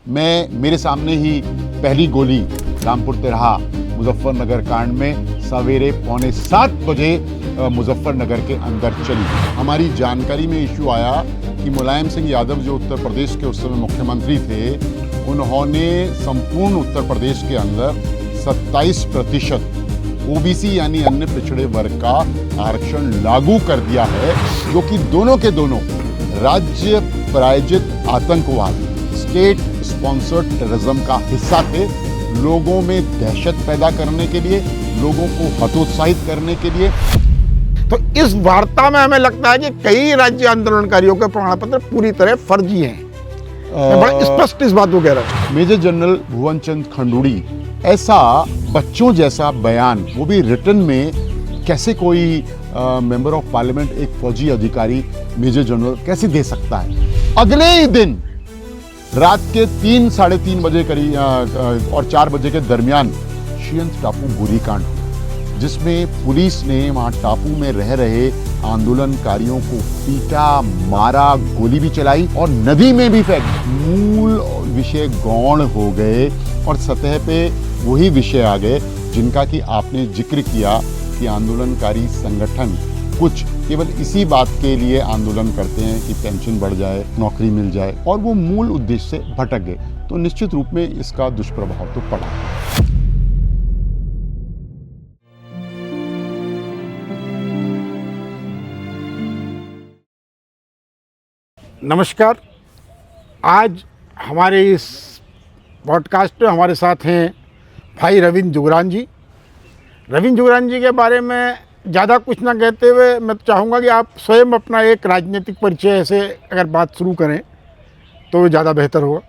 मेरे सामने ही पहली गोली रामपुर तिराहा मुजफ्फरनगर कांड में सवेरे 6:45 बजे मुजफ्फरनगर के अंदर चली। हमारी जानकारी में इशू आया कि मुलायम सिंह यादव जो उत्तर प्रदेश के उस समय मुख्यमंत्री थे, उन्होंने संपूर्ण उत्तर प्रदेश के अंदर 27% ओबीसी यानी अन्य पिछड़े वर्ग का आरक्षण लागू कर दिया है, जो कि दोनों के दोनों राज्य प्रायोजित आतंकवाद, स्टेट स्पॉन्सर्ड टेररिज्म का हिस्सा थे। लोगों में दहशत पैदा करने के लिए, लोगों को हतोत्साहित करने के लिए। तो इस वार्ता में हमें लगता है कि कई राज्य आंदोलनकारियों के प्रमाण पत्र पूरी तरह फर्जी हैं। मैं बड़ा स्पष्ट इस बात को कह रहा हूं। मेजर जनरल भुवन चंद खंडूड़ी ऐसा बच्चों जैसा बयान, वो भी रिटर्न में, कैसे कोई मेंबर ऑफ पार्लियामेंट, एक फौजी अधिकारी, मेजर जनरल कैसे दे सकता है? अगले ही दिन रात के 3, साढ़े 3 बजे करीब और 4 बजे के दरमियान शीयंत टापू गोलीकांड, जिसमें पुलिस ने वहां टापू में रह रहे आंदोलनकारियों को पीटा, मारा, गोली भी चलाई और नदी में भी फेंक। मूल विषय गौण हो गए और सतह पे वही विषय आ गए जिनका कि आपने जिक्र किया कि आंदोलनकारी संगठन कुछ केवल इसी बात के लिए आंदोलन करते हैं कि पेंशन बढ़ जाए, नौकरी मिल जाए, और वो मूल उद्देश्य से भटक गए। तो निश्चित रूप में इसका दुष्प्रभाव तो पड़ा। नमस्कार। आज हमारे इस पॉडकास्ट में हमारे साथ हैं भाई रविंद्र जुगरान जी। रविंद्र जुगरान जी के बारे में ज़्यादा कुछ ना कहते हुए मैं तो चाहूँगा कि आप स्वयं अपना एक राजनीतिक परिचय से अगर बात शुरू करें तो ज़्यादा बेहतर होगा।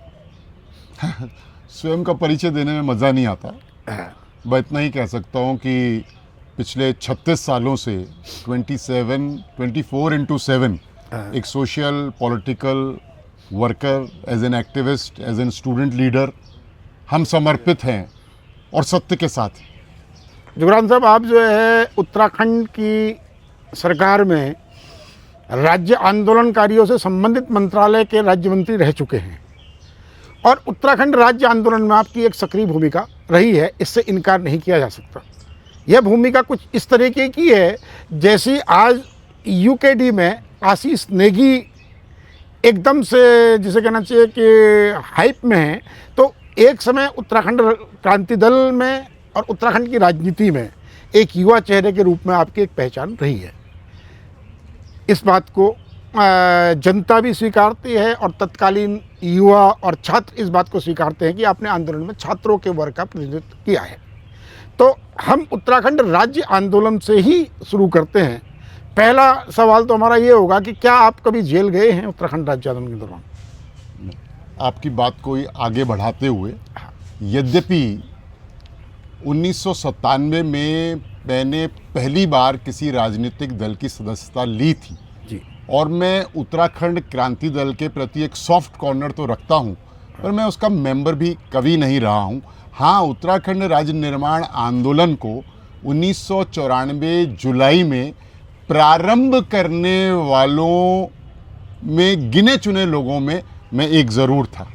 स्वयं का परिचय देने में मज़ा नहीं आता। मैं इतना ही कह सकता हूँ कि पिछले 36 सालों से 24x7 एक social political worker, as an activist, as an student leader हम समर्पित हैं और सत्य के साथ। जुगरान साहब, आप जो है उत्तराखंड की सरकार में राज्य आंदोलनकारियों से संबंधित मंत्रालय के राज्य मंत्री रह चुके हैं और उत्तराखंड राज्य आंदोलन में आपकी एक सक्रिय भूमिका रही है, इससे इनकार नहीं किया जा सकता। यह भूमिका कुछ इस तरीके की है जैसी आज यूकेडी में आशीष नेगी एकदम से, जिसे कहना चाहिए कि हाइप में है। तो एक समय उत्तराखंड क्रांति दल में और उत्तराखंड की राजनीति में एक युवा चेहरे के रूप में आपकी एक पहचान रही है। इस बात को जनता भी स्वीकारती है और तत्कालीन युवा और छात्र इस बात को स्वीकारते हैं कि आपने आंदोलन में छात्रों के वर्ग का प्रतिनिधित्व किया है। तो हम उत्तराखंड राज्य आंदोलन से ही शुरू करते हैं। पहला सवाल तो हमारा ये होगा कि क्या आप कभी जेल गए हैं उत्तराखंड राज्य आंदोलन के दौरान? आपकी बात को आगे बढ़ाते हुए, यद्यपि 1997 में मैंने पहली बार किसी राजनीतिक दल की सदस्यता ली थी जी, और मैं उत्तराखंड क्रांति दल के प्रति एक सॉफ्ट कॉर्नर तो रखता हूं, पर मैं उसका मेंबर भी कभी नहीं रहा हूं। हाँ, उत्तराखंड राज्य निर्माण आंदोलन को 1994 जुलाई में प्रारंभ करने वालों में, गिने चुने लोगों में मैं एक ज़रूर था।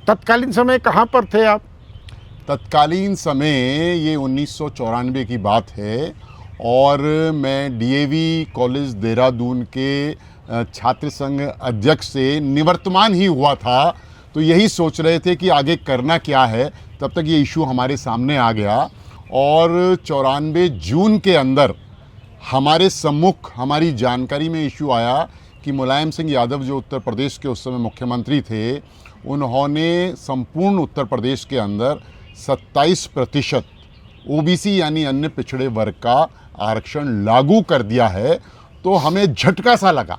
तत्कालीन समय कहाँ पर थे आप? तत्कालीन समय ये 1994 की बात है और मैं डीएवी कॉलेज देहरादून के छात्र संघ अध्यक्ष से निवर्तमान ही हुआ था। तो यही सोच रहे थे कि आगे करना क्या है, तब तक ये इशू हमारे सामने आ गया और 94 जून के अंदर हमारे सम्मुख, हमारी जानकारी में इशू आया कि मुलायम सिंह यादव जो उत्तर प्रदेश के उस समय मुख्यमंत्री थे, उन्होंने संपूर्ण उत्तर प्रदेश के अंदर 27% ओबीसी यानी अन्य पिछड़े वर्ग का आरक्षण लागू कर दिया है। तो हमें झटका सा लगा।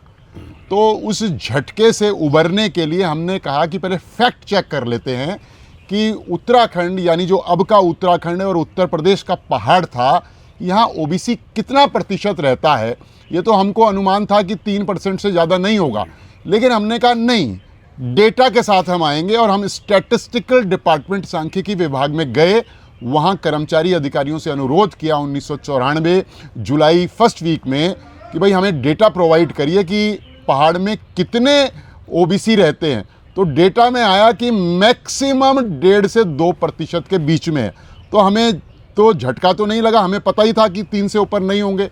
तो उस झटके से उबरने के लिए हमने कहा कि पहले फैक्ट चेक कर लेते हैं कि उत्तराखंड, यानी जो अब का उत्तराखंड है और उत्तर प्रदेश का पहाड़ था, यहाँ ओबीसी कितना प्रतिशत रहता है। ये तो हमको अनुमान था कि 3% से ज़्यादा नहीं होगा, लेकिन हमने कहा नहीं, डेटा के साथ हम आएंगे और हम स्टैटिस्टिकल डिपार्टमेंट, सांख्यिकी विभाग में गए। वहाँ कर्मचारी अधिकारियों से अनुरोध किया 1994 जुलाई फर्स्ट वीक में कि भाई हमें डेटा प्रोवाइड करिए कि पहाड़ में कितने ओबीसी रहते हैं। तो डेटा में आया कि मैक्सिमम 1.5 से 2% के बीच में है। तो हमें तो झटका तो नहीं लगा, हमें पता ही था कि 3 से ऊपर नहीं होंगे।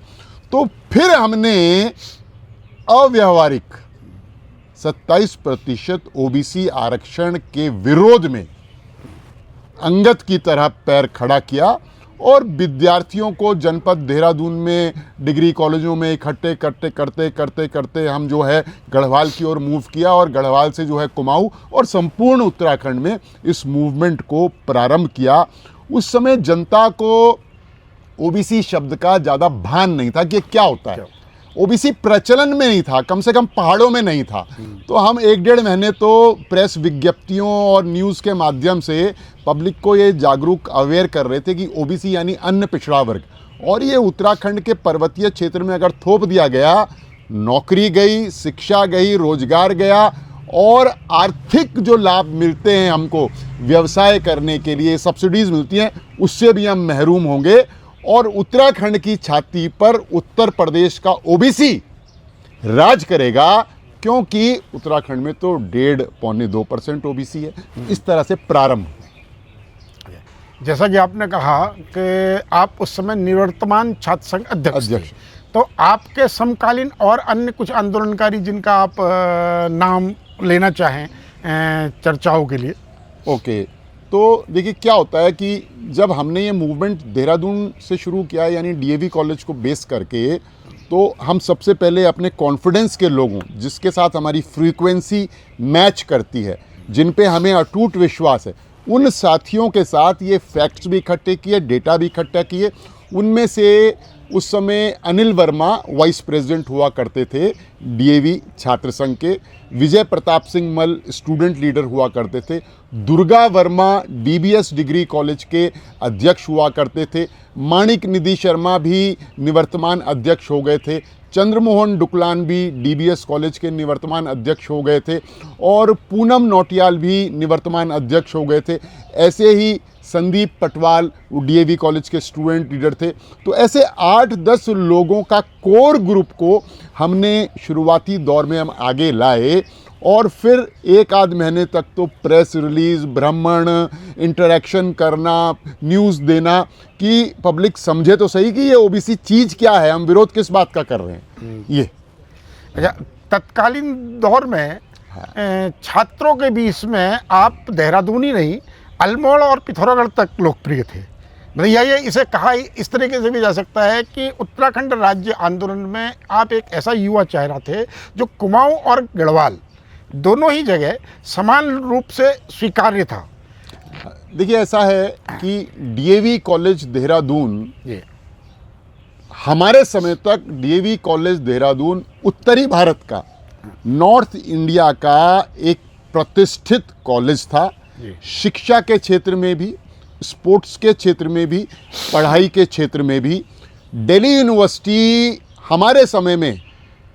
तो फिर हमने अव्यावहारिक 27% ओबीसी आरक्षण के विरोध में अंगद की तरह पैर खड़ा किया और विद्यार्थियों को जनपद देहरादून में डिग्री कॉलेजों में इकट्ठे करते हम जो है गढ़वाल की ओर मूव किया और गढ़वाल से जो है कुमाऊं और संपूर्ण उत्तराखंड में इस मूवमेंट को प्रारंभ किया। उस समय जनता को ओबीसी शब्द का ज़्यादा भान नहीं था कि क्या होता है। ओबीसी प्रचलन में नहीं था, कम से कम पहाड़ों में नहीं था। तो हम 1-1.5 महीने तो प्रेस विज्ञप्तियों और न्यूज़ के माध्यम से पब्लिक को ये जागरूक अवेयर कर रहे थे कि ओबीसी यानी अन्य पिछड़ा वर्ग, और ये उत्तराखंड के पर्वतीय क्षेत्र में अगर थोप दिया गया, नौकरी गई, शिक्षा गई, रोजगार गया और आर्थिक जो लाभ मिलते हैं हमको व्यवसाय करने के लिए, सब्सिडीज़ मिलती हैं, उससे भी हम महरूम होंगे। और उत्तराखंड की छाती पर उत्तर प्रदेश का ओबीसी राज करेगा, क्योंकि उत्तराखंड में तो 1.5-2% ओबीसी है। इस तरह से प्रारंभ। जैसा कि आपने कहा कि आप उस समय निवर्तमान छात्र संघ अध्यक्ष थे, तो आपके समकालीन और अन्य कुछ आंदोलनकारी जिनका आप नाम लेना चाहें चर्चाओं के लिए। ओके, तो देखिए क्या होता है कि जब हमने ये मूवमेंट देहरादून से शुरू किया, यानी डीएवी कॉलेज को बेस करके, तो हम सबसे पहले अपने कॉन्फिडेंस के लोगों, जिसके साथ हमारी फ्रीक्वेंसी मैच करती है, जिन पे हमें अटूट विश्वास है, उन साथियों के साथ ये फैक्ट्स भी इकट्ठे किए, डेटा भी इकट्ठा किए। उनमें से उस समय अनिल वर्मा वाइस प्रेसिडेंट हुआ करते थे डीएवी छात्र संघ के, विजय प्रताप सिंह मल स्टूडेंट लीडर हुआ करते थे, Durga Verma DBS degree college के अध्यक्ष हुआ करते थे, माणिक निधि शर्मा भी निवर्तमान अध्यक्ष हो गए थे, चंद्रमोहन डुकलान भी डीबीएस कॉलेज के निवर्तमान अध्यक्ष हो गए थे, और पूनम नौटियाल भी निवर्तमान अध्यक्ष हो गए थे। ऐसे ही संदीप पटवाल वो डीएवी कॉलेज के स्टूडेंट लीडर थे। तो ऐसे 8-10 लोगों का कोर ग्रुप को हमने शुरुआती दौर में हम आगे लाए, और फिर 1-आध महीने तक तो प्रेस रिलीज़, भ्रमण, इंटरेक्शन करना, न्यूज़ देना कि पब्लिक समझे तो सही कि ये ओबीसी चीज़ क्या है, हम विरोध किस बात का कर रहे हैं। ये अच्छा, तत्कालीन दौर में छात्रों के बीच में आप देहरादून ही नहीं, अल्मोड़ा और पिथौरागढ़ तक लोकप्रिय थे। मतलब ये इसे कहा इस तरीके से भी जा सकता है कि उत्तराखंड राज्य आंदोलन में आप एक ऐसा युवा चेहरा थे जो कुमाऊं और गढ़वाल दोनों ही जगह समान रूप से स्वीकार्य था। देखिए ऐसा है कि डीएवी कॉलेज देहरादून, हमारे समय तक डीएवी कॉलेज देहरादून उत्तरी भारत का, नॉर्थ इंडिया का एक प्रतिष्ठित कॉलेज था। शिक्षा के क्षेत्र में भी, स्पोर्ट्स के क्षेत्र में भी, पढ़ाई के क्षेत्र में भी। दिल्ली यूनिवर्सिटी हमारे समय में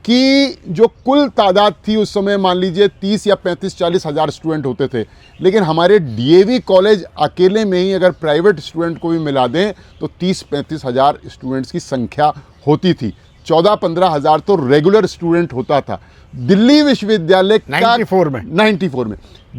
कि जो कुल तादाद थी उस समय मान लीजिए 30 या 35-40 हज़ार स्टूडेंट होते थे, लेकिन हमारे डीएवी कॉलेज अकेले में ही अगर प्राइवेट स्टूडेंट को भी मिला दें तो 30-35 हज़ार स्टूडेंट्स की संख्या होती थी। 14-15 हज़ार तो रेगुलर स्टूडेंट होता था। दिल्ली विश्वविद्यालय का 94 में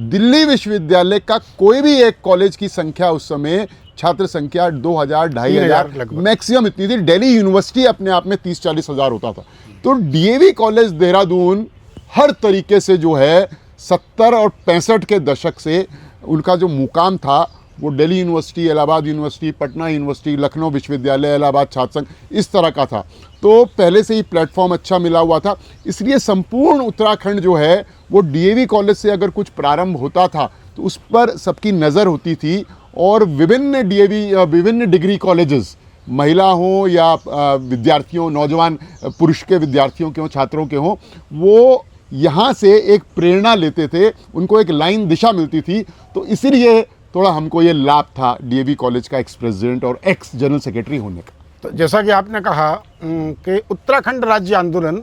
दिल्ली विश्वविद्यालय का कोई भी एक कॉलेज की संख्या उस समय छात्र संख्या 2000-2500 मैक्सिमम इतनी थी। दिल्ली यूनिवर्सिटी अपने आप में 30-40 हज़ार होता था। तो डीएवी कॉलेज देहरादून हर तरीके से जो है 70 और 65 के दशक से उनका जो मुकाम था वो Delhi university, Allahabad university, Patna university, Lucknow विश्वविद्यालय, इलाहाबाद छात्र संघ, इस तरह का था। तो पहले से ही प्लेटफॉर्म अच्छा मिला हुआ था, इसलिए संपूर्ण उत्तराखंड जो है वो डीएवी कॉलेज से अगर कुछ प्रारंभ होता था तो उस पर सबकी नज़र होती थी। और विभिन्न डिग्री कॉलेजेस, महिला हों या विद्यार्थियों, नौजवान पुरुष के विद्यार्थियों के हों, छात्रों के हों, वो यहाँ से एक प्रेरणा लेते थे, उनको एक लाइन दिशा मिलती थी। तो इसीलिए थोड़ा हमको ये लाभ था डीएवी कॉलेज का एक्स प्रेसिडेंट और एक्स जनरल सेक्रेटरी होने का। तो जैसा कि आपने कहा कि उत्तराखंड राज्य आंदोलन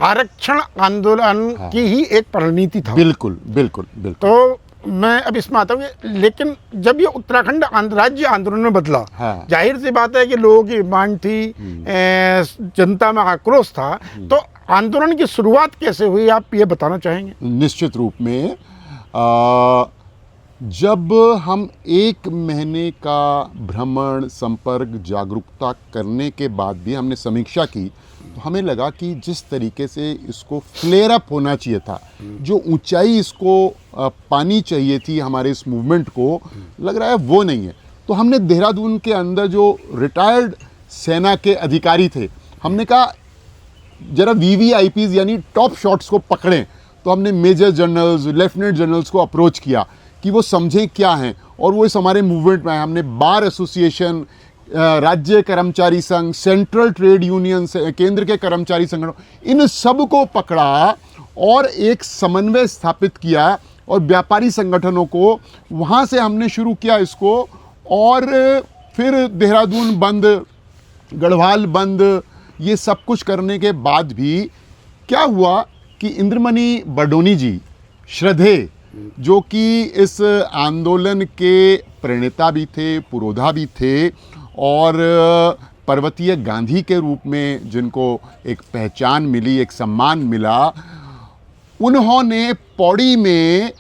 आरक्षण आंदोलन की ही एक परिणति था। बिल्कुल बिल्कुल बिल्कुल। तो मैं अब इसमें आता हूँ, लेकिन जब ये उत्तराखंड राज्य आंदोलन में बदला, जाहिर सी बात है कि लोगों की डिमांड थी, जनता में आक्रोश था, तो आंदोलन की शुरुआत कैसे हुई आप ये बताना चाहेंगे? निश्चित रूप में जब हम 1 महीने का भ्रमण, संपर्क, जागरूकता करने के बाद भी हमने समीक्षा की तो हमें लगा कि जिस तरीके से इसको फ्लेयर अप होना चाहिए था, जो ऊंचाई इसको पानी चाहिए थी हमारे इस मूवमेंट को, लग रहा है वो नहीं है। तो हमने देहरादून के अंदर जो रिटायर्ड सेना के अधिकारी थे, हमने कहा जरा VVIPs यानी टॉप शॉट्स को पकड़ें। तो हमने मेजर जनरल्स, लेफ्टिनेंट जनरल्स को अप्रोच किया कि वो समझें क्या हैं, और वो इस हमारे मूवमेंट में आए। हमने बार एसोसिएशन, राज्य कर्मचारी संघ, सेंट्रल ट्रेड यूनियन, केंद्र के कर्मचारी संगठन, इन सब को पकड़ा और एक समन्वय स्थापित किया, और व्यापारी संगठनों को वहाँ से हमने शुरू किया इसको। और फिर देहरादून बंद, गढ़वाल बंद, ये सब कुछ करने के बाद भी क्या हुआ कि इंद्रमणि बडोनी जी, श्रद्धे, जो कि इस आंदोलन के प्रणेता भी थे, पुरोधा भी थे, और पर्वतीय गांधी के रूप में जिनको एक पहचान मिली, एक सम्मान मिला, उन्होंने पौड़ी में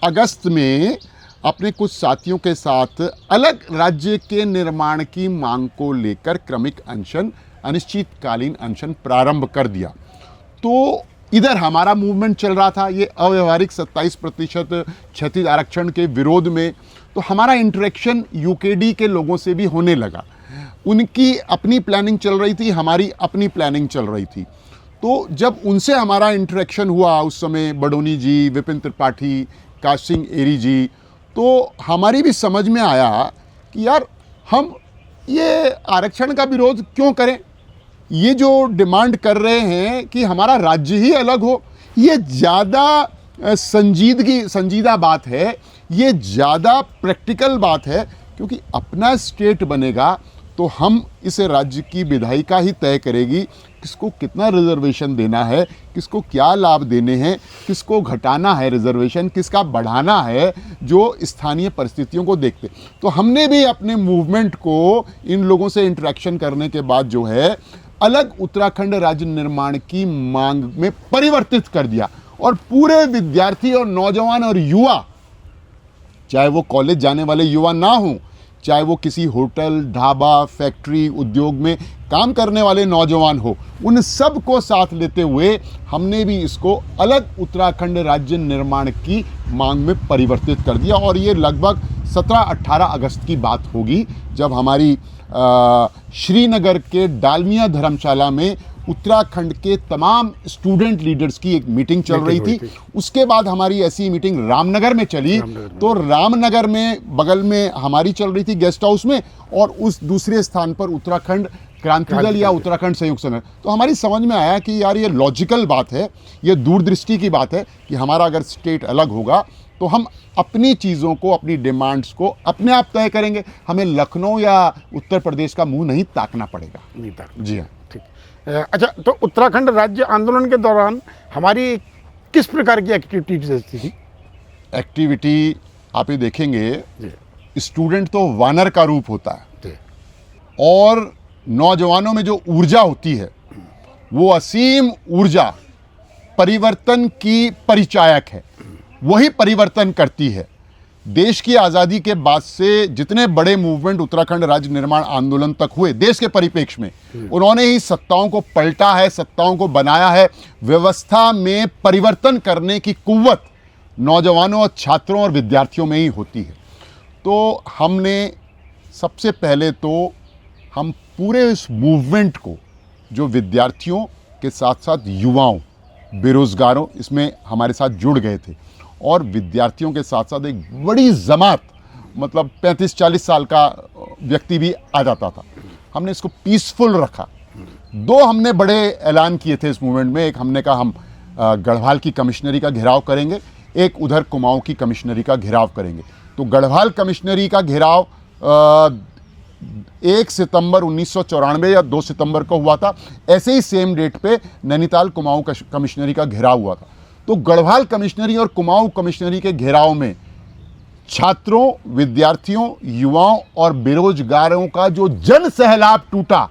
अगस्त में अपने कुछ साथियों के साथ अलग राज्य के निर्माण की मांग को लेकर क्रमिक अनशन, अनिश्चितकालीन अनशन प्रारंभ कर दिया। तो इधर हमारा मूवमेंट चल रहा था, ये अव्यवहारिक 27% क्षतिज आरक्षण के विरोध में। तो हमारा इंटरेक्शन यूकेडी के लोगों से भी होने लगा। उनकी अपनी प्लानिंग चल रही थी, हमारी अपनी प्लानिंग चल रही थी। तो जब उनसे हमारा इंटरेक्शन हुआ उस समय, बडोनी जी, विपिन त्रिपाठी, काश सिंह एरी जी, तो हमारी भी समझ में आया कि यार हम ये आरक्षण का विरोध क्यों करें। ये जो डिमांड कर रहे हैं कि हमारा राज्य ही अलग हो, ये ज़्यादा संजीदा बात है, ये ज़्यादा प्रैक्टिकल बात है। क्योंकि अपना स्टेट बनेगा तो हम इस राज्य की विधायिका ही तय करेगी किसको कितना रिजर्वेशन देना है, किसको क्या लाभ देने हैं, किसको घटाना है रिजर्वेशन, किसका बढ़ाना है, जो स्थानीय परिस्थितियों को देखते। तो हमने भी अपने मूवमेंट को इन लोगों से इंटरेक्शन करने के बाद जो है अलग उत्तराखंड राज्य निर्माण की मांग में परिवर्तित कर दिया। और पूरे विद्यार्थी और नौजवान और युवा, चाहे वो कॉलेज जाने वाले युवा ना हों, चाहे वो किसी होटल, ढाबा, फैक्ट्री, उद्योग में काम करने वाले नौजवान हो, उन सब को साथ लेते हुए हमने भी इसको अलग उत्तराखंड राज्य निर्माण की मांग में परिवर्तित कर दिया। और ये लगभग 17-18 अगस्त की बात होगी, जब हमारी श्रीनगर के डालमिया धर्मशाला में उत्तराखंड के तमाम स्टूडेंट लीडर्स की एक मीटिंग चल रही थी। उसके बाद हमारी ऐसी मीटिंग रामनगर में चली। तो रामनगर में बगल में हमारी चल रही थी गेस्ट हाउस में, और उस दूसरे स्थान पर उत्तराखंड क्रांति दल या उत्तराखंड संयुक्त संघ। तो हमारी समझ में आया कि यार ये लॉजिकल बात है, ये दूरदृष्टि की बात है कि हमारा अगर स्टेट अलग होगा तो हम अपनी चीज़ों को, अपनी डिमांड्स को अपने आप तय करेंगे। हमें लखनऊ या उत्तर प्रदेश का मुंह नहीं ताकना पड़ेगा। नहीं ताकना। जी हाँ। ठीक। अच्छा, तो उत्तराखंड राज्य आंदोलन के दौरान हमारी किस प्रकार की एक्टिविटीज थी? एक्टिविटी आप ये देखेंगे, स्टूडेंट तो वानर का रूप होता है, और नौजवानों में जो ऊर्जा होती है वो असीम ऊर्जा परिवर्तन की परिचायक है, वही परिवर्तन करती है। देश की आज़ादी के बाद से जितने बड़े मूवमेंट उत्तराखंड राज्य निर्माण आंदोलन तक हुए देश के परिप्रेक्ष्य में, उन्होंने ही सत्ताओं को पलटा है, सत्ताओं को बनाया है। व्यवस्था में परिवर्तन करने की कुव्वत नौजवानों और छात्रों और विद्यार्थियों में ही होती है। तो हमने सबसे पहले तो हम पूरे इस मूवमेंट को, जो विद्यार्थियों के साथ साथ युवाओं, बेरोजगारों इसमें हमारे साथ जुड़ गए थे, और विद्यार्थियों के साथ साथ एक बड़ी जमात, मतलब 35-40 साल का व्यक्ति भी आ जाता था, हमने इसको पीसफुल रखा। 2 हमने बड़े ऐलान किए थे इस मूवमेंट में। एक हमने कहा हम गढ़वाल की कमिश्नरी का घेराव करेंगे, एक उधर कुमाऊं की कमिश्नरी का घेराव करेंगे। तो गढ़वाल कमिश्नरी का घेराव 1 सितंबर 1994 या 2 सितंबर को हुआ था। ऐसे ही सेम डेट पे नैनीताल कुमाऊं कमिश्नरी का घेराव हुआ था। तो गढ़वाल कमिश्नरी और कुमाऊं कमिश्नरी के घेराव में छात्रों, विद्यार्थियों, युवाओं और बेरोजगारों का जो जन सहलाब टूटा,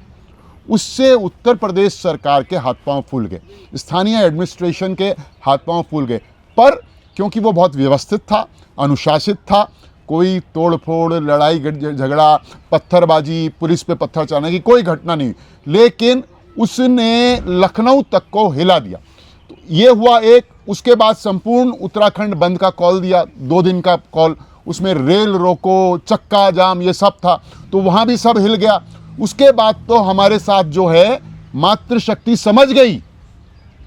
उससे उत्तर प्रदेश सरकार के हाथ पांव फूल गए, स्थानीय एडमिनिस्ट्रेशन के हाथ पांव फूल गए। पर क्योंकि वो बहुत व्यवस्थित था, अनुशासित था। कोई तोड़ फोड़, लड़ाई झगड़ा, पत्थरबाजी, पुलिस पे पत्थर चलाने की कोई घटना नहीं, लेकिन उसने लखनऊ तक को हिला दिया। तो ये हुआ एक। उसके बाद संपूर्ण उत्तराखंड बंद का कॉल दिया, 2 दिन का कॉल, उसमें रेल रोको, चक्का जाम, ये सब था, तो वहाँ भी सब हिल गया। उसके बाद तो हमारे साथ जो है मातृशक्ति समझ गई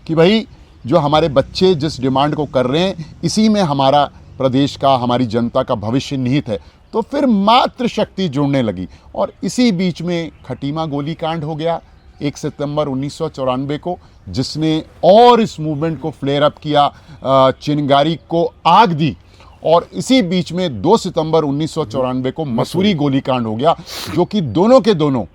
कि भाई जो हमारे बच्चे जिस डिमांड को कर रहे हैं, इसी में हमारा प्रदेश का, हमारी जनता का भविष्य निहित है। तो फिर मातृशक्ति जुड़ने लगी। और इसी बीच में खटीमा गोलीकांड हो गया 1 सितंबर 1994 को, जिसने और इस मूवमेंट को फ्लेयर अप किया, चिंगारी को आग दी। और इसी बीच में 2 सितंबर 1994 को मसूरी गोलीकांड हो गया, जो कि दोनों के दोनों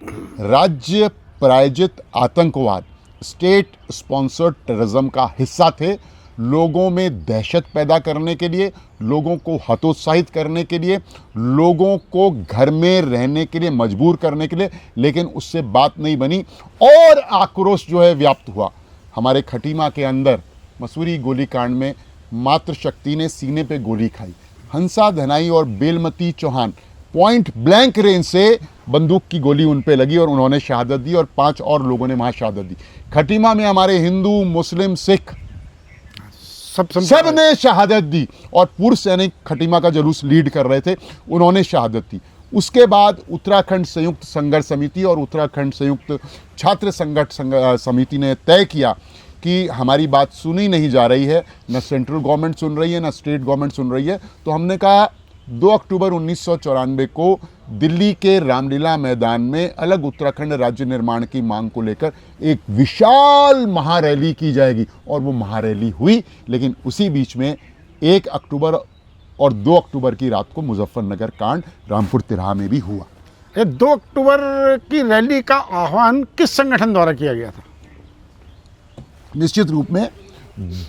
राज्य प्रायोजित आतंकवाद, स्टेट स्पॉन्सर्ड टेररिज्म का हिस्सा थे। लोगों में दहशत पैदा करने के लिए, लोगों को हतोत्साहित करने के लिए, लोगों को घर में रहने के लिए मजबूर करने के लिए, लेकिन उससे बात नहीं बनी और आक्रोश जो है व्याप्त हुआ। हमारे खटीमा के अंदर मसूरी गोलीकांड में मातृशक्ति ने सीने पे गोली खाई। हंसा धनाई और बेलमती चौहान पॉइंट ब्लैंक रेंज से बंदूक की गोली उन पे लगी और उन्होंने शहादत दी, और 5 और लोगों ने वहाँ शहादत दी। खटीमा में हमारे हिंदू, मुस्लिम, सिख सब ने शहादत दी, और पूर्व सैनिक खटीमा का जुलूस लीड कर रहे थे, उन्होंने शहादत दी। उसके बाद उत्तराखंड संयुक्त संघर्ष समिति और उत्तराखंड संयुक्त छात्र संघर्ष समिति ने तय किया कि हमारी बात सुनी नहीं जा रही है, न सेंट्रल गवर्नमेंट सुन रही है, न स्टेट गवर्नमेंट सुन रही है। तो हमने कहा 2 अक्टूबर 1994 को दिल्ली के रामलीला मैदान में अलग उत्तराखंड राज्य निर्माण की मांग को लेकर एक विशाल महारैली की जाएगी, और वो महारैली हुई। लेकिन उसी बीच में 1 अक्टूबर और 2 अक्टूबर की रात को मुजफ्फरनगर कांड रामपुर तिराहा में भी हुआ। ये 2 अक्टूबर की रैली का आह्वान किस संगठन द्वारा किया गया था? निश्चित रूप में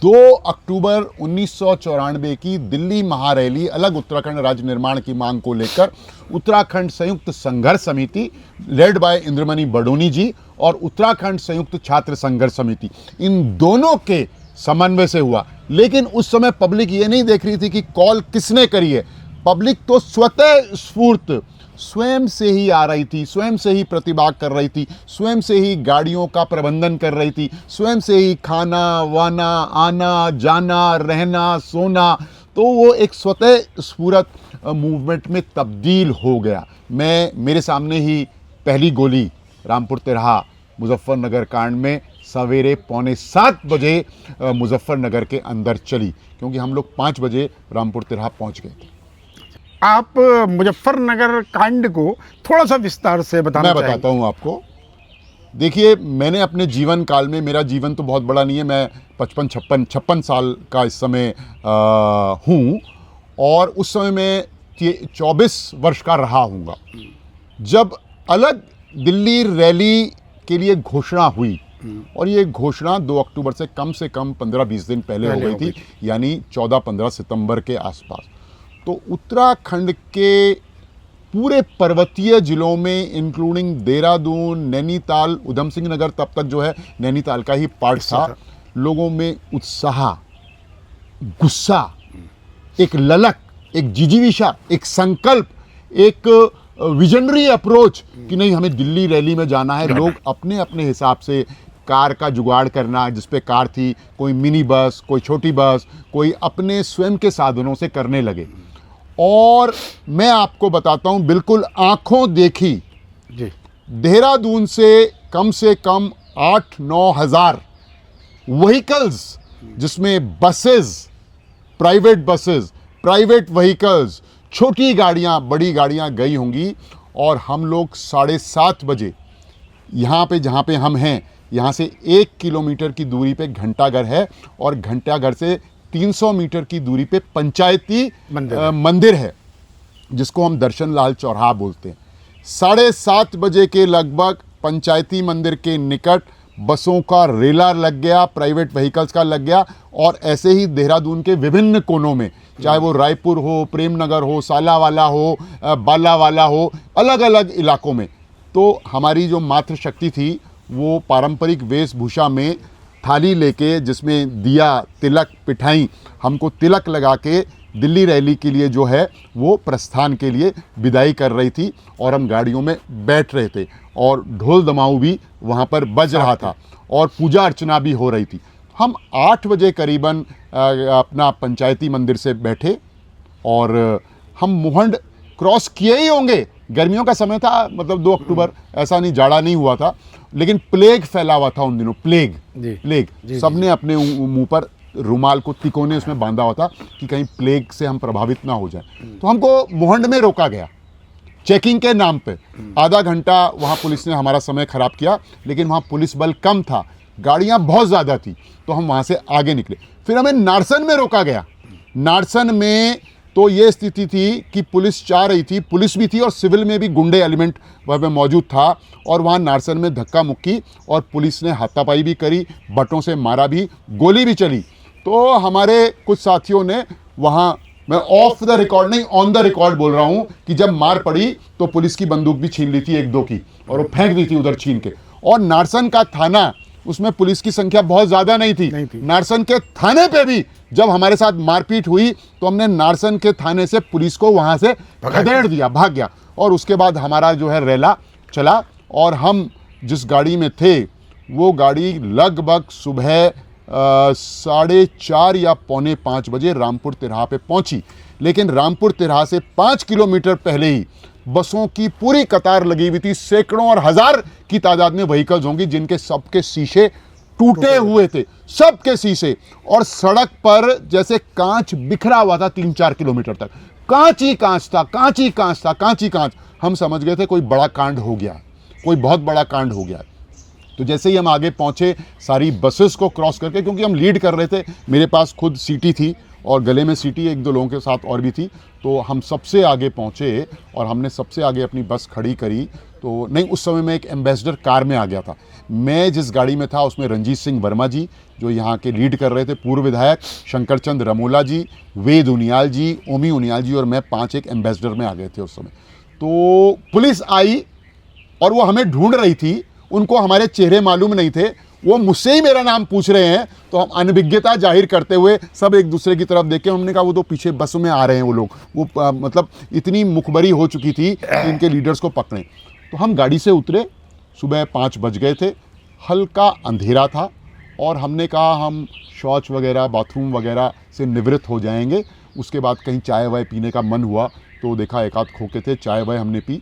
2 अक्टूबर 1994 की दिल्ली महारैली अलग उत्तराखंड राज्य निर्माण की मांग को लेकर उत्तराखंड संयुक्त संघर्ष समिति लेड बाय इंद्रमणि बडोनी जी और उत्तराखंड संयुक्त छात्र संघर्ष समिति, इन दोनों के समन्वय से हुआ। लेकिन उस समय पब्लिक ये नहीं देख रही थी कि कॉल किसने करी है। पब्लिक तो स्वतः स्फूर्त स्वयं से ही आ रही थी, स्वयं से ही प्रतिभाग कर रही थी, स्वयं से ही गाड़ियों का प्रबंधन कर रही थी, स्वयं से ही खाना वाना, आना जाना, रहना, सोना। तो वो एक स्वतः स्फूर्त मूवमेंट में तब्दील हो गया। मेरे सामने ही पहली गोली रामपुर तिराहा मुजफ्फरनगर कांड में सवेरे 6:45 बजे मुजफ्फरनगर के अंदर चली, क्योंकि हम लोग 5 बजे रामपुर तिराहा पहुंच गए थे। आप मुजफ्फरनगर कांड को थोड़ा सा विस्तार से बताना मैं बताता हूँ आपको। देखिए, मैंने अपने जीवन काल में, मेरा जीवन तो बहुत बड़ा नहीं है, मैं 56 साल का इस समय हूँ, और उस समय मैं 24 वर्ष का रहा हूँगा। जब अलग दिल्ली रैली के लिए घोषणा हुई, और ये घोषणा 2 अक्टूबर से कम 15-20 दिन पहले हो गई थी, यानी 14-15 सितंबर के आसपास। तो उत्तराखंड के पूरे पर्वतीय जिलों में, इंक्लूडिंग देहरादून, नैनीताल, उधम सिंह नगर तब तक जो है नैनीताल का ही पार्ट था, लोगों में उत्साह, गुस्सा, एक ललक, एक जिजीविषा, एक संकल्प, एक विजनरी अप्रोच कि नहीं, हमें दिल्ली रैली में जाना है। लोग अपने अपने हिसाब से कार का जुगाड़ करना, जिस पे कार थी, कोई मिनी बस, कोई छोटी बस, कोई अपने स्वयं के साधनों से करने लगे। और मैं आपको बताता हूं, बिल्कुल आंखों देखी जी, देहरादून से कम 8-9 हज़ार व्हीकल्स, जिसमें बसेस, प्राइवेट व्हीकल्स, छोटी गाड़ियां, बड़ी गाड़ियां गई होंगी। और हम लोग 7:30 बजे यहाँ पे, जहाँ पे हम हैं, यहाँ से 1 किलोमीटर की दूरी पे घंटाघर है, और घंटाघर से 300 मीटर की दूरी पे पंचायती मंदिर है, जिसको हम दर्शन लाल चौराहा बोलते हैं। 7:30 बजे के लगभग पंचायती मंदिर के निकट बसों का रेला लग गया, प्राइवेट व्हीकल्स का लग गया। और ऐसे ही देहरादून के विभिन्न कोनों में, चाहे वो रायपुर हो, प्रेमनगर हो, सालावाला हो, बालावाला हो, अलग अलग इलाकों में, तो हमारी जो मातृशक्ति थी वो पारंपरिक वेशभूषा में थाली लेके जिसमें दिया तिलक पिठाई हमको तिलक लगा के दिल्ली रैली के लिए जो है वो प्रस्थान के लिए विदाई कर रही थी और हम गाड़ियों में बैठ रहे थे और ढोल दमाऊ भी वहाँ पर बज रहा था और पूजा अर्चना भी हो रही थी। हम 8 बजे करीबन अपना पंचायती मंदिर से बैठे और हम मोहंड क्रॉस किए ही होंगे। गर्मियों का समय था, मतलब 2 अक्टूबर, ऐसा नहीं जाड़ा नहीं हुआ था, लेकिन प्लेग फैला हुआ था उन दिनों। प्लेग सबने अपने मुंह पर रुमाल को तिकोने उसमें बांधा हुआ था कि कहीं प्लेग से हम प्रभावित ना हो जाए। तो हमको मोहंड में रोका गया चेकिंग के नाम पे। आधा घंटा वहाँ पुलिस ने हमारा समय खराब किया, लेकिन वहाँ पुलिस बल कम था, गाड़ियाँ बहुत ज़्यादा थी, तो हम वहाँ से आगे निकले। फिर हमें नारसन में रोका गया। नारसन में तो ये स्थिति थी कि पुलिस चाह रही थी, पुलिस भी थी और सिविल में भी गुंडे एलिमेंट वहाँ पे मौजूद था, और वहाँ नारसन में धक्का मुक्की और पुलिस ने हाथापाई भी करी, बटों से मारा भी, गोली भी चली। तो हमारे कुछ साथियों ने वहाँ, मैं ऑफ द रिकॉर्ड नहीं ऑन द रिकॉर्ड बोल रहा हूँ, कि जब मार पड़ी तो पुलिस की बंदूक भी छीन ली थी 1-2 की, और वो फेंक दी थी उधर छीन के। और नारसन का थाना, उसमें पुलिस की संख्या बहुत ज़्यादा नहीं थी। नारसन के थाने पे भी जब हमारे साथ मारपीट हुई तो हमने नारसन के थाने से पुलिस को वहाँ से खदेड़ दिया, भाग गया। और उसके बाद हमारा जो है रैला चला, और हम जिस गाड़ी में थे वो गाड़ी लगभग सुबह 4:30 या 4:45 बजे रामपुर तिराहा पे पहुंची। लेकिन रामपुर तिराहा से 5 किलोमीटर पहले ही बसों की पूरी कतार लगी हुई थी। सैकड़ों और हजार की तादाद में व्हीकल्स होंगी जिनके सबके शीशे टूटे हुए थे, सबके शीशे, और सड़क पर जैसे कांच बिखरा हुआ था 3-4 किलोमीटर तक। कांच ही कांच था, कांच ही कांच था, कांच ही कांच। हम समझ गए थे कोई बड़ा कांड हो गया, कोई बहुत बड़ा कांड हो गया। तो जैसे ही हम आगे पहुंचे सारी बसेस को क्रॉस करके, क्योंकि हम लीड कर रहे थे, मेरे पास खुद सीटी थी और गले में सीटी 1-2 लोगों के साथ और भी थी, तो हम सबसे आगे पहुंचे और हमने सबसे आगे अपनी बस खड़ी करी। तो नहीं, उस समय मैं एक एम्बेसडर कार में आ गया था। मैं जिस गाड़ी में था उसमें रंजीत सिंह वर्मा जी जो यहाँ के लीड कर रहे थे, पूर्व विधायक, शंकर चंद रमोला जी, वेद उनियाल जी, ओमी उनियाल जी और मैं 5 एक एम्बेसडर में आ गए थे उस समय। तो पुलिस आई और वो हमें ढूंढ रही थी, उनको हमारे चेहरे मालूम नहीं थे, वो मुझसे ही मेरा नाम पूछ रहे हैं। तो हम अनभिज्ञता जाहिर करते हुए सब एक दूसरे की तरफ देखे, हमने कहा वो तो पीछे बस में आ रहे हैं वो लोग। वो मतलब इतनी मुखबरी हो चुकी थी कि इनके लीडर्स को पकड़ें। तो हम गाड़ी से उतरे, सुबह 5 बज गए थे, हल्का अंधेरा था, और हमने कहा हम शौच वगैरह, बाथरूम वगैरह से निवृत्त हो जाएंगे, उसके बाद कहीं चाय वाय पीने का मन हुआ तो देखा एक आध खोके थे, चाय वाय हमने पी।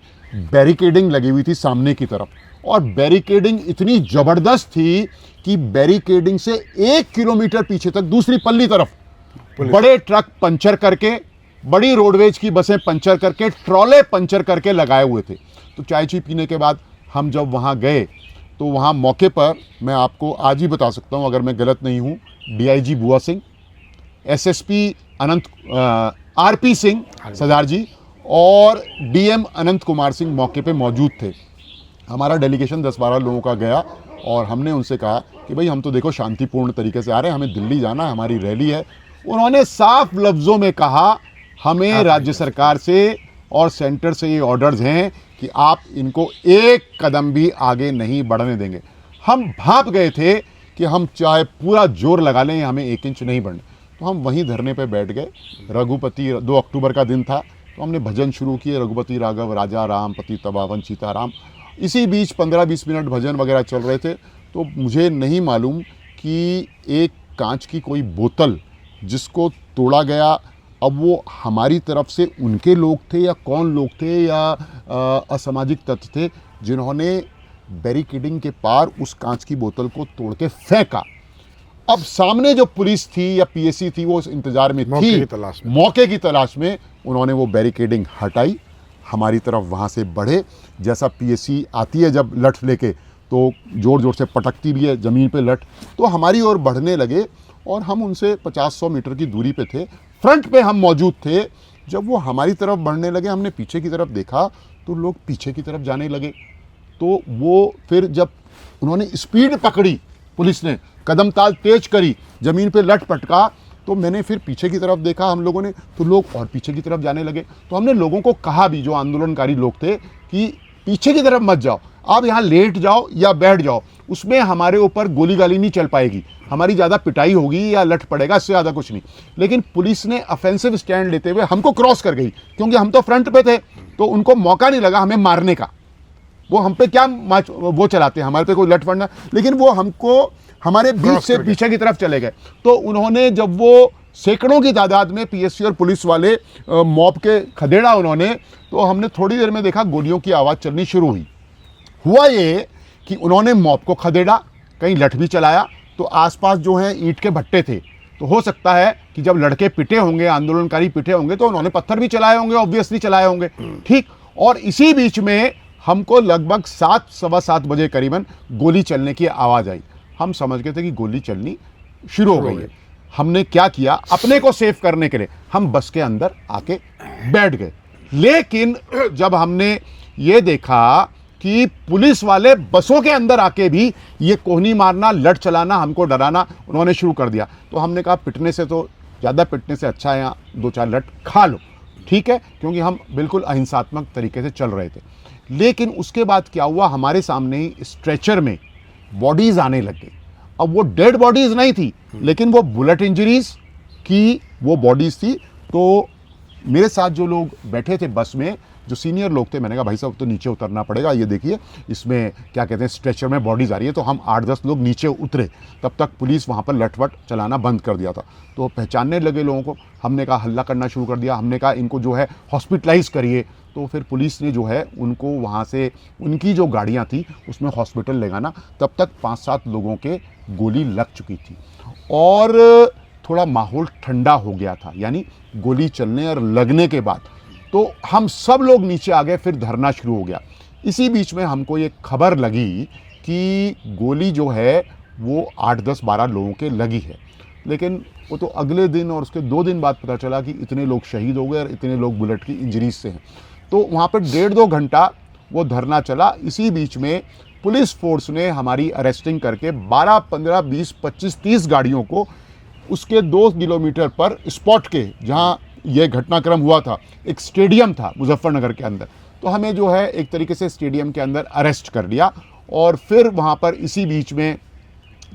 बैरिकेडिंग लगी हुई थी सामने की तरफ, और बैरिकेडिंग इतनी ज़बरदस्त थी कि बैरिकेडिंग से 1 किलोमीटर पीछे तक दूसरी पल्ली तरफ बड़े ट्रक पंचर करके, बड़ी रोडवेज की बसें पंचर करके, ट्रॉले पंचर करके लगाए हुए थे। तो चाय ची पीने के बाद हम जब वहाँ गए तो वहाँ मौके पर, मैं आपको आज ही बता सकता हूँ अगर मैं गलत नहीं हूँ, DIG बुआ सिंह, SSP RP सिंह सरदार जी और DM अनंत कुमार सिंह मौके पे मौजूद थे। हमारा डेलीगेशन 10-12 लोगों का गया और हमने उनसे कहा कि भाई हम तो देखो शांतिपूर्ण तरीके से आ रहे हैं, हमें दिल्ली जाना है, हमारी रैली है। उन्होंने साफ लफ्ज़ों में कहा हमें राज्य सरकार से और सेंटर से ये ऑर्डर्स हैं कि आप इनको एक कदम भी आगे नहीं बढ़ने देंगे। हम भाप गए थे कि हम चाहे पूरा जोर लगा लें, हमें 1 इंच नहीं बढ़ने। तो हम वहीं धरने पे बैठ गए। रघुपति 2 अक्टूबर का दिन था, तो हमने भजन शुरू किए, रघुपति राघव राजा राम पति तबावन सीताराम। इसी बीच 15-20 मिनट भजन वगैरह चल रहे थे। तो मुझे नहीं मालूम कि एक कांच की कोई बोतल जिसको तोड़ा गया, अब वो हमारी तरफ से उनके लोग थे या कौन लोग थे या असामाजिक तत्व थे जिन्होंने बैरिकेडिंग के पार उस कांच की बोतल को तोड़ के फेंका। अब सामने जो पुलिस थी या PSC थी वो उस इंतजार में थी, मौके की तलाश में उन्होंने वो बैरिकेडिंग हटाई, हमारी तरफ वहाँ से बढ़े। जैसा PSC आती है जब लठ लेके तो ज़ोर ज़ोर से पटकती भी है ज़मीन पे लठ, तो हमारी ओर बढ़ने लगे और हम उनसे 50-100 मीटर की दूरी पे थे, फ्रंट पे हम मौजूद थे। जब वो हमारी तरफ बढ़ने लगे, हमने पीछे की तरफ देखा तो लोग पीछे की तरफ जाने लगे। तो वो फिर जब उन्होंने स्पीड पकड़ी, पुलिस ने कदम ताल तेज करी, ज़मीन पे लट पटका, तो मैंने फिर पीछे की तरफ देखा हम लोगों ने, तो लोग और पीछे की तरफ जाने लगे। तो हमने लोगों को कहा भी, जो आंदोलनकारी लोग थे, कि पीछे की तरफ मत जाओ, आप यहाँ लेट जाओ या बैठ जाओ, उसमें हमारे ऊपर गोली गाली नहीं चल पाएगी, हमारी ज़्यादा पिटाई होगी या लठ पड़ेगा, इससे ज़्यादा कुछ नहीं। लेकिन पुलिस ने ऑफेंसिव स्टैंड लेते हुए हमको क्रॉस कर गई, क्योंकि हम तो फ्रंट पे थे, तो उनको मौका नहीं लगा हमें मारने का। वो हम पे क्या वो चलाते हैं, हमारे पे कोई लठ पड़ना, लेकिन वो हमको हमारे बीच से पीछे की तरफ चले गए। तो उन्होंने, जब वो सैकड़ों की तादाद में पीएससी और पुलिस वाले मॉब के खदेड़ा उन्होंने, तो हमने थोड़ी देर में देखा गोलियों की आवाज़ चलनी शुरू हुई। हुआ ये कि उन्होंने मॉब को खदेड़ा, कहीं लठ भी चलाया, तो आसपास जो है ईंट के भट्टे थे, तो हो सकता है कि जब लड़के पिटे होंगे, आंदोलनकारी पिटे होंगे, तो उन्होंने पत्थर भी चलाए होंगे, ऑब्वियसली चलाए होंगे, ठीक। और इसी बीच में हमको लगभग 7, सवा 7 बजे करीबन गोली चलने की आवाज़ आई। हम समझ गए थे कि गोली चलनी शुरू हो गई है। हमने क्या किया, अपने को सेव करने के लिए हम बस के अंदर आके बैठ गए। लेकिन जब हमने ये देखा कि पुलिस वाले बसों के अंदर आके भी ये कोहनी मारना, लठ चलाना, हमको डराना उन्होंने शुरू कर दिया, तो हमने कहा पिटने से तो ज़्यादा पिटने से अच्छा है यहाँ 2-4 लठ खा लो, ठीक है, क्योंकि हम बिल्कुल अहिंसात्मक तरीके से चल रहे थे। लेकिन उसके बाद क्या हुआ, हमारे सामने ही स्ट्रेचर में बॉडीज़ आने लग गई। अब वो डेड बॉडीज़ नहीं थी, लेकिन वो बुलेट इंजरीज की वो बॉडीज़ थी। तो मेरे साथ जो लोग बैठे थे बस में, जो सीनियर लोग थे, मैंने कहा भाई साहब तो नीचे उतरना पड़ेगा, ये देखिए इसमें क्या कहते हैं स्ट्रेचर में बॉडीज़ आ रही है। तो हम 8-10 लोग नीचे उतरे, तब तक पुलिस वहाँ पर लठवट चलाना बंद कर दिया था। तो पहचानने लगे लोगों को, हमने कहा हल्ला करना शुरू कर दिया, हमने कहा इनको जो है हॉस्पिटलाइज करिए। तो फिर पुलिस ने जो है उनको वहाँ से, उनकी जो गाड़ियाँ थी उसमें हॉस्पिटल ले गाना। तब तक 5-7 लोगों के गोली लग चुकी थी और थोड़ा माहौल ठंडा हो गया था, यानी गोली चलने और लगने के बाद तो हम सब लोग नीचे आ गए, फिर धरना शुरू हो गया। इसी बीच में हमको ये खबर लगी कि गोली जो है वो 8-10-12 लोगों के लगी है, लेकिन वो तो अगले दिन और उसके 2 दिन बाद पता चला कि इतने लोग शहीद हो गए और इतने लोग बुलेट की इंजरीज से हैं। तो वहाँ पर 1.5-2 घंटा वो धरना चला। इसी बीच में पुलिस फोर्स ने हमारी अरेस्टिंग करके 12, 15, 20, 25, 30 गाड़ियों को उसके 2 किलोमीटर पर स्पॉट के, जहाँ यह घटनाक्रम हुआ था, एक स्टेडियम था मुजफ्फरनगर के अंदर, तो हमें जो है एक तरीके से स्टेडियम के अंदर अरेस्ट कर लिया। और फिर वहाँ पर इसी बीच में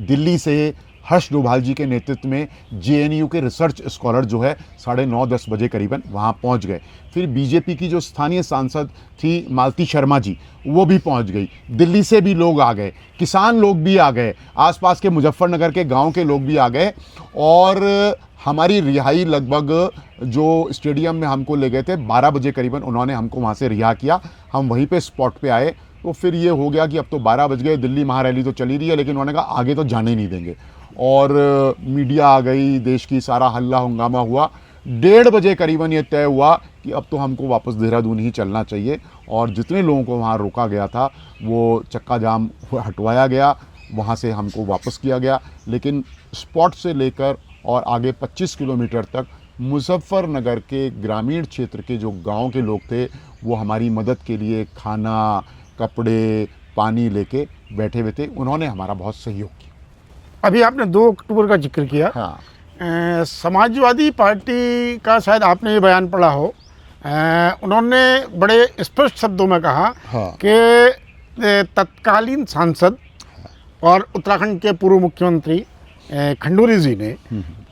दिल्ली से हर्ष डोभाल जी के नेतृत्व में जेएनयू के रिसर्च स्कॉलर जो है 9:30-10 बजे करीबन वहाँ पहुँच गए। फिर बीजेपी की जो स्थानीय सांसद थी मालती शर्मा जी, वो भी पहुँच गई। दिल्ली से भी लोग आ गए, किसान लोग भी आ गए, आसपास के मुजफ्फरनगर के गांव के लोग भी आ गए। और हमारी रिहाई लगभग, जो स्टेडियम में हमको ले गए थे 12 बजे करीबन, उन्होंने हमको वहाँ से रिहा किया। हम वहीं पे स्पॉट पे आए। तो फिर ये हो गया कि अब तो 12 बज गए, दिल्ली महारैली तो चली रही है, लेकिन उन्होंने कहा आगे तो जाने नहीं देंगे। और मीडिया आ गई, देश की सारा हल्ला हंगामा हुआ। 1:30 बजे करीबन ये तय हुआ कि अब तो हमको वापस देहरादून ही चलना चाहिए। और जितने लोगों को वहाँ रोका गया था वो चक्का जाम हटवाया गया, वहाँ से हमको वापस किया गया। लेकिन स्पॉट से लेकर और आगे 25 किलोमीटर तक मुजफ्फरनगर के ग्रामीण क्षेत्र के जो गांव के लोग थे, वो हमारी मदद के लिए खाना, कपड़े, पानी लेके बैठे हुए थे। उन्होंने हमारा बहुत सहयोग किया। अभी आपने 2 अक्टूबर का जिक्र किया। हाँ, समाजवादी पार्टी का शायद आपने ये बयान पढ़ा हो, उन्होंने बड़े स्पष्ट शब्दों में कहा हाँ, कि तत्कालीन सांसद और उत्तराखंड के पूर्व मुख्यमंत्री खंडूरी जी ने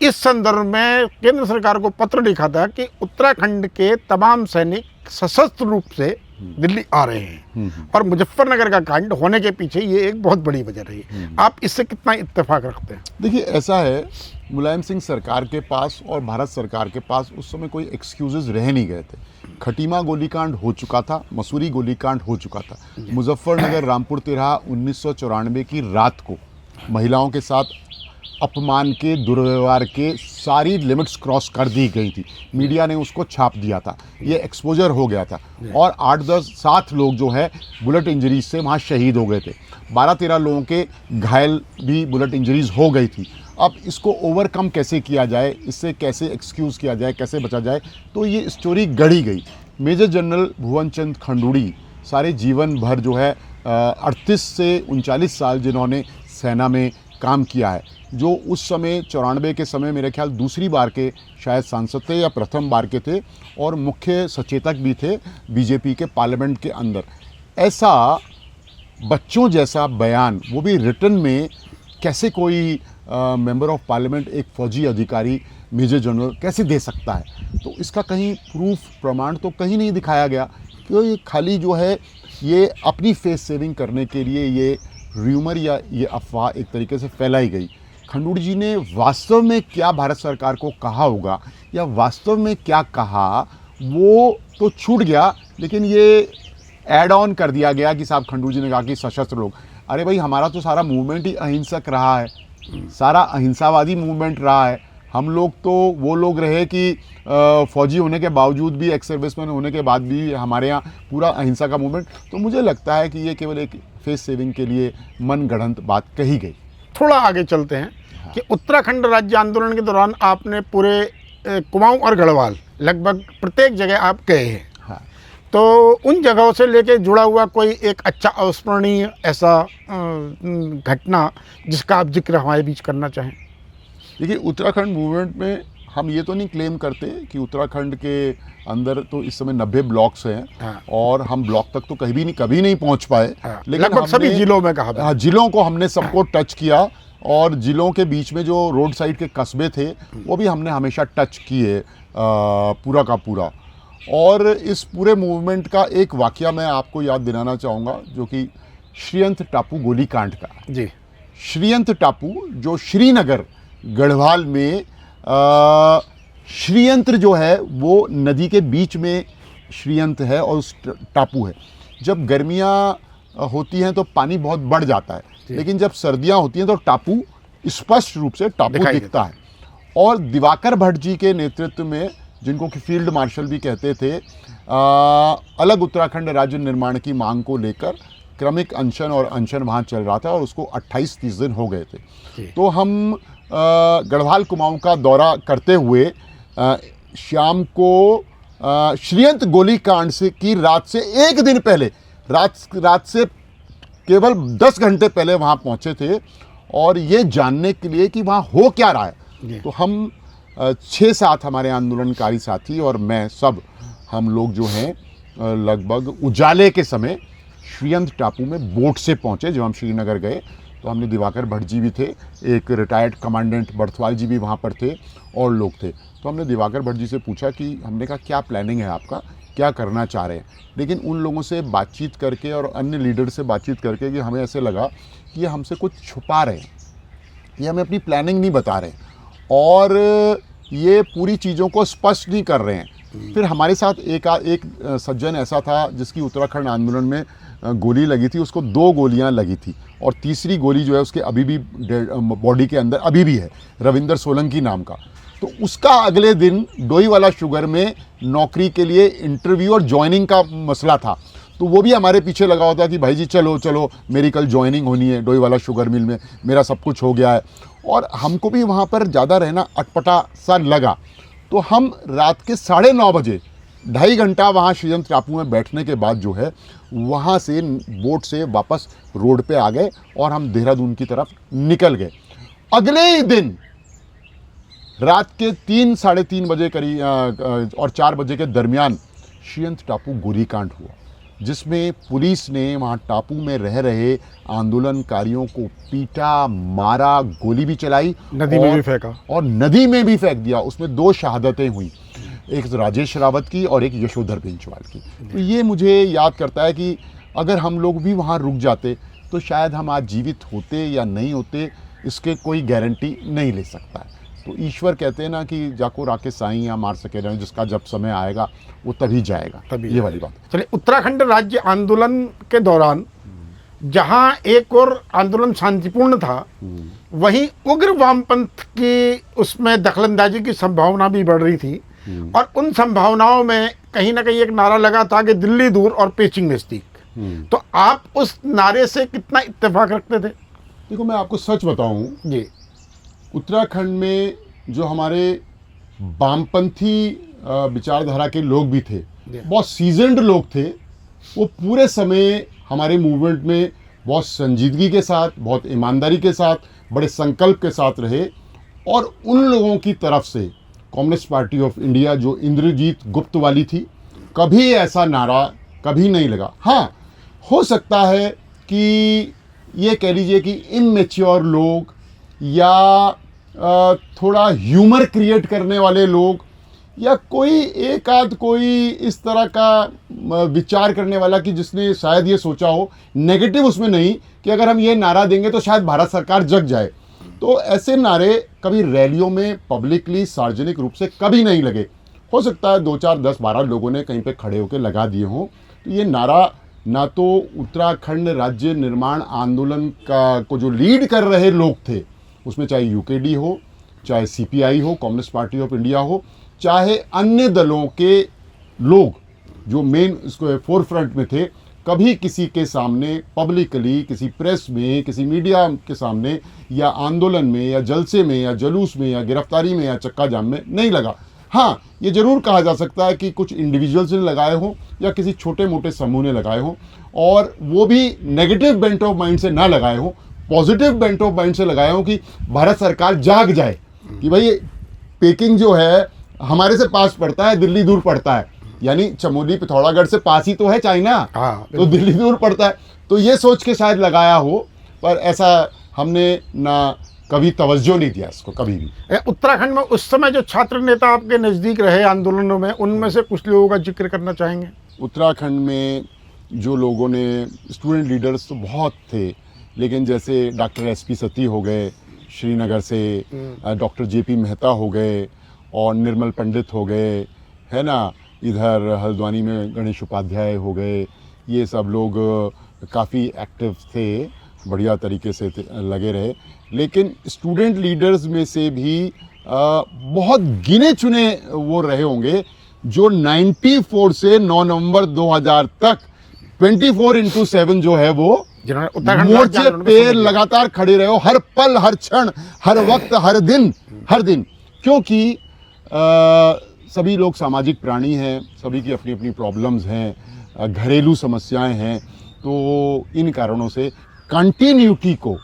इस संदर्भ में केंद्र सरकार को पत्र लिखा था कि उत्तराखंड के तमाम सैनिक सशस्त्र रूप से दिल्ली आ रहे हैं और मुजफ्फरनगर का कांड होने के पीछे ये एक बहुत बड़ी वजह रही। आप इससे कितना इत्तेफाक रखते हैं? देखिए ऐसा है, मुलायम सिंह सरकार के पास और भारत सरकार के पास उस समय कोई एक्सक्यूजेज रह नहीं गए थे। खटीमा गोलीकांड हो चुका था, मसूरी गोलीकांड हो चुका था, मुजफ्फरनगर रामपुर तिरहा 1994 की रात को महिलाओं के साथ अपमान के, दुर्व्यवहार के सारी लिमिट्स क्रॉस कर दी गई थी। मीडिया ने उसको छाप दिया था, ये एक्सपोजर हो गया था। और 8-10-7 लोग जो है बुलेट इंजरीज से वहाँ शहीद हो गए थे। 12-13 लोगों के घायल भी बुलेट इंजरीज हो गई थी। अब इसको ओवरकम कैसे किया जाए, इससे कैसे एक्सक्यूज़ किया जाए, कैसे बचा जाए, तो ये स्टोरी गढ़ी गई। मेजर जनरल भुवन चंद खंडूड़ी सारे जीवन भर जो है 38 से 39 साल जिन्होंने सेना में काम किया है, जो उस समय 94 के समय मेरे ख्याल दूसरी बार के शायद सांसद थे या प्रथम बार के थे और मुख्य सचेतक भी थे बीजेपी के पार्लियामेंट के अंदर। ऐसा बच्चों जैसा बयान, वो भी रिटन में, कैसे कोई मेंबर ऑफ पार्लियामेंट, एक फौजी अधिकारी, मेजर जनरल कैसे दे सकता है? तो इसका कहीं प्रूफ, प्रमाण तो कहीं नहीं दिखाया गया, क्योंकि ये खाली जो है ये अपनी फेस सेविंग करने के लिए ये र्यूमर या ये अफवाह एक तरीके से फैलाई गई। खंडूड़ी जी ने वास्तव में क्या भारत सरकार को कहा होगा या वास्तव में क्या कहा वो तो छूट गया, लेकिन ये ऐड ऑन कर दिया गया कि साहब खंडूड़ी जी ने कहा कि सशस्त्र लोग। अरे भाई, हमारा तो सारा मूवमेंट ही अहिंसक रहा है, सारा अहिंसावादी मूवमेंट रहा है। हम लोग तो वो लोग रहे कि फौजी होने के बावजूद भी, एक्स सर्विसमैन होने के बाद भी हमारे यहाँ पूरा अहिंसा का मूवमेंट। तो मुझे लगता है कि ये केवल एक फेस सेविंग के लिए मनगढ़ंत बात कही गई। थोड़ा आगे चलते हैं कि उत्तराखंड राज्य आंदोलन के दौरान आपने पूरे कुमाऊं और गढ़वाल लगभग प्रत्येक जगह आप गए हैं। हाँ। तो उन जगहों से लेके जुड़ा हुआ कोई एक अच्छा अविस्मरणीय ऐसा घटना जिसका आप जिक्र हमारे बीच करना चाहें? देखिए, उत्तराखंड मूवमेंट में हम ये तो नहीं क्लेम करते कि उत्तराखंड के अंदर तो इस समय 90 ब्लॉक्स हैं। हाँ। और हम ब्लॉक तक तो कभी नहीं पहुंच पाए। हाँ। लेकिन लगभग सभी हमने- जिलों में कहा। हाँ, जिलों को हमने सबको टच किया, और जिलों के बीच में जो रोड साइड के कस्बे थे वो भी हमने हमेशा टच किए पूरा का पूरा। और इस पूरे मूवमेंट का एक वाकया मैं आपको याद दिलाना चाहूँगा, जो कि श्रीयंत टापू गोलीकांड का। जी। श्रीयंत टापू जो श्रीनगर गढ़वाल में श्रीयंत्र जो है वो नदी के बीच में श्रीयंत है और उस टापू है। जब गर्मियाँ होती हैं तो पानी बहुत बढ़ जाता है, लेकिन जब सर्दियाँ होती हैं तो टापू स्पष्ट रूप से टापू दिखाई दिखता है। और दिवाकर भट्ट जी के नेतृत्व में, जिनको कि फील्ड मार्शल भी कहते थे, अलग उत्तराखंड राज्य निर्माण की मांग को लेकर क्रमिक अनशन और अनशन वहाँ चल रहा था, और उसको 28-30 दिन हो गए थे। तो हम गढ़वाल कुमाऊं का दौरा करते हुए शाम को श्रीयंत गोलीकांड से की रात से एक दिन पहले, रात से केवल 10 घंटे पहले वहाँ पहुँचे थे, और ये जानने के लिए कि वहाँ हो क्या रहा है। तो हम 6-7 हमारे आंदोलनकारी साथी और मैं, सब हम लोग जो हैं लगभग उजाले के समय श्रीयंत टापू में बोट से पहुँचे। जब हम श्रीनगर गए तो हमने, दिवाकर भट्ट जी भी थे, एक रिटायर्ड कमांडेंट बर्थवाल जी भी वहाँ पर थे, और लोग थे। तो हमने दिवाकर भट्ट जी से पूछा कि, हमने कहा क्या प्लानिंग है आपका, क्या करना चाह रहे हैं? लेकिन उन लोगों से बातचीत करके और अन्य लीडर से बातचीत करके कि हमें ऐसे लगा कि ये हमसे कुछ छुपा रहे हैं, ये हमें अपनी प्लानिंग नहीं बता रहे, और ये पूरी चीज़ों को स्पष्ट नहीं कर रहे हैं। फिर हमारे साथ एक सज्जन ऐसा था जिसकी उत्तराखंड आंदोलन में गोली लगी थी, उसको 2 गोलियां लगी थी, और तीसरी गोली जो है उसके अभी भी बॉडी के अंदर अभी भी है, रविंदर सोलंकी नाम का। तो उसका अगले दिन डोईवाला शुगर में नौकरी के लिए इंटरव्यू और ज्वाइनिंग का मसला था। तो वो भी हमारे पीछे लगा होता कि भाई जी चलो चलो, मेरी कल ज्वाइनिंग होनी है डोईवाला शुगर मिल में, मेरा सब कुछ हो गया है। और हमको भी वहाँ पर ज़्यादा रहना अटपटा सा लगा। तो हम रात के 9:30 बजे 2.5 घंटा वहाँ श्रीयंत टापू में बैठने के बाद जो है, वहाँ से बोट से वापस रोड पे आ गए और हम देहरादून की तरफ निकल गए। अगले ही दिन रात के 3-3:30 बजे करीब और 4 बजे के दरमियान श्रीयंत टापू गोलीकांड हुआ, जिसमें पुलिस ने वहाँ टापू में रह रहे आंदोलनकारियों को पीटा, मारा, गोली भी चलाई, नदी में भी फेंका, और नदी में भी फेंक दिया। उसमें 2 शहादतें हुई, एक राजेश रावत की और एक यशोधर बेंचवाल की। तो ये मुझे याद करता है कि अगर हम लोग भी वहाँ रुक जाते तो शायद हम आज जीवित होते या नहीं होते, इसके कोई गारंटी नहीं ले सकता है। तो ईश्वर कहते हैं ना कि जाको राके साईं या मार सके जाए, जिसका जब समय आएगा वो तभी जाएगा, ये वाली बात। चलिए, उत्तराखंड राज्य आंदोलन के दौरान जहां एक और आंदोलन शांतिपूर्ण था, वहीं उग्र वामपंथ की उसमें दखलंदाजी की संभावना भी बढ़ रही थी, और उन संभावनाओं में कहीं ना कहीं एक नारा लगा था कि दिल्ली दूर और पेचिंग नजदीक। तो आप उस नारे से कितना इत्तेफाक रखते थे? देखो, मैं आपको सच बताऊं जी, उत्तराखंड में जो हमारे वामपंथी विचारधारा के लोग भी थे, बहुत सीजन्ड लोग थे, वो पूरे समय हमारे मूवमेंट में बहुत संजीदगी के साथ, बहुत ईमानदारी के साथ, बड़े संकल्प के साथ रहे। और उन लोगों की तरफ से कम्युनिस्ट पार्टी ऑफ इंडिया जो इंद्रजीत गुप्त वाली थी, कभी ऐसा नारा कभी नहीं लगा। हाँ, हो सकता है कि ये कह लीजिए कि इमैच्योर लोग या थोड़ा ह्यूमर क्रिएट करने वाले लोग या कोई एक आध कोई इस तरह का विचार करने वाला कि जिसने शायद ये सोचा हो, नेगेटिव उसमें नहीं, कि अगर हम ये नारा देंगे तो शायद भारत सरकार जग जाए। तो ऐसे नारे कभी रैलियों में पब्लिकली सार्वजनिक रूप से कभी नहीं लगे। हो सकता है 2, 4, 10, 12 लोगों ने कहीं पे खड़े होकर लगा दिए हों। तो ये नारा ना तो उत्तराखंड राज्य निर्माण आंदोलन को जो लीड कर रहे लोग थे, उसमें चाहे यूकेडी हो, चाहे सीपीआई हो, कम्युनिस्ट पार्टी ऑफ इंडिया हो, चाहे अन्य दलों के लोग जो मेन इसको फोर फ्रंट में थे, कभी किसी के सामने पब्लिकली, किसी प्रेस में, किसी मीडिया के सामने या आंदोलन में या जलसे में या जुलूस में या गिरफ्तारी में या चक्का जाम में नहीं लगा। हाँ, ये जरूर कहा जा सकता है कि कुछ इंडिविजुअल्स ने लगाए हों या किसी छोटे मोटे समूह ने लगाए हों, और वो भी नेगेटिव बेंट ऑफ माइंड से ना लगाए हों, पॉजिटिव बेंट ऑफ माइंड से लगाए हों कि भारत सरकार जाग जाए कि भाई पेकिंग जो है हमारे से पास पड़ता है, दिल्ली दूर पड़ता है, यानी चमोली पिथौरागढ़ से पास ही तो है चाइना, तो दिल्ली दूर पड़ता है। तो ये सोच के शायद लगाया हो, पर ऐसा हमने ना कभी तवज्जो नहीं दिया इसको कभी भी। उत्तराखंड में उस समय जो छात्र नेता आपके नज़दीक रहे आंदोलनों में, उनमें से कुछ लोगों का जिक्र करना चाहेंगे? उत्तराखंड में जो लोगों ने, स्टूडेंट लीडर्स तो बहुत थे, लेकिन जैसे डॉक्टर एसपी सती हो गए श्रीनगर से, डॉक्टर जेपी मेहता हो गए और निर्मल पंडित हो गए, है ना, इधर हल्द्वानी में गणेश उपाध्याय हो गए। ये सब लोग काफ़ी एक्टिव थे, बढ़िया तरीके से लगे रहे। लेकिन स्टूडेंट लीडर्स में से भी बहुत गिने चुने वो रहे होंगे जो 94 से 9 नवंबर 2000 तक 24/7 जो है वो मोर्चे पे लगातार खड़े रहे हो, हर पल, हर क्षण, हर वक्त, हर दिन। क्योंकि सभी लोग सामाजिक प्राणी हैं, सभी की अपनी अपनी प्रॉब्लम्स हैं, घरेलू समस्याएं हैं, तो इन कारणों से कंटिन्यूटी को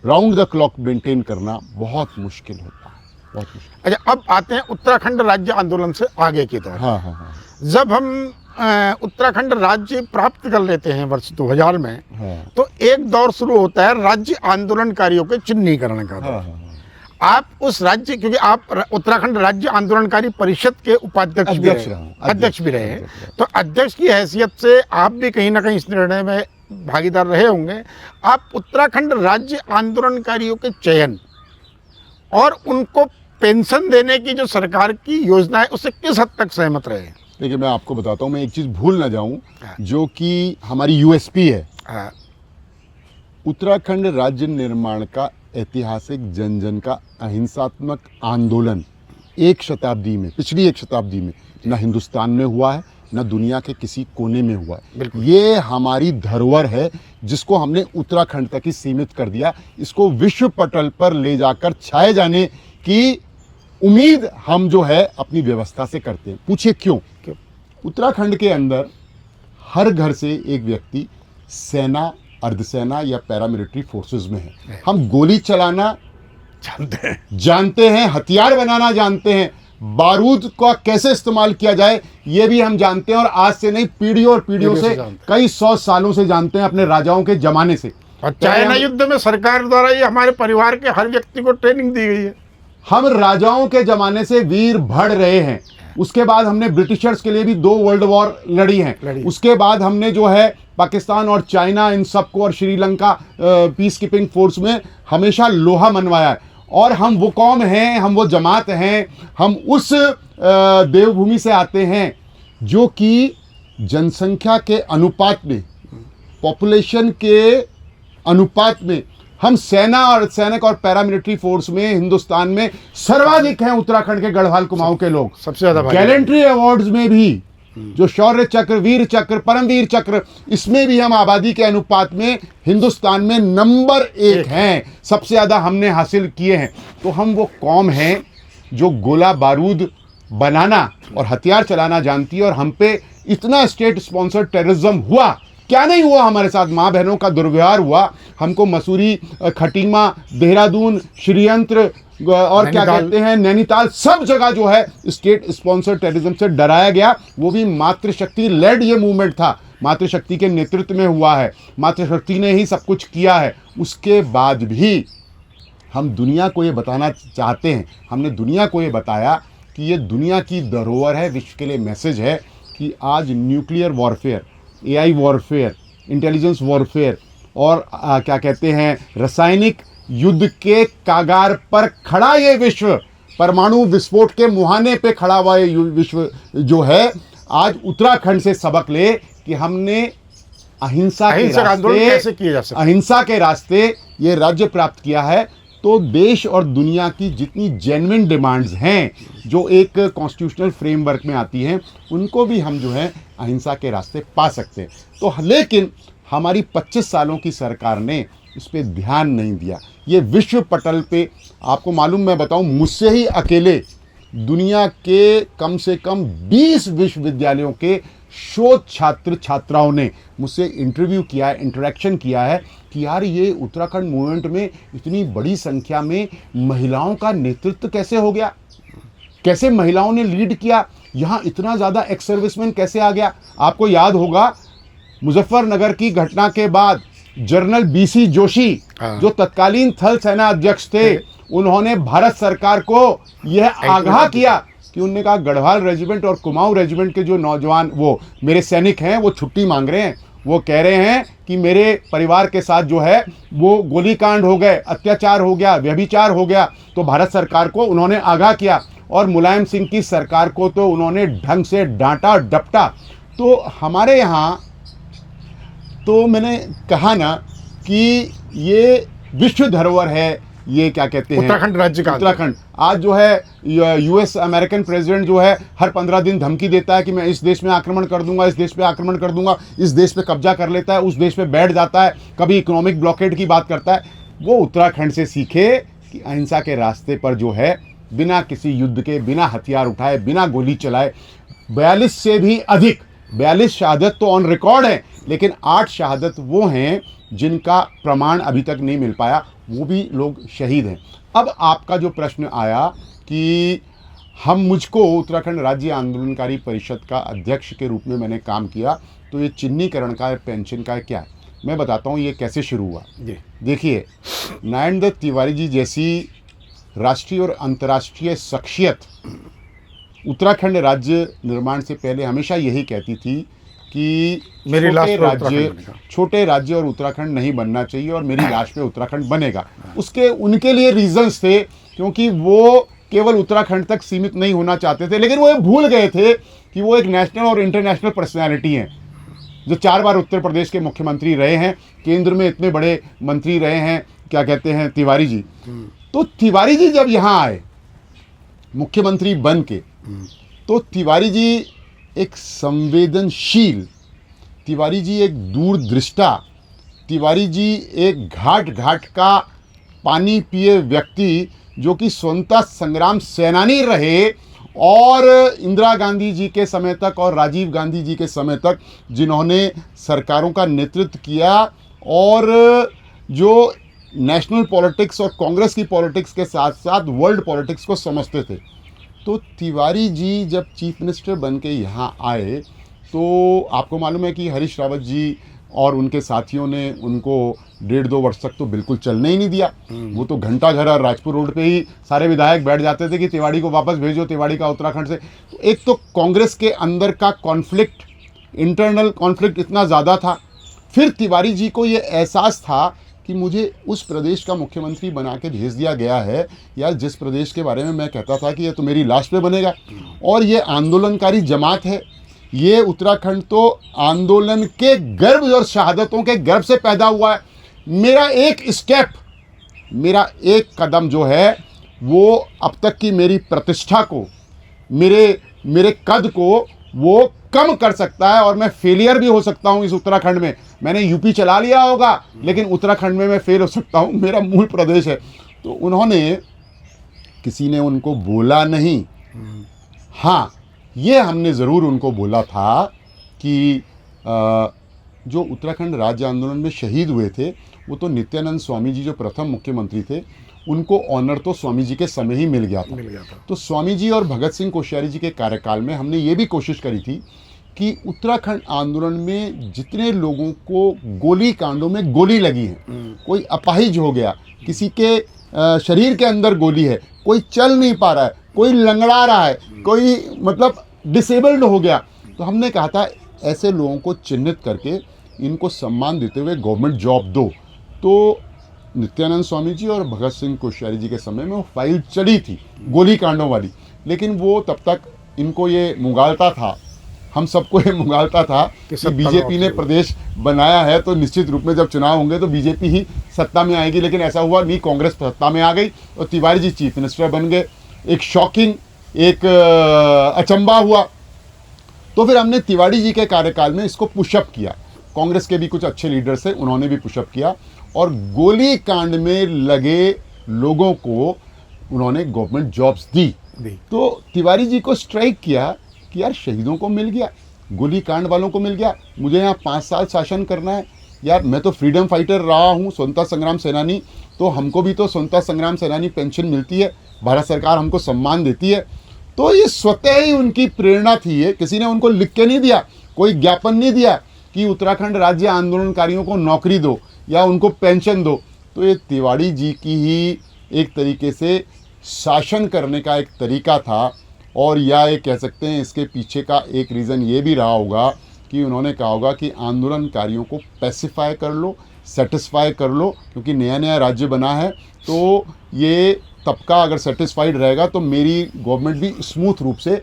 राउंड द क्लॉक मेंटेन करना बहुत मुश्किल होता है, बहुत मुश्किल। अच्छा, अब आते हैं उत्तराखंड राज्य आंदोलन से आगे की तरफ। हाँ। जब हम उत्तराखंड राज्य प्राप्त कर लेते हैं वर्ष 2000 में, तो एक दौर शुरू होता है राज्य आंदोलनकारियों के चिन्हीकरण का। आप उस राज्य, क्योंकि आप उत्तराखंड राज्य आंदोलनकारी परिषद के उपाध्यक्ष भी रहे हैं, तो अध्यक्ष की हैसियत से आप भी कहीं ना कहीं इस निर्णय में भागीदार रहे होंगे। आप उत्तराखंड राज्य आंदोलनकारियों के चयन और उनको पेंशन देने की जो सरकार की योजना है, उससे किस हद तक सहमत रहे? देखिए, मैं आपको बताता हूँ, मैं एक चीज़ भूल ना जाऊँ जो कि हमारी यूएसपी है। उत्तराखंड राज्य निर्माण का ऐतिहासिक जन जन का अहिंसात्मक आंदोलन पिछली एक शताब्दी में न हिंदुस्तान में हुआ है, न दुनिया के किसी कोने में हुआ है। ये हमारी धरोहर है जिसको हमने उत्तराखंड तक ही सीमित कर दिया। इसको विश्व पटल पर ले जाकर छाए जाने की उम्मीद हम जो है अपनी व्यवस्था से करते हैं। पूछिए क्यों? उत्तराखंड के अंदर हर घर से एक व्यक्ति सेना, अर्धसेना या पैरामिलिट्री फोर्सेस में है। हम गोली चलाना जानते हैं, हथियार बनाना जानते हैं, बारूद का कैसे इस्तेमाल किया जाए ये भी हम जानते हैं, और आज से नहीं, पीढ़ियों और पीढ़ियों से कई 100 सालों से जानते हैं, अपने राजाओं के जमाने से। और चाइना युद्ध में सरकार द्वारा ये हमारे परिवार के हर व्यक्ति को ट्रेनिंग दी गई है। हम राजाओं के जमाने से वीर बढ़ रहे हैं। उसके बाद हमने ब्रिटिशर्स के लिए भी 2 वर्ल्ड वॉर लड़ी हैं। उसके बाद हमने जो है पाकिस्तान और चाइना, इन सबको, और श्रीलंका पीस कीपिंग फोर्स में हमेशा लोहा मनवाया है। और हम वो कौम हैं, हम वो जमात हैं, हम उस देवभूमि से आते हैं जो कि जनसंख्या के अनुपात में, पॉपुलेशन के अनुपात में हम सेना और सैनिक और पैरामिलिट्री फोर्स में हिंदुस्तान में सर्वाधिक हैं। उत्तराखंड के गढ़वाल कुमाऊं के लोग सबसे ज्यादा गैलेंट्री अवार्ड्स में भी, जो शौर्य चक्र, वीर चक्र, परमवीर चक्र, इसमें भी हम आबादी के अनुपात में हिंदुस्तान में नंबर 1 हैं। सबसे ज्यादा हमने हासिल किए हैं। तो हम वो कौम हैं जो गोला बारूद बनाना और हथियार चलाना जानती है। और हम पे इतना स्टेट स्पॉन्सर्ड टेररिज्म हुआ, क्या नहीं हुआ हमारे साथ, माँ बहनों का दुर्व्यवहार हुआ, हमको मसूरी, खटीमा, देहरादून, श्रीयंत्र और क्या कहते हैं, नैनीताल, सब जगह जो है स्टेट स्पॉन्सर्ड टेररिज्म से डराया गया। वो भी मातृशक्ति लेड ये मूवमेंट था। मातृशक्ति के नेतृत्व में हुआ है, मातृशक्ति ने ही सब कुछ किया है। उसके बाद भी हम दुनिया को ये बताना चाहते हैं, हमने दुनिया को ये बताया कि ये दुनिया की धरोहर है, विश्व के लिए मैसेज है कि आज nuclear warfare, AI warfare, intelligence warfare और क्या कहते हैं रासायनिक युद्ध के कागार पर खड़ा ये विश्व, परमाणु विस्फोट के मुहाने पे खड़ा हुआ ये विश्व जो है, आज उत्तराखंड से सबक ले कि हमने अहिंसा के रास्ते ये राज्य प्राप्त किया है। तो देश और दुनिया की जितनी जेन्युइन डिमांड्स हैं जो एक कॉन्स्टिट्यूशनल फ्रेमवर्क में आती हैं, उनको भी हम जो है अहिंसा के रास्ते पा सकते हैं। तो लेकिन हमारी 25 सालों की सरकार ने इस पर ध्यान नहीं दिया। ये विश्व पटल पे आपको मालूम, मैं बताऊं, मुझसे ही अकेले दुनिया के कम से कम 20 विश्वविद्यालयों के शोध छात्र छात्राओं ने मुझसे इंटरव्यू किया है, इंटरेक्शन किया है कि यार ये उत्तराखंड मूवमेंट में इतनी बड़ी संख्या में महिलाओं का नेतृत्व कैसे हो गया, कैसे महिलाओं ने लीड किया, यहाँ इतना ज़्यादा एक्स सर्विसमैन कैसे आ गया। आपको याद होगा मुजफ्फरनगर की घटना के बाद जनरल बीसी जोशी जो तत्कालीन थल सेना अध्यक्ष थे, उन्होंने भारत सरकार को यह आगाह किया कि उन्होंने कहा गढ़वाल रेजिमेंट और कुमाऊं रेजिमेंट के जो नौजवान वो मेरे सैनिक हैं वो छुट्टी मांग रहे हैं, वो कह रहे हैं कि मेरे परिवार के साथ जो है वो गोलीकांड हो गए, अत्याचार हो गया, व्यभिचार हो गया। तो भारत सरकार को उन्होंने आगाह किया और मुलायम सिंह की सरकार को तो उन्होंने ढंग से डांटा डपटा। तो हमारे यहाँ तो मैंने कहा कि ये विश्व धरोहर है, ये क्या कहते हैं उत्तराखंड राज्य का। उत्तराखंड आज जो है यूएस अमेरिकन प्रेसिडेंट जो है हर 15 दिन धमकी देता है कि मैं इस देश में आक्रमण कर दूंगा, इस देश पे आक्रमण कर दूंगा, इस देश पे कब्जा कर लेता है, उस देश पे बैठ जाता है, कभी इकोनॉमिक ब्लॉकेड की बात करता है। वो उत्तराखंड से सीखे कि अहिंसा के रास्ते पर जो है बिना किसी युद्ध के, बिना हथियार उठाए, बिना गोली चलाए 42 से भी अधिक 42 शहादत तो ऑन रिकॉर्ड है, लेकिन 8 शहादत वो हैं जिनका प्रमाण अभी तक नहीं मिल पाया, वो भी लोग शहीद हैं। अब आपका जो प्रश्न आया कि मुझको उत्तराखंड राज्य आंदोलनकारी परिषद का अध्यक्ष के रूप में मैंने काम किया, तो ये चिन्हीकरण का, पेंशन का क्या है, मैं बताता हूँ ये कैसे शुरू हुआ। देखिए, नारायण दत्त तिवारी जी जैसी राष्ट्रीय और अंतर्राष्ट्रीय शख्सियत उत्तराखंड राज्य निर्माण से पहले हमेशा यही कहती थी कि छोटे राज्य और उत्तराखंड नहीं बनना चाहिए और मेरी लाश पे उत्तराखंड बनेगा। उसके उनके लिए रीजंस थे, क्योंकि वो केवल उत्तराखंड तक सीमित नहीं होना चाहते थे, लेकिन वो ये भूल गए थे कि वो एक नेशनल और इंटरनेशनल पर्सनैलिटी हैं जो 4 बार उत्तर प्रदेश के मुख्यमंत्री रहे हैं, केंद्र में इतने बड़े मंत्री रहे हैं, क्या कहते हैं तिवारी जी। तो तिवारी जी जब यहाँ आए मुख्यमंत्री बन के, तो तिवारी जी एक संवेदनशील, तिवारी जी एक दूरदृष्टा, तिवारी जी एक घाट घाट का पानी पिए व्यक्ति जो कि स्वतंत्रता संग्राम सेनानी रहे और इंदिरा गांधी जी के समय तक और राजीव गांधी जी के समय तक जिन्होंने सरकारों का नेतृत्व किया और जो नेशनल पॉलिटिक्स और कांग्रेस की पॉलिटिक्स के साथ साथ वर्ल्ड पॉलिटिक्स को समझते थे। तो तिवारी जी जब चीफ मिनिस्टर बन के यहाँ आए तो आपको मालूम है कि हरीश रावत जी और उनके साथियों ने उनको 1.5-2 वर्ष तक तो बिल्कुल चलने ही नहीं दिया। वो तो घंटा घर और राजपुर रोड पे ही सारे विधायक बैठ जाते थे कि तिवारी को वापस भेजो, तिवारी का उत्तराखंड से। तो एक तो कांग्रेस के अंदर का कॉन्फ्लिक्ट, इंटरनल कॉन्फ्लिक्ट इतना ज़्यादा था। फिर तिवारी जी को ये एहसास था कि मुझे उस प्रदेश का मुख्यमंत्री बना के भेज दिया गया है यार, जिस प्रदेश के बारे में मैं कहता था कि ये तो मेरी लाश पे बनेगा, और ये आंदोलनकारी जमात है। ये उत्तराखंड तो आंदोलन के गर्व और शहादतों के गर्व से पैदा हुआ है। मेरा एक स्टेप, मेरा एक कदम जो है वो अब तक की मेरी प्रतिष्ठा को, मेरे कद को वो कम कर सकता है और मैं फेलियर भी हो सकता हूँ इस उत्तराखंड में। मैंने यूपी चला लिया होगा लेकिन उत्तराखंड में मैं फेल हो सकता हूँ, मेरा मूल प्रदेश है। तो उन्होंने, किसी ने उनको बोला नहीं, हाँ ये हमने ज़रूर उनको बोला था कि जो उत्तराखंड राज्य आंदोलन में शहीद हुए थे वो तो नित्यानंद स्वामी जी जो प्रथम मुख्यमंत्री थे, उनको ऑनर तो स्वामी जी के समय ही मिल गया था। तो स्वामी जी और भगत सिंह कोश्यारी जी के कार्यकाल में हमने ये भी कोशिश करी थी कि उत्तराखंड आंदोलन में जितने लोगों को गोली कांडों में गोली लगी है, कोई अपाहिज हो गया, किसी के शरीर के अंदर गोली है, कोई चल नहीं पा रहा है, कोई लंगड़ा रहा है, कोई मतलब डिसेबल्ड हो गया, तो हमने कहा था ऐसे लोगों को चिन्हित करके इनको सम्मान देते हुए गवर्नमेंट जॉब दो। तो नित्यानंद स्वामी जी और भगत सिंह कोश्यारी जी के समय में वो फाइल चली थी गोली कांडों वाली, लेकिन वो तब तक इनको ये मुगालता था, हम सबको ये मुगालता था कि बीजेपी ने प्रदेश बनाया है तो निश्चित रूप में जब चुनाव होंगे तो बीजेपी ही सत्ता में आएगी, लेकिन ऐसा हुआ नहीं, कांग्रेस सत्ता में आ गई और तिवारी जी चीफ मिनिस्टर बन गए। एक शॉकिंग, एक अचंबा हुआ। तो फिर हमने तिवारी जी के कार्यकाल में इसको पुशअप किया, कांग्रेस के भी कुछ अच्छे लीडर्स थे, उन्होंने भी पुशअप किया और गोली कांड में लगे लोगों को उन्होंने गवर्नमेंट जॉब्स दी। तो तिवारी जी को स्ट्राइक किया कि यार शहीदों को मिल गया, गोली कांड वालों को मिल गया, मुझे यहाँ 5 साल शासन करना है, यार मैं तो फ्रीडम फाइटर रहा हूँ, स्वतंत्रता संग्राम सेनानी, तो हमको भी तो स्वतंत्रता संग्राम सेनानी पेंशन मिलती है, भारत सरकार हमको सम्मान देती है। तो ये स्वतः ही उनकी प्रेरणा थी, ये किसी ने उनको लिख के नहीं दिया, कोई ज्ञापन नहीं दिया कि उत्तराखंड राज्य आंदोलनकारियों को नौकरी दो या उनको पेंशन दो। तो ये तिवारी जी की ही एक तरीके से शासन करने का एक तरीका था, और या ये कह सकते हैं इसके पीछे का एक रीज़न ये भी रहा होगा कि उन्होंने कहा होगा कि आंदोलनकारियों को पैसिफाई कर लो, सेटिस्फाई कर लो, क्योंकि नया नया राज्य बना है, तो ये तबका अगर सेटिस्फाइड रहेगा तो मेरी गवर्नमेंट भी स्मूथ रूप से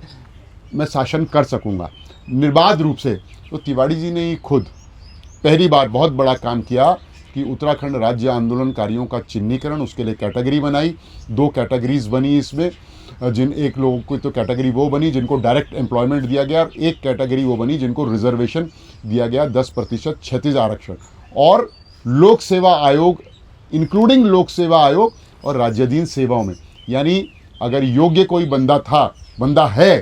मैं शासन कर सकूंगा, निर्बाध रूप से। तो तिवारी जी ने ही खुद पहली बार बहुत बड़ा काम किया कि उत्तराखंड राज्य आंदोलनकारियों का चिन्हीकरण, उसके लिए कैटेगरी बनाई, 2 कैटेगरीज बनी इसमें, जिन एक लोगों को तो कैटेगरी वो बनी जिनको डायरेक्ट एम्प्लॉयमेंट दिया गया, और एक कैटेगरी वो बनी जिनको रिजर्वेशन दिया गया 10% क्षैतिज आरक्षण, और लोक सेवा आयोग इंक्लूडिंग लोक सेवा आयोग और राज्याधीन सेवाओं में, यानी अगर योग्य कोई बंदा है,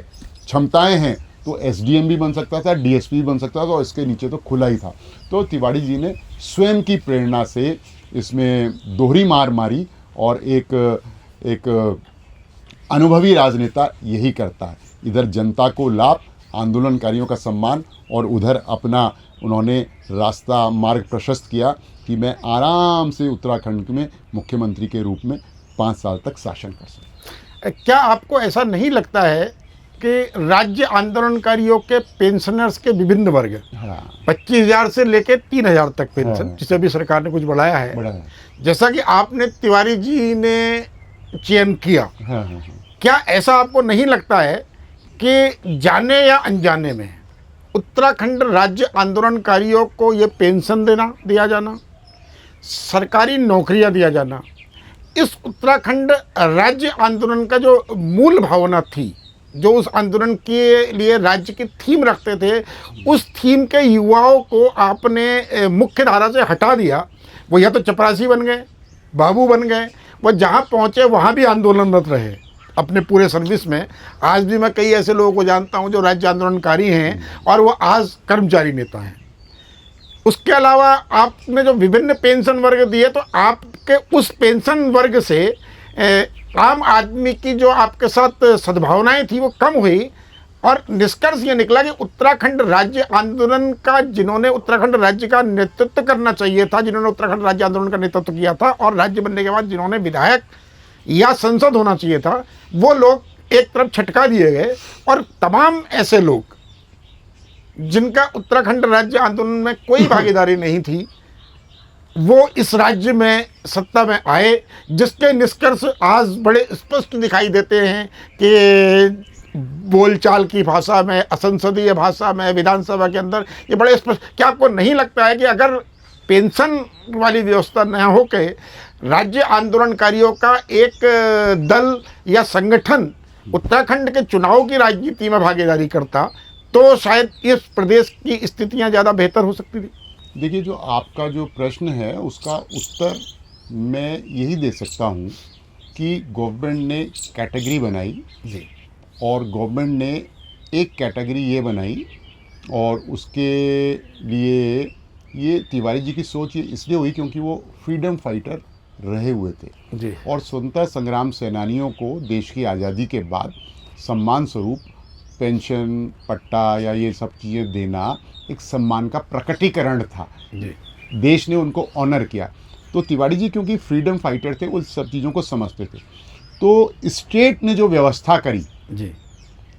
क्षमताएं हैं, तो एसडीएम भी बन सकता था, डीएसपी भी बन सकता था, और इसके नीचे तो खुला ही था। तो तिवारी जी ने स्वयं की प्रेरणा से इसमें दोहरी मार मारी, और एक अनुभवी राजनेता यही करता है, इधर जनता को लाभ, आंदोलनकारियों का सम्मान, और उधर अपना उन्होंने रास्ता मार्ग प्रशस्त किया कि मैं आराम से उत्तराखंड में मुख्यमंत्री के रूप में 5 साल तक शासन कर सकूं। क्या आपको ऐसा नहीं लगता है कि राज्य आंदोलनकारियों के पेंशनर्स के विभिन्न वर्ग, 25,000 से लेकर 3,000 तक पेंशन, जिसे भी सरकार ने कुछ बढ़ाया है, जैसा कि आपने तिवारी जी ने चयन किया, क्या ऐसा आपको नहीं लगता है कि जाने या अनजाने में उत्तराखंड राज्य आंदोलनकारियों को ये पेंशन दिया जाना, सरकारी नौकरियां दिया जाना, इस उत्तराखंड राज्य आंदोलन का जो मूल भावना थी, जो उस आंदोलन के लिए राज्य की थीम रखते थे, उस थीम के युवाओं को आपने मुख्य धारा से हटा दिया। वो या तो चपरासी बन गए, बाबू बन गए, वो जहाँ पहुँचे वहाँ भी आंदोलनरत रहे अपने पूरे सर्विस में। आज भी मैं कई ऐसे लोगों को जानता हूँ जो राज्य आंदोलनकारी हैं और वो आज कर्मचारी नेता हैं। उसके अलावा आपने जो विभिन्न पेंशन वर्ग दिए, तो आपके उस पेंशन वर्ग से आम आदमी की जो आपके साथ सद्भावनाएं थी वो कम हुई, और निष्कर्ष ये निकला कि उत्तराखंड राज्य आंदोलन का, जिन्होंने उत्तराखंड राज्य का नेतृत्व करना चाहिए था, जिन्होंने उत्तराखंड राज्य आंदोलन का नेतृत्व किया था, और राज्य बनने के बाद जिन्होंने विधायक या संसद होना चाहिए था, वो लोग एक तरफ छटका दिए गए, और तमाम ऐसे लोग जिनका उत्तराखंड राज्य आंदोलन में कोई भागीदारी नहीं थी, वो इस राज्य में सत्ता में आए, जिसके निष्कर्ष आज बड़े स्पष्ट दिखाई देते हैं कि बोलचाल की भाषा में, असंसदीय भाषा में, विधानसभा के अंदर ये बड़े स्पष्ट। क्या आपको नहीं लगता है कि अगर पेंशन वाली व्यवस्था न हो के राज्य आंदोलनकारियों का एक दल या संगठन उत्तराखंड के चुनाव की राजनीति में भागीदारी करता, तो शायद इस प्रदेश की स्थितियां ज़्यादा बेहतर हो सकती थी? देखिए, जो आपका जो प्रश्न है उसका उत्तर मैं यही दे सकता हूँ कि गवर्नमेंट ने कैटेगरी बनाई जी, और गवर्नमेंट ने एक कैटेगरी ये बनाई, और उसके लिए ये तिवारी जी की सोच ये इसलिए हुई क्योंकि वो फ्रीडम फाइटर रहे हुए थे जी, और स्वतंत्रता संग्राम सेनानियों को देश की आज़ादी के बाद सम्मान स्वरूप पेंशन पट्टा या ये सब चीज़ें देना एक सम्मान का प्रकटीकरण था। जी देश ने उनको ऑनर किया। तो तिवारी जी क्योंकि फ्रीडम फाइटर थे, उन सब चीज़ों को समझते थे, तो स्टेट ने जो व्यवस्था करी जी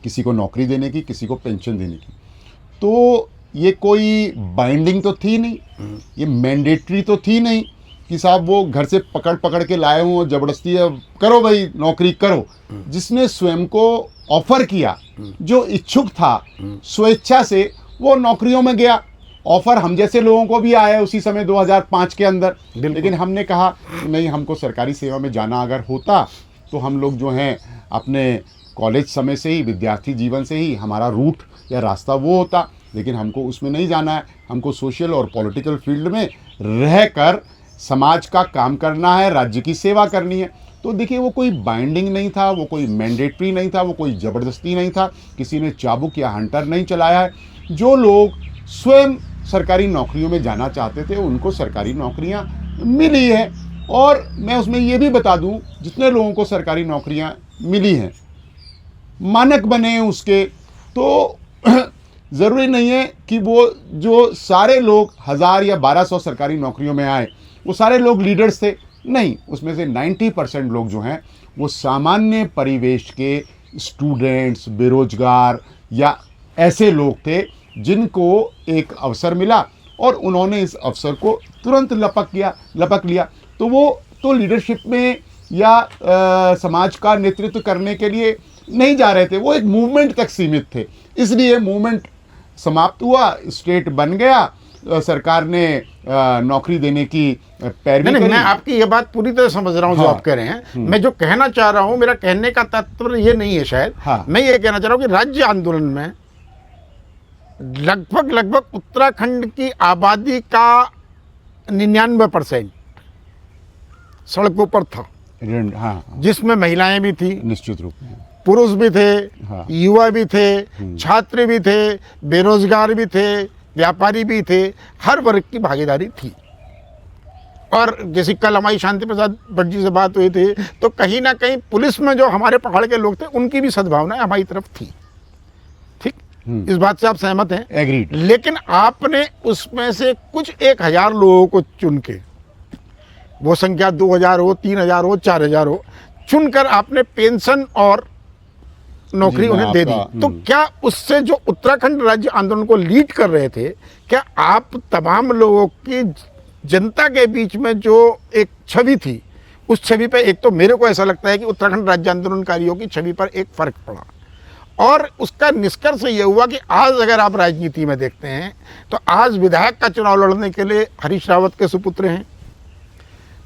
किसी को नौकरी देने की, किसी को पेंशन देने की, तो ये कोई बाइंडिंग तो थी नहीं, ये मैंडेटरी तो थी नहीं कि साहब वो घर से पकड़ पकड़ के लाए हों, ज़बरदस्ती करो भाई नौकरी करो। जिसने स्वयं को ऑफर किया, जो इच्छुक था, स्वेच्छा से वो नौकरियों में गया। ऑफर हम जैसे लोगों को भी आया उसी समय 2005 के अंदर, लेकिन हमने कहा नहीं, हमको सरकारी सेवा में जाना अगर होता तो हम लोग जो हैं अपने कॉलेज समय से ही, विद्यार्थी जीवन से ही हमारा रूट या रास्ता वो होता, लेकिन हमको उसमें नहीं जाना है। हमको सोशल और पॉलिटिकल फील्ड में रहकर समाज का काम करना है, राज्य की सेवा करनी है। तो देखिए वो कोई बाइंडिंग नहीं था, वो कोई मैंडेटरी नहीं था, वो कोई ज़बरदस्ती नहीं था, किसी ने चाबुक या हंटर नहीं चलाया है। जो लोग स्वयं सरकारी नौकरियों में जाना चाहते थे उनको सरकारी नौकरियां मिली है। और मैं उसमें ये भी बता दूं, जितने लोगों को सरकारी नौकरियां मिली हैं, मानक बने हैं उसके, तो ज़रूरी नहीं है कि वो जो सारे लोग 1000 या 1200 सरकारी नौकरियों में आए वो सारे लोग लीडर्स थे। नहीं, उसमें से 90% लोग जो हैं वो सामान्य परिवेश के स्टूडेंट्स, बेरोजगार या ऐसे लोग थे जिनको एक अवसर मिला और उन्होंने इस अवसर को तुरंत लपक लिया। तो वो तो लीडरशिप में या समाज का नेतृत्व करने के लिए नहीं जा रहे थे, वो एक मूवमेंट तक सीमित थे। इसलिए मूवमेंट समाप्त हुआ, स्टेट बन गया, सरकार ने नौकरी देने की पैरवी करी। मैं आपकी ये बात पूरी तरह समझ रहा हूँ। हाँ, जो आप कह रहे हैं, मैं जो कहना चाह रहा हूँ, मेरा कहने का तात्पर्य ये नहीं है शायद। हाँ। मैं ये कहना चाह रहा हूँ कि राज्य आंदोलन में लगभग उत्तराखंड की आबादी का 99% सड़कों पर था। हाँ, जिसमें महिलाएं भी थी, निश्चित रूप में पुरुष भी थे, हाँ। युवा भी थे, छात्र भी थे, बेरोजगार भी थे, व्यापारी भी थे, हर वर्ग की भागीदारी थी। और जैसे कल हमारी शांति प्रसाद भट्ट जी से बात हुई थी, तो कहीं ना कहीं पुलिस में जो हमारे पहाड़ के लोग थे उनकी भी सद्भावनाएं हमारी तरफ थी। ठीक, इस बात से आप सहमत हैं? एग्रीड। लेकिन आपने उसमें से कुछ 1000 लोगों को चुन के, वो संख्या 2000 हो, 3000 हो, 4000 हो, चुनकर आपने पेंशन और नौकरी उन्हें दे दी। तो क्या उससे जो उत्तराखंड राज्य आंदोलन को लीड कर रहे थे, क्या आप तमाम लोगों की जनता के बीच में जो एक छवि थी, उस छवि पे, एक तो मेरे को ऐसा लगता है कि उत्तराखंड राज्य आंदोलनकारियों की छवि पर एक फर्क पड़ा, और उसका निष्कर्ष ये हुआ कि आज अगर आप राजनीति में देखते हैं तो आज विधायक का चुनाव लड़ने के लिए हरीश रावत के सुपुत्र हैं,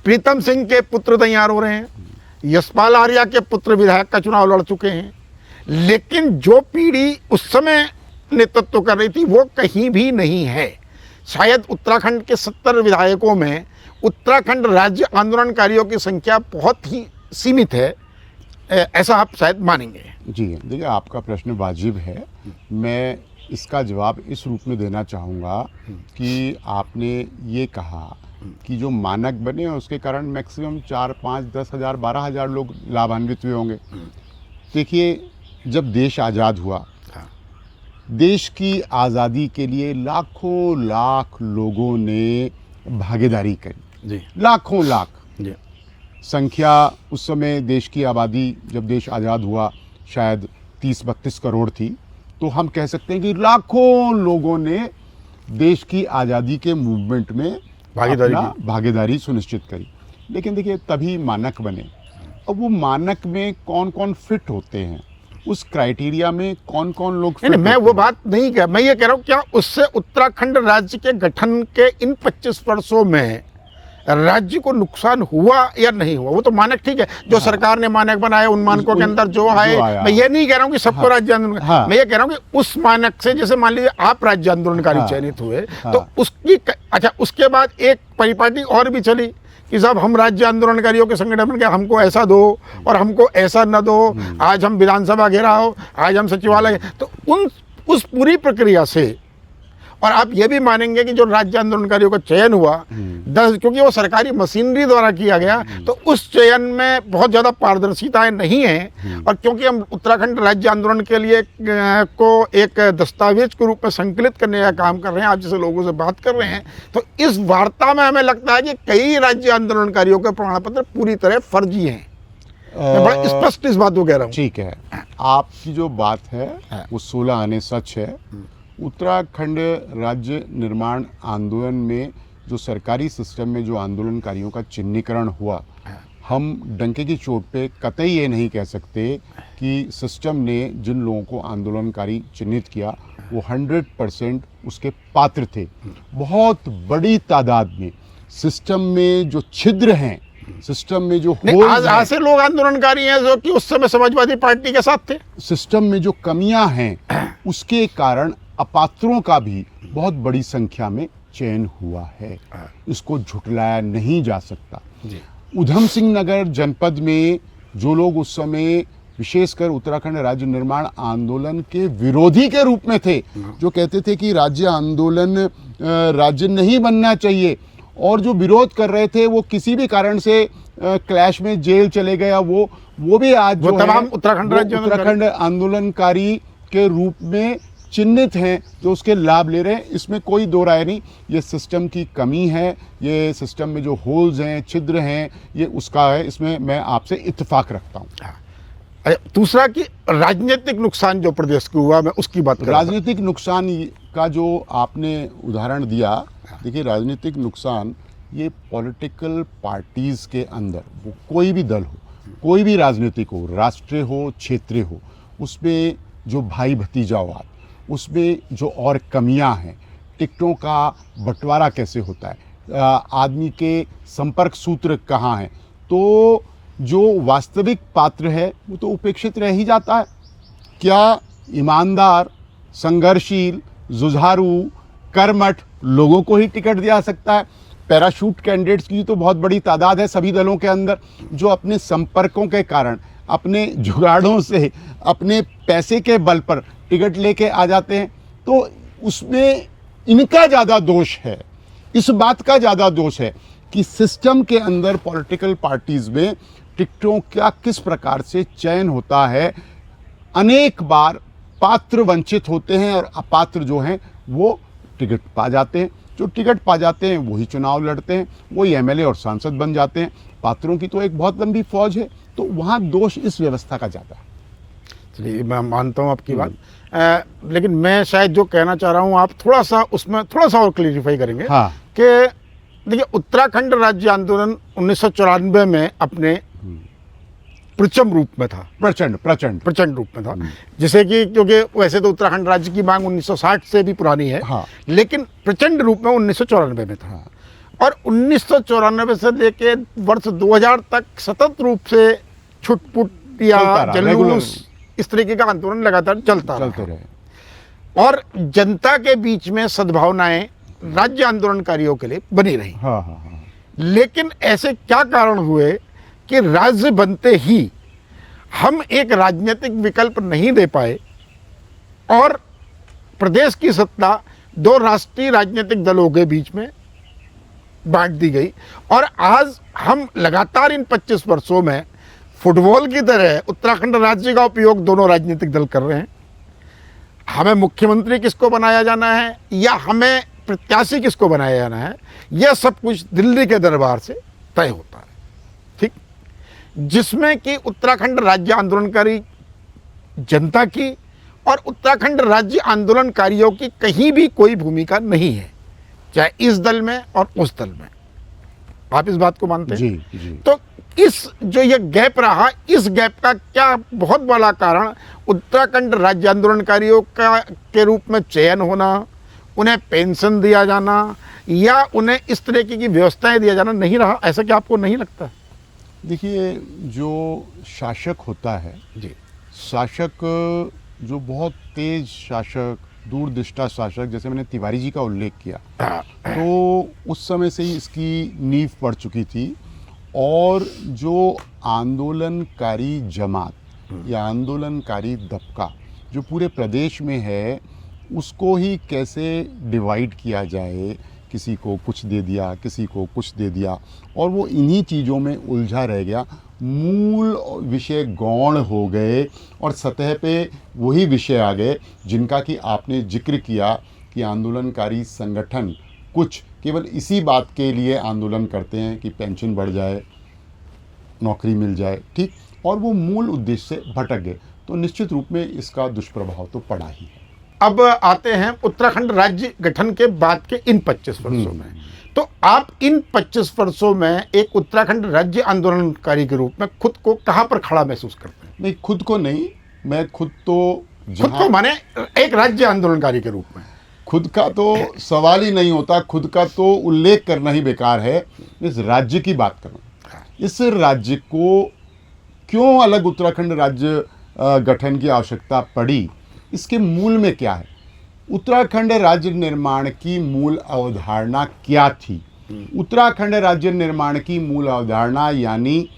प्रीतम सिंह के पुत्र तैयार हो रहे हैं, यशपाल आर्या के पुत्र विधायक का चुनाव लड़ चुके हैं। लेकिन जो पीढ़ी उस समय नेतृत्व कर रही थी वो कहीं भी नहीं है। शायद उत्तराखंड के 70 विधायकों में उत्तराखंड राज्य आंदोलनकारियों की संख्या बहुत ही सीमित है, ऐसा आप शायद मानेंगे। जी देखिए, आपका प्रश्न वाजिब है। मैं इसका जवाब इस रूप में देना चाहूँगा कि आपने ये कहा कि जो मानक बने उसके कारण मैक्सिमम 4, 5, 10 हज़ार, 12 हज़ार लोग लाभान्वित हुए होंगे। देखिए, जब देश आज़ाद हुआ, देश की आज़ादी के लिए लाखों लाख लोगों ने भागीदारी करी जी, लाखों लाख जी। संख्या। उस समय देश की आबादी जब देश आज़ाद हुआ शायद 30-32 करोड़ थी, तो हम कह सकते हैं कि लाखों लोगों ने देश की आज़ादी के मूवमेंट में भागीदारी सुनिश्चित करी। लेकिन देखिए, तभी मानक बने। अब वो मानक में कौन कौन फिट होते हैं, उस क्राइटेरिया में कौन कौन लोग फिट मैं वो बात नहीं कह, मैं ये कह रहा हूँ क्या उससे उत्तराखंड राज्य के गठन के इन 25 वर्षों में राज्य को नुकसान हुआ या नहीं हुआ? वो तो मानक ठीक है, जो सरकार ने मानक बनाए उन मानकों के अंदर जो आए, मैं ये नहीं कह रहा हूँ कि सबको राज्य आंदोलन, मैं ये कह रहा हूँ कि उस मानक से, जैसे मान लीजिए आप राज्य आंदोलनकारी चयनित हुए, तो उसकी अच्छा, उसके बाद एक परिपाटी और भी चली कि साहब हम राज्य आंदोलनकारियों के संगठन में, क्या हमको ऐसा दो और हमको ऐसा न दो, आज हम विधानसभा घेराव, आज हम सचिवालय, तो उस पूरी प्रक्रिया से और आप ये भी मानेंगे कि जो राज्य आंदोलनकारियों का चयन हुआ 10, क्योंकि वो सरकारी मशीनरी द्वारा किया गया, तो उस चयन में बहुत ज़्यादा पारदर्शिताएं नहीं हैं। और क्योंकि हम उत्तराखंड राज्य आंदोलन के लिए को एक दस्तावेज के रूप में संकलित करने का काम कर रहे हैं, आप जैसे लोगों से बात कर रहे हैं, तो इस वार्ता में हमें लगता है कि कई राज्य आंदोलनकारियों के प्रमाण पत्र पूरी तरह फर्जी हैं। मैं बड़ा स्पष्ट इस बात को कह रहा हूँ। ठीक है, आपकी जो बात है वो 16 आने सच है। उत्तराखंड राज्य निर्माण आंदोलन में जो सरकारी सिस्टम में जो आंदोलनकारियों का चिन्हीकरण हुआ, हम डंके की चोट पे कतई ये नहीं कह सकते कि सिस्टम ने जिन लोगों को आंदोलनकारी चिन्हित किया वो 100% उसके पात्र थे। बहुत बड़ी तादाद में सिस्टम में जो छिद्र हैं, सिस्टम में जो आज से लोग आंदोलनकारी हैं जो कि उस समय समाजवादी पार्टी के साथ थे। सिस्टम में जो कमियां हैं उसके कारण अपात्रों का भी बहुत बड़ी संख्या में चयन हुआ है, इसको झुटलाया नहीं जा सकता। उधम सिंह नगर जनपद में जो लोग उस समय विशेषकर उत्तराखंड राज्य निर्माण आंदोलन के विरोधी के रूप में थे, जो कहते थे कि राज्य आंदोलन राज्य नहीं बनना चाहिए, और जो विरोध कर रहे थे वो किसी भी कारण से क्लैश में जेल चले गया, वो भी आज जो तमाम उत्तराखंड आंदोलनकारी के रूप में चिन्हित हैं, जो उसके लाभ ले रहे हैं। इसमें कोई दो राय नहीं, ये सिस्टम की कमी है, ये सिस्टम में जो होल्स हैं, छिद्र हैं, ये उसका है, इसमें मैं आपसे इत्तेफाक रखता हूँ। दूसरा कि राजनीतिक नुकसान जो प्रदेश को हुआ, मैं उसकी बात कर रहा हूं। राजनीतिक नुकसान का जो आपने उदाहरण दिया, देखिए राजनीतिक नुकसान ये पॉलिटिकल पार्टीज़ के अंदर, वो कोई भी दल हो, कोई भी राजनीतिक हो, राष्ट्रीय हो, क्षेत्रीय हो, उसमें जो भाई भतीजावाद, उसमें जो और कमियां हैं, टिकटों का बंटवारा कैसे होता है, आदमी के संपर्क सूत्र कहाँ हैं, तो जो वास्तविक पात्र है वो तो उपेक्षित रह ही जाता है। क्या ईमानदार, संघर्षशील, जुझारू, कर्मठ लोगों को ही टिकट दिया सकता है? पैराशूट कैंडिडेट्स की तो बहुत बड़ी तादाद है सभी दलों के अंदर, जो अपने संपर्कों के कारण, अपने जुगाड़ों से, अपने पैसे के बल पर टिकट लेके आ जाते हैं। तो उसमें इनका ज़्यादा दोष है, इस बात का ज़्यादा दोष है कि सिस्टम के अंदर पॉलिटिकल पार्टीज़ में टिकटों का किस प्रकार से चयन होता है। अनेक बार पात्र वंचित होते हैं और अपात्र जो हैं वो टिकट पा जाते हैं। जो टिकट पा जाते हैं वही चुनाव लड़ते हैं, वही एमएलए और सांसद बन जाते हैं। पात्रों की तो एक बहुत लंबी फौज है, तो वहाँ दोष इस व्यवस्था का ज़्यादा है। चलिए, मैं मानता हूँ आपकी बात, लेकिन मैं शायद जो कहना चाह रहा हूँ, आप थोड़ा सा उसमें थोड़ा सा और क्लियरिफाई करेंगे। हाँ। कि देखिए, उत्तराखंड राज्य आंदोलन 1994 में अपने प्रचंड रूप में था, प्रचंड रूप में था, जिसे कि क्योंकि वैसे तो उत्तराखंड राज्य की मांग 1960 से भी पुरानी है। हाँ। लेकिन प्रचंड रूप में 1994 में था। और 1994 से लेके वर्ष 2000 तक सतत रूप से छुटपुट या जुलूस, इस तरीके का आंदोलन लगातार चलता रहा। और जनता के बीच में सद्भावनाएं राज्य आंदोलनकारियों के लिए बनी रही। लेकिन ऐसे क्या कारण हुए कि राज्य बनते ही हम एक राजनीतिक विकल्प नहीं दे पाए और प्रदेश की सत्ता दो राष्ट्रीय राजनीतिक दलों के बीच में बांट दी गई। और आज हम लगातार इन 25 वर्षों में फुटबॉल की तरह उत्तराखंड राज्य का उपयोग दोनों राजनीतिक दल कर रहे हैं। हमें मुख्यमंत्री किसको बनाया जाना है या हमें प्रत्याशी किसको बनाया जाना है, यह सब कुछ दिल्ली के दरबार से तय होता है। ठीक, जिसमें कि उत्तराखंड राज्य आंदोलनकारी जनता की और उत्तराखंड राज्य आंदोलनकारियों की कहीं भी कोई भूमिका नहीं है, चाहे इस दल में और उस दल में। आप इस बात को मानते हैं? जी। तो इस जो ये गैप रहा, इस गैप का क्या बहुत बड़ा कारण उत्तराखंड राज्य आंदोलनकारियों का के रूप में चयन होना, उन्हें पेंशन दिया जाना या उन्हें इस तरह की व्यवस्थाएं दिया जाना नहीं रहा? ऐसा क्या आपको नहीं लगता? देखिए, जो शासक होता है जी, शासक जो बहुत तेज शासक, दूरदृष्टा शासक, जैसे मैंने तिवारी जी का उल्लेख किया, तो उस समय से ही इसकी नींव पड़ चुकी थी। और जो आंदोलनकारी जमात या आंदोलनकारी दबका जो पूरे प्रदेश में है, उसको ही कैसे डिवाइड किया जाए, किसी को कुछ दे दिया, किसी को कुछ दे दिया, और वो इन्हीं चीज़ों में उलझा रह गया। मूल विषय गौण हो गए और सतह पे वही विषय आ गए जिनका कि आपने जिक्र किया कि आंदोलनकारी संगठन कुछ केवल इसी बात के लिए आंदोलन करते हैं कि पेंशन बढ़ जाए, नौकरी मिल जाए, ठीक, और वो मूल उद्देश्य से भटक गए। तो निश्चित रूप में इसका दुष्प्रभाव तो पड़ा ही है। अब आते हैं उत्तराखंड राज्य गठन के बाद के इन 25 वर्षों में। तो आप इन 25 वर्षों में एक उत्तराखंड राज्य आंदोलनकारी के रूप में खुद को कहाँ पर खड़ा महसूस करते हैं? नहीं, खुद को नहीं, मैं खुद को माने एक राज्य आंदोलनकारी के रूप में। खुद का तो सवाल ही नहीं होता, खुद का तो उल्लेख करना ही बेकार है। इस राज्य की बात करना, इस राज्य को क्यों अलग उत्तराखंड राज्य गठन की आवश्यकता पड़ी, इसके मूल में क्या है? उत्तराखंड राज्य निर्माण की मूल अवधारणा क्या थी? उत्तराखंड राज्य निर्माण की मूल अवधारणा यानी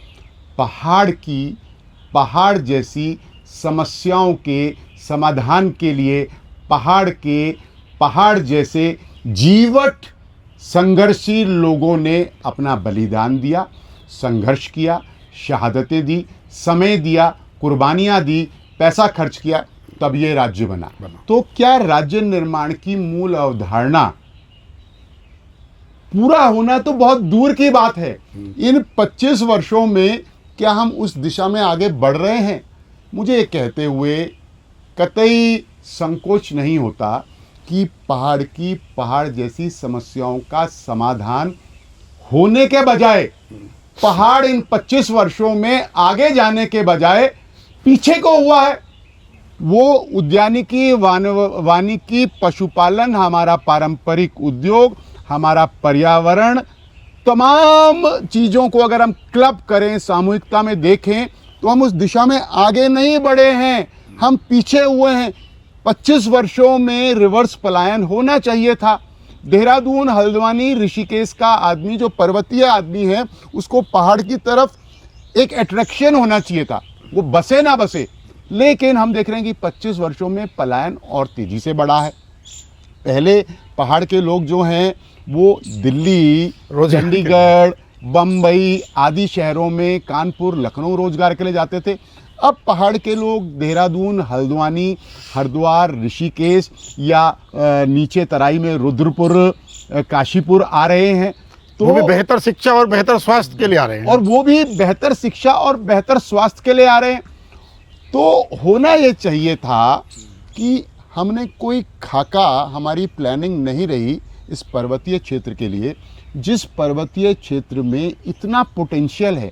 पहाड़ जैसी समस्याओं के समाधान के लिए पहाड़ जैसे जीवट संघर्षशील लोगों ने अपना बलिदान दिया, संघर्ष किया, शहादतें दी, समय दिया, कुर्बानियाँ दी, पैसा खर्च किया, तब ये राज्य बना। तो क्या राज्य निर्माण की मूल अवधारणा पूरा होना तो बहुत दूर की बात है। इन 25 वर्षों में क्या हम उस दिशा में आगे बढ़ रहे हैं? मुझे ये कहते हुए कतई संकोच नहीं होता कि पहाड़ जैसी समस्याओं का समाधान होने के बजाय पहाड़ इन 25 वर्षों में आगे जाने के बजाय पीछे को हुआ है। वो उद्यानिकी, वानिकी, पशुपालन, हमारा पारंपरिक उद्योग, हमारा पर्यावरण, तमाम चीज़ों को अगर हम क्लब करें, सामूहिकता में देखें, तो हम उस दिशा में आगे नहीं बढ़े हैं, हम पीछे हुए हैं। 25 वर्षों में रिवर्स पलायन होना चाहिए था। देहरादून, हल्द्वानी, ऋषिकेश का आदमी जो पर्वतीय आदमी है, उसको पहाड़ की तरफ एक अट्रैक्शन होना चाहिए था, वो बसे ना बसे। लेकिन हम देख रहे हैं कि 25 वर्षों में पलायन और तेज़ी से बढ़ा है। पहले पहाड़ के लोग जो हैं वो दिल्ली, चंडीगढ़, बम्बई आदि शहरों में, कानपुर, लखनऊ रोजगार के लिए जाते थे। अब पहाड़ के लोग देहरादून, हल्द्वानी, हरिद्वार, ऋषिकेश या नीचे तराई में रुद्रपुर, काशीपुर आ रहे हैं। तो वो भी बेहतर शिक्षा और बेहतर स्वास्थ्य के लिए आ रहे हैं। और वो भी बेहतर शिक्षा और बेहतर स्वास्थ्य के लिए आ रहे हैं। तो होना ये चाहिए था कि हमने कोई खाका, हमारी प्लानिंग नहीं रही इस पर्वतीय क्षेत्र के लिए, जिस पर्वतीय क्षेत्र में इतना पोटेंशियल है,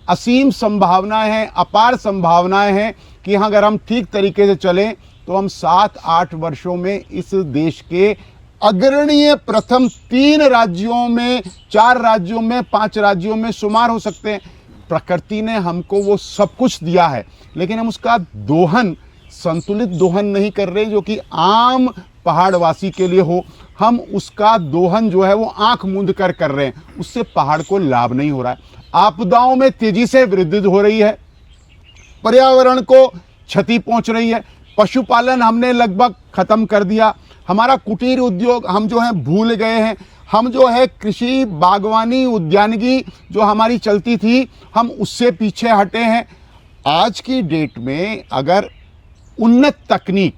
असीम संभावनाएं हैं, अपार संभावनाएं हैं कि यहाँ अगर हम ठीक तरीके से चलें तो हम 7-8 वर्षों में इस देश के अग्रणीय प्रथम 3 राज्यों में, 4 राज्यों में, 5 राज्यों में शुमार हो सकते हैं। प्रकृति ने हमको वो सब कुछ दिया है, लेकिन हम उसका दोहन, संतुलित दोहन नहीं कर रहे जो कि आम पहाड़वासी के लिए हो। हम उसका दोहन जो है वो आंख मूंद कर रहे हैं, उससे पहाड़ को लाभ नहीं हो रहा है। आपदाओं में तेजी से वृद्धि हो रही है, पर्यावरण को क्षति पहुंच रही है। पशुपालन हमने लगभग खत्म कर दिया, हमारा कुटीर उद्योग हम जो है भूल गए हैं। हम जो है कृषि, बागवानी, उद्यानिकी जो हमारी चलती थी, हम उससे पीछे हटे हैं। आज की डेट में अगर उन्नत तकनीक,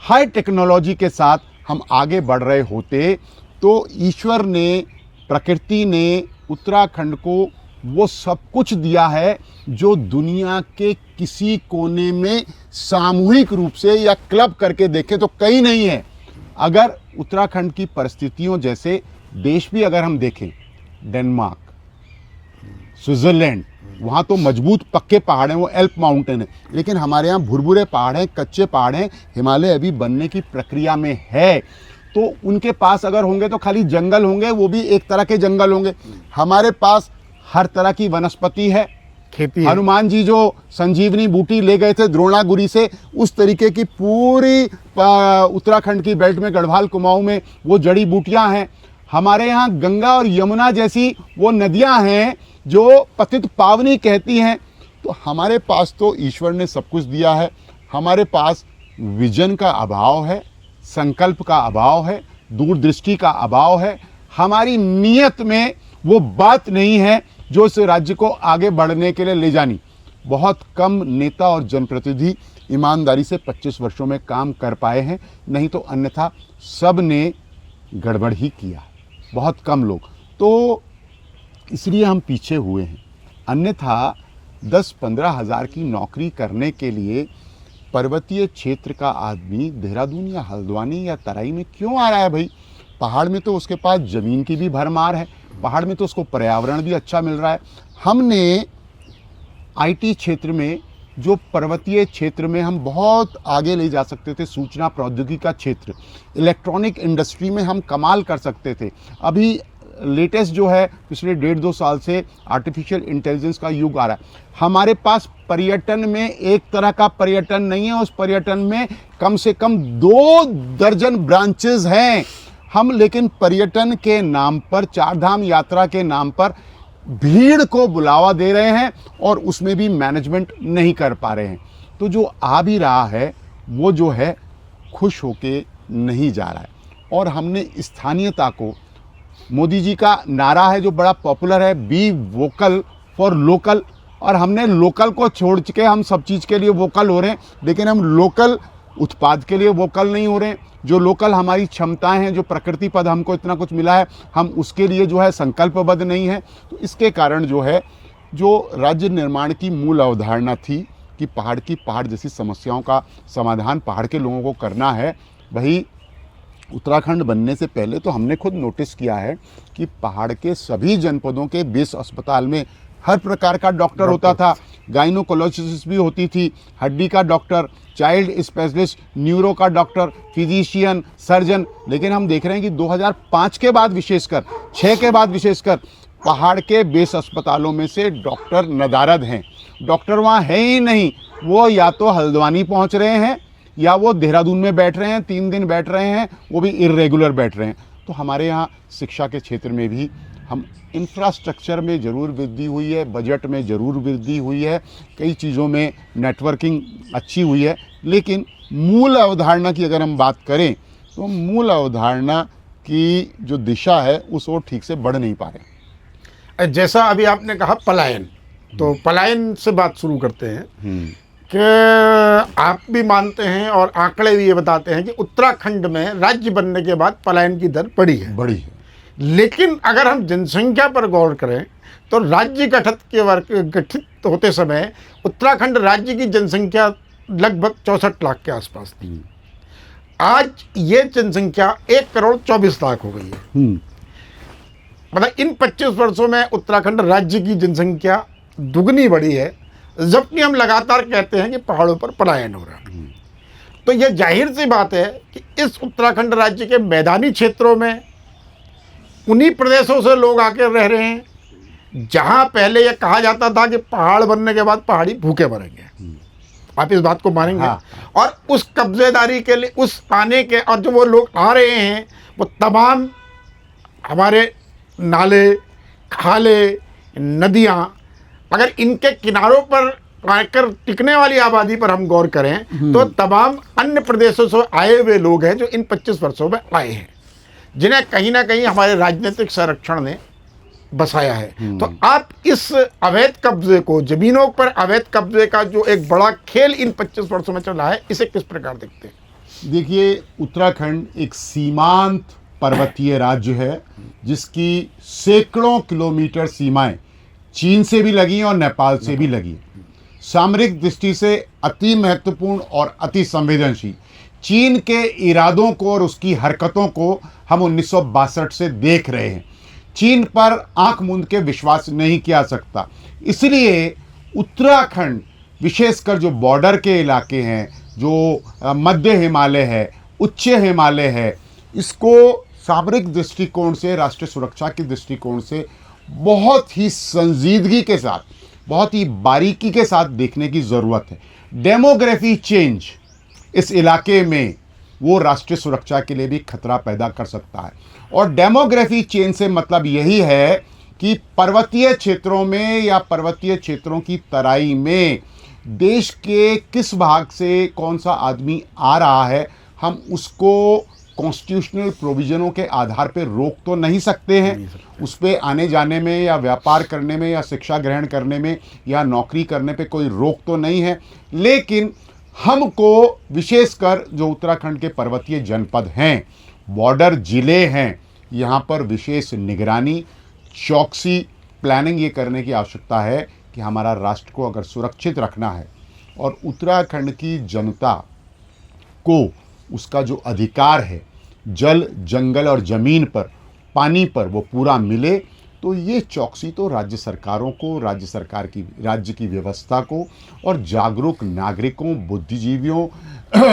हाई टेक्नोलॉजी के साथ हम आगे बढ़ रहे होते तो ईश्वर ने, प्रकृति ने उत्तराखंड को वो सब कुछ दिया है जो दुनिया के किसी कोने में सामूहिक रूप से या क्लब करके देखें तो कहीं नहीं है। अगर उत्तराखंड की परिस्थितियों जैसे देश भी अगर हम देखें, डेनमार्क, स्विट्ज़रलैंड, वहाँ तो मजबूत पक्के पहाड़ हैं, वो एल्प माउंटेन है, लेकिन हमारे यहाँ भुरभुरे पहाड़ हैं, कच्चे पहाड़ हैं, हिमालय अभी बनने की प्रक्रिया में है। तो उनके पास अगर होंगे तो खाली जंगल होंगे, वो भी एक तरह के जंगल होंगे। हमारे पास हर तरह की वनस्पति है, खेती। हनुमान जी जो संजीवनी बूटी ले गए थे द्रोणागुरी से, उस तरीके की पूरी उत्तराखंड की बेल्ट में, गढ़वाल कुमाऊं में वो जड़ी बूटियां हैं। हमारे यहाँ गंगा और यमुना जैसी वो नदियां हैं जो पतित पावनी कहती हैं। तो हमारे पास तो ईश्वर ने सब कुछ दिया है। हमारे पास विजन का अभाव है, संकल्प का अभाव है, दूरदृष्टि का अभाव है, हमारी नीयत में वो बात नहीं है जो इस राज्य को आगे बढ़ने के लिए ले जानी। बहुत कम नेता और जनप्रतिनिधि ईमानदारी से 25 वर्षों में काम कर पाए हैं, नहीं तो अन्यथा सब ने गड़बड़ ही किया, बहुत कम लोग। तो इसलिए हम पीछे हुए हैं। अन्यथा 10-15 हज़ार की नौकरी करने के लिए पर्वतीय क्षेत्र का आदमी देहरादून या हल्द्वानी या तराई में क्यों आ रहा है भाई? पहाड़ में तो उसके पास ज़मीन की भी भरमार है, पहाड़ में तो उसको पर्यावरण भी अच्छा मिल रहा है। हमने आईटी क्षेत्र में, जो पर्वतीय क्षेत्र में हम बहुत आगे ले जा सकते थे, सूचना प्रौद्योगिकी का क्षेत्र, इलेक्ट्रॉनिक इंडस्ट्री में हम कमाल कर सकते थे। अभी लेटेस्ट जो है पिछले 1.5-2 साल से आर्टिफिशियल इंटेलिजेंस का युग आ रहा है। हमारे पास पर्यटन में एक तरह का पर्यटन नहीं है, उस पर्यटन में कम से कम 2 दर्जन ब्रांचेस हैं। हम लेकिन पर्यटन के नाम पर, 4 धाम यात्रा के नाम पर भीड़ को बुलावा दे रहे हैं और उसमें भी मैनेजमेंट नहीं कर पा रहे हैं। तो जो आ भी रहा है वो जो है खुश होके नहीं जा रहा है। और हमने स्थानीयता को, मोदी जी का नारा है जो बड़ा पॉपुलर है, बी वोकल फॉर लोकल, और हमने लोकल को छोड़ के हम सब चीज़ के लिए वोकल हो रहे हैं, लेकिन हम लोकल उत्पाद के लिए वोकल नहीं हो रहे हैं। जो लोकल हमारी क्षमताएं हैं, जो प्रकृति पद हमको इतना कुछ मिला है, हम उसके लिए जो है संकल्पबद्ध नहीं है। तो इसके कारण जो है, जो राज्य निर्माण की मूल अवधारणा थी कि पहाड़ जैसी समस्याओं का समाधान पहाड़ के लोगों को करना है, वही उत्तराखंड बनने से पहले तो हमने खुद नोटिस किया है कि पहाड़ के सभी जनपदों के बेस अस्पताल में हर प्रकार का डॉक्टर होता था। गाइनोकोलॉजिस्ट भी होती थी, हड्डी का डॉक्टर, चाइल्ड स्पेशलिस्ट, न्यूरो का डॉक्टर, फिजिशियन, सर्जन। लेकिन हम देख रहे हैं कि 2005 के बाद विशेषकर, 6 के बाद विशेषकर, पहाड़ के बेस अस्पतालों में से डॉक्टर नदारद हैं। डॉक्टर वहाँ है ही नहीं, वो या तो हल्द्वानी पहुँच रहे हैं या वो देहरादून में बैठ रहे हैं, 3 दिन बैठ रहे हैं, वो भी इर्रेगुलर बैठ रहे हैं। तो हमारे यहाँ शिक्षा के क्षेत्र में भी हम इंफ्रास्ट्रक्चर में ज़रूर वृद्धि हुई है, बजट में ज़रूर वृद्धि हुई है, कई चीज़ों में नेटवर्किंग अच्छी हुई है, लेकिन मूल अवधारणा की अगर हम बात करें तो मूल अवधारणा की जो दिशा है उस ओर ठीक से बढ़ नहीं पा रहे। जैसा अभी आपने कहा पलायन, तो पलायन से बात शुरू करते हैं कि आप भी मानते हैं और आंकड़े भी ये बताते हैं कि उत्तराखंड में राज्य बनने के बाद पलायन की दर बढ़ी है। लेकिन अगर हम जनसंख्या पर गौर करें तो राज्य गठित होते समय उत्तराखंड राज्य की जनसंख्या लगभग 64 लाख के आसपास थी। आज ये जनसंख्या 1,24,00,000 हो गई है। मतलब इन 25 वर्षों में उत्तराखंड राज्य की जनसंख्या दुगनी बढ़ी है, जबकि हम लगातार कहते हैं कि पहाड़ों पर पलायन हो रहा है। तो यह जाहिर सी बात है कि इस उत्तराखंड राज्य के मैदानी क्षेत्रों में उन्हीं प्रदेशों से लोग आकर रह रहे हैं जहां पहले यह कहा जाता था कि पहाड़ बनने के बाद पहाड़ी भूखे मरेंगे। आप इस बात को मानेंगे? हाँ। और उस कब्जेदारी के लिए, उस आने के, और जो वो लोग आ रहे हैं वो तमाम हमारे नाले, खाले, नदियां, अगर इनके किनारों पर आकर टिकने वाली आबादी पर हम गौर करें तो तमाम अन्य प्रदेशों से आए हुए लोग हैं जो इन 25 वर्षों में आए हैं, जिन्हें कहीं ना कहीं हमारे राजनीतिक संरक्षण ने बसाया है। तो आप इस अवैध कब्जे को, जमीनों पर अवैध कब्जे का जो एक बड़ा खेल इन 25 वर्षों में चल रहा है, इसे किस प्रकार देखते हैं? देखिए, उत्तराखंड एक सीमांत पर्वतीय राज्य है जिसकी सैकड़ों किलोमीटर सीमाएं चीन से भी लगी और नेपाल से भी लगी। सामरिक दृष्टि से अति महत्वपूर्ण और अति संवेदनशील। चीन के इरादों को और उसकी हरकतों को हम 1962 से देख रहे हैं। चीन पर आंख मूंद के विश्वास नहीं किया सकता। इसलिए उत्तराखंड, विशेषकर जो बॉर्डर के इलाके हैं, जो मध्य हिमालय है, उच्च हिमालय है, इसको सामरिक दृष्टिकोण से, राष्ट्रीय सुरक्षा के दृष्टिकोण से बहुत ही संजीदगी के साथ, बहुत ही बारीकी के साथ देखने की ज़रूरत है। डेमोग्राफी चेंज इस इलाके में वो राष्ट्रीय सुरक्षा के लिए भी खतरा पैदा कर सकता है। और डेमोग्राफी चेंज से मतलब यही है कि पर्वतीय क्षेत्रों में या पर्वतीय क्षेत्रों की तराई में देश के किस भाग से कौन सा आदमी आ रहा है, हम उसको कॉन्स्टिट्यूशनल प्रोविजनों के आधार पर रोक तो नहीं सकते हैं। उस पर आने जाने में या व्यापार करने में या शिक्षा ग्रहण करने में या नौकरी करने पे कोई रोक तो नहीं है, लेकिन हमको विशेषकर जो उत्तराखंड के पर्वतीय जनपद हैं, बॉर्डर जिले हैं, यहाँ पर विशेष निगरानी, चौकसी, प्लानिंग ये करने की आवश्यकता है कि हमारा राष्ट्र को अगर सुरक्षित रखना है और उत्तराखंड की जनता को उसका जो अधिकार है जल, जंगल और ज़मीन पर, पानी पर, वो पूरा मिले, तो ये चौकसी तो राज्य सरकारों को, राज्य सरकार की, राज्य की व्यवस्था को और जागरूक नागरिकों, बुद्धिजीवियों,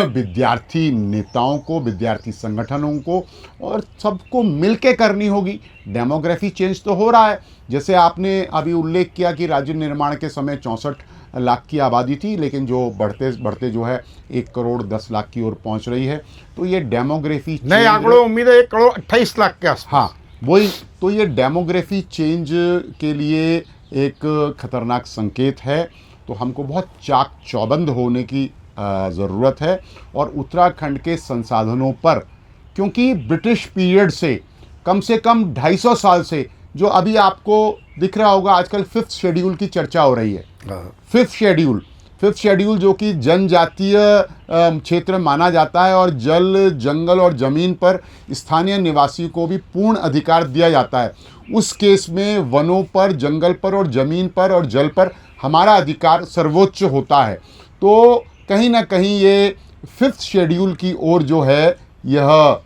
विद्यार्थी नेताओं को, विद्यार्थी संगठनों को और सबको मिलके करनी होगी। डेमोग्राफी चेंज तो हो रहा है, जैसे आपने अभी उल्लेख किया कि राज्य निर्माण के समय 64 लाख की आबादी थी, लेकिन जो बढ़ते बढ़ते जो है 1 करोड़ 10 लाख की ओर पहुंच रही है। तो ये डेमोग्राफी नए आंकड़ों उम्मीद है 1 करोड़ 28 लाख के आसपास। हाँ, वही तो ये डेमोग्राफी चेंज के लिए एक खतरनाक संकेत है। तो हमको बहुत चाक चौबंद होने की ज़रूरत है और उत्तराखंड के संसाधनों पर, क्योंकि ब्रिटिश पीरियड से कम 250 साल से, जो अभी आपको दिख रहा होगा आजकल 5th शेड्यूल की चर्चा हो रही है। 5th शेड्यूल जो कि जनजातीय क्षेत्र माना जाता है और जल, जंगल और ज़मीन पर स्थानीय निवासी को भी पूर्ण अधिकार दिया जाता है। उस केस में वनों पर, जंगल पर और ज़मीन पर और जल पर हमारा अधिकार सर्वोच्च होता है। तो कहीं ना कहीं ये 5th शेड्यूल की ओर जो है यह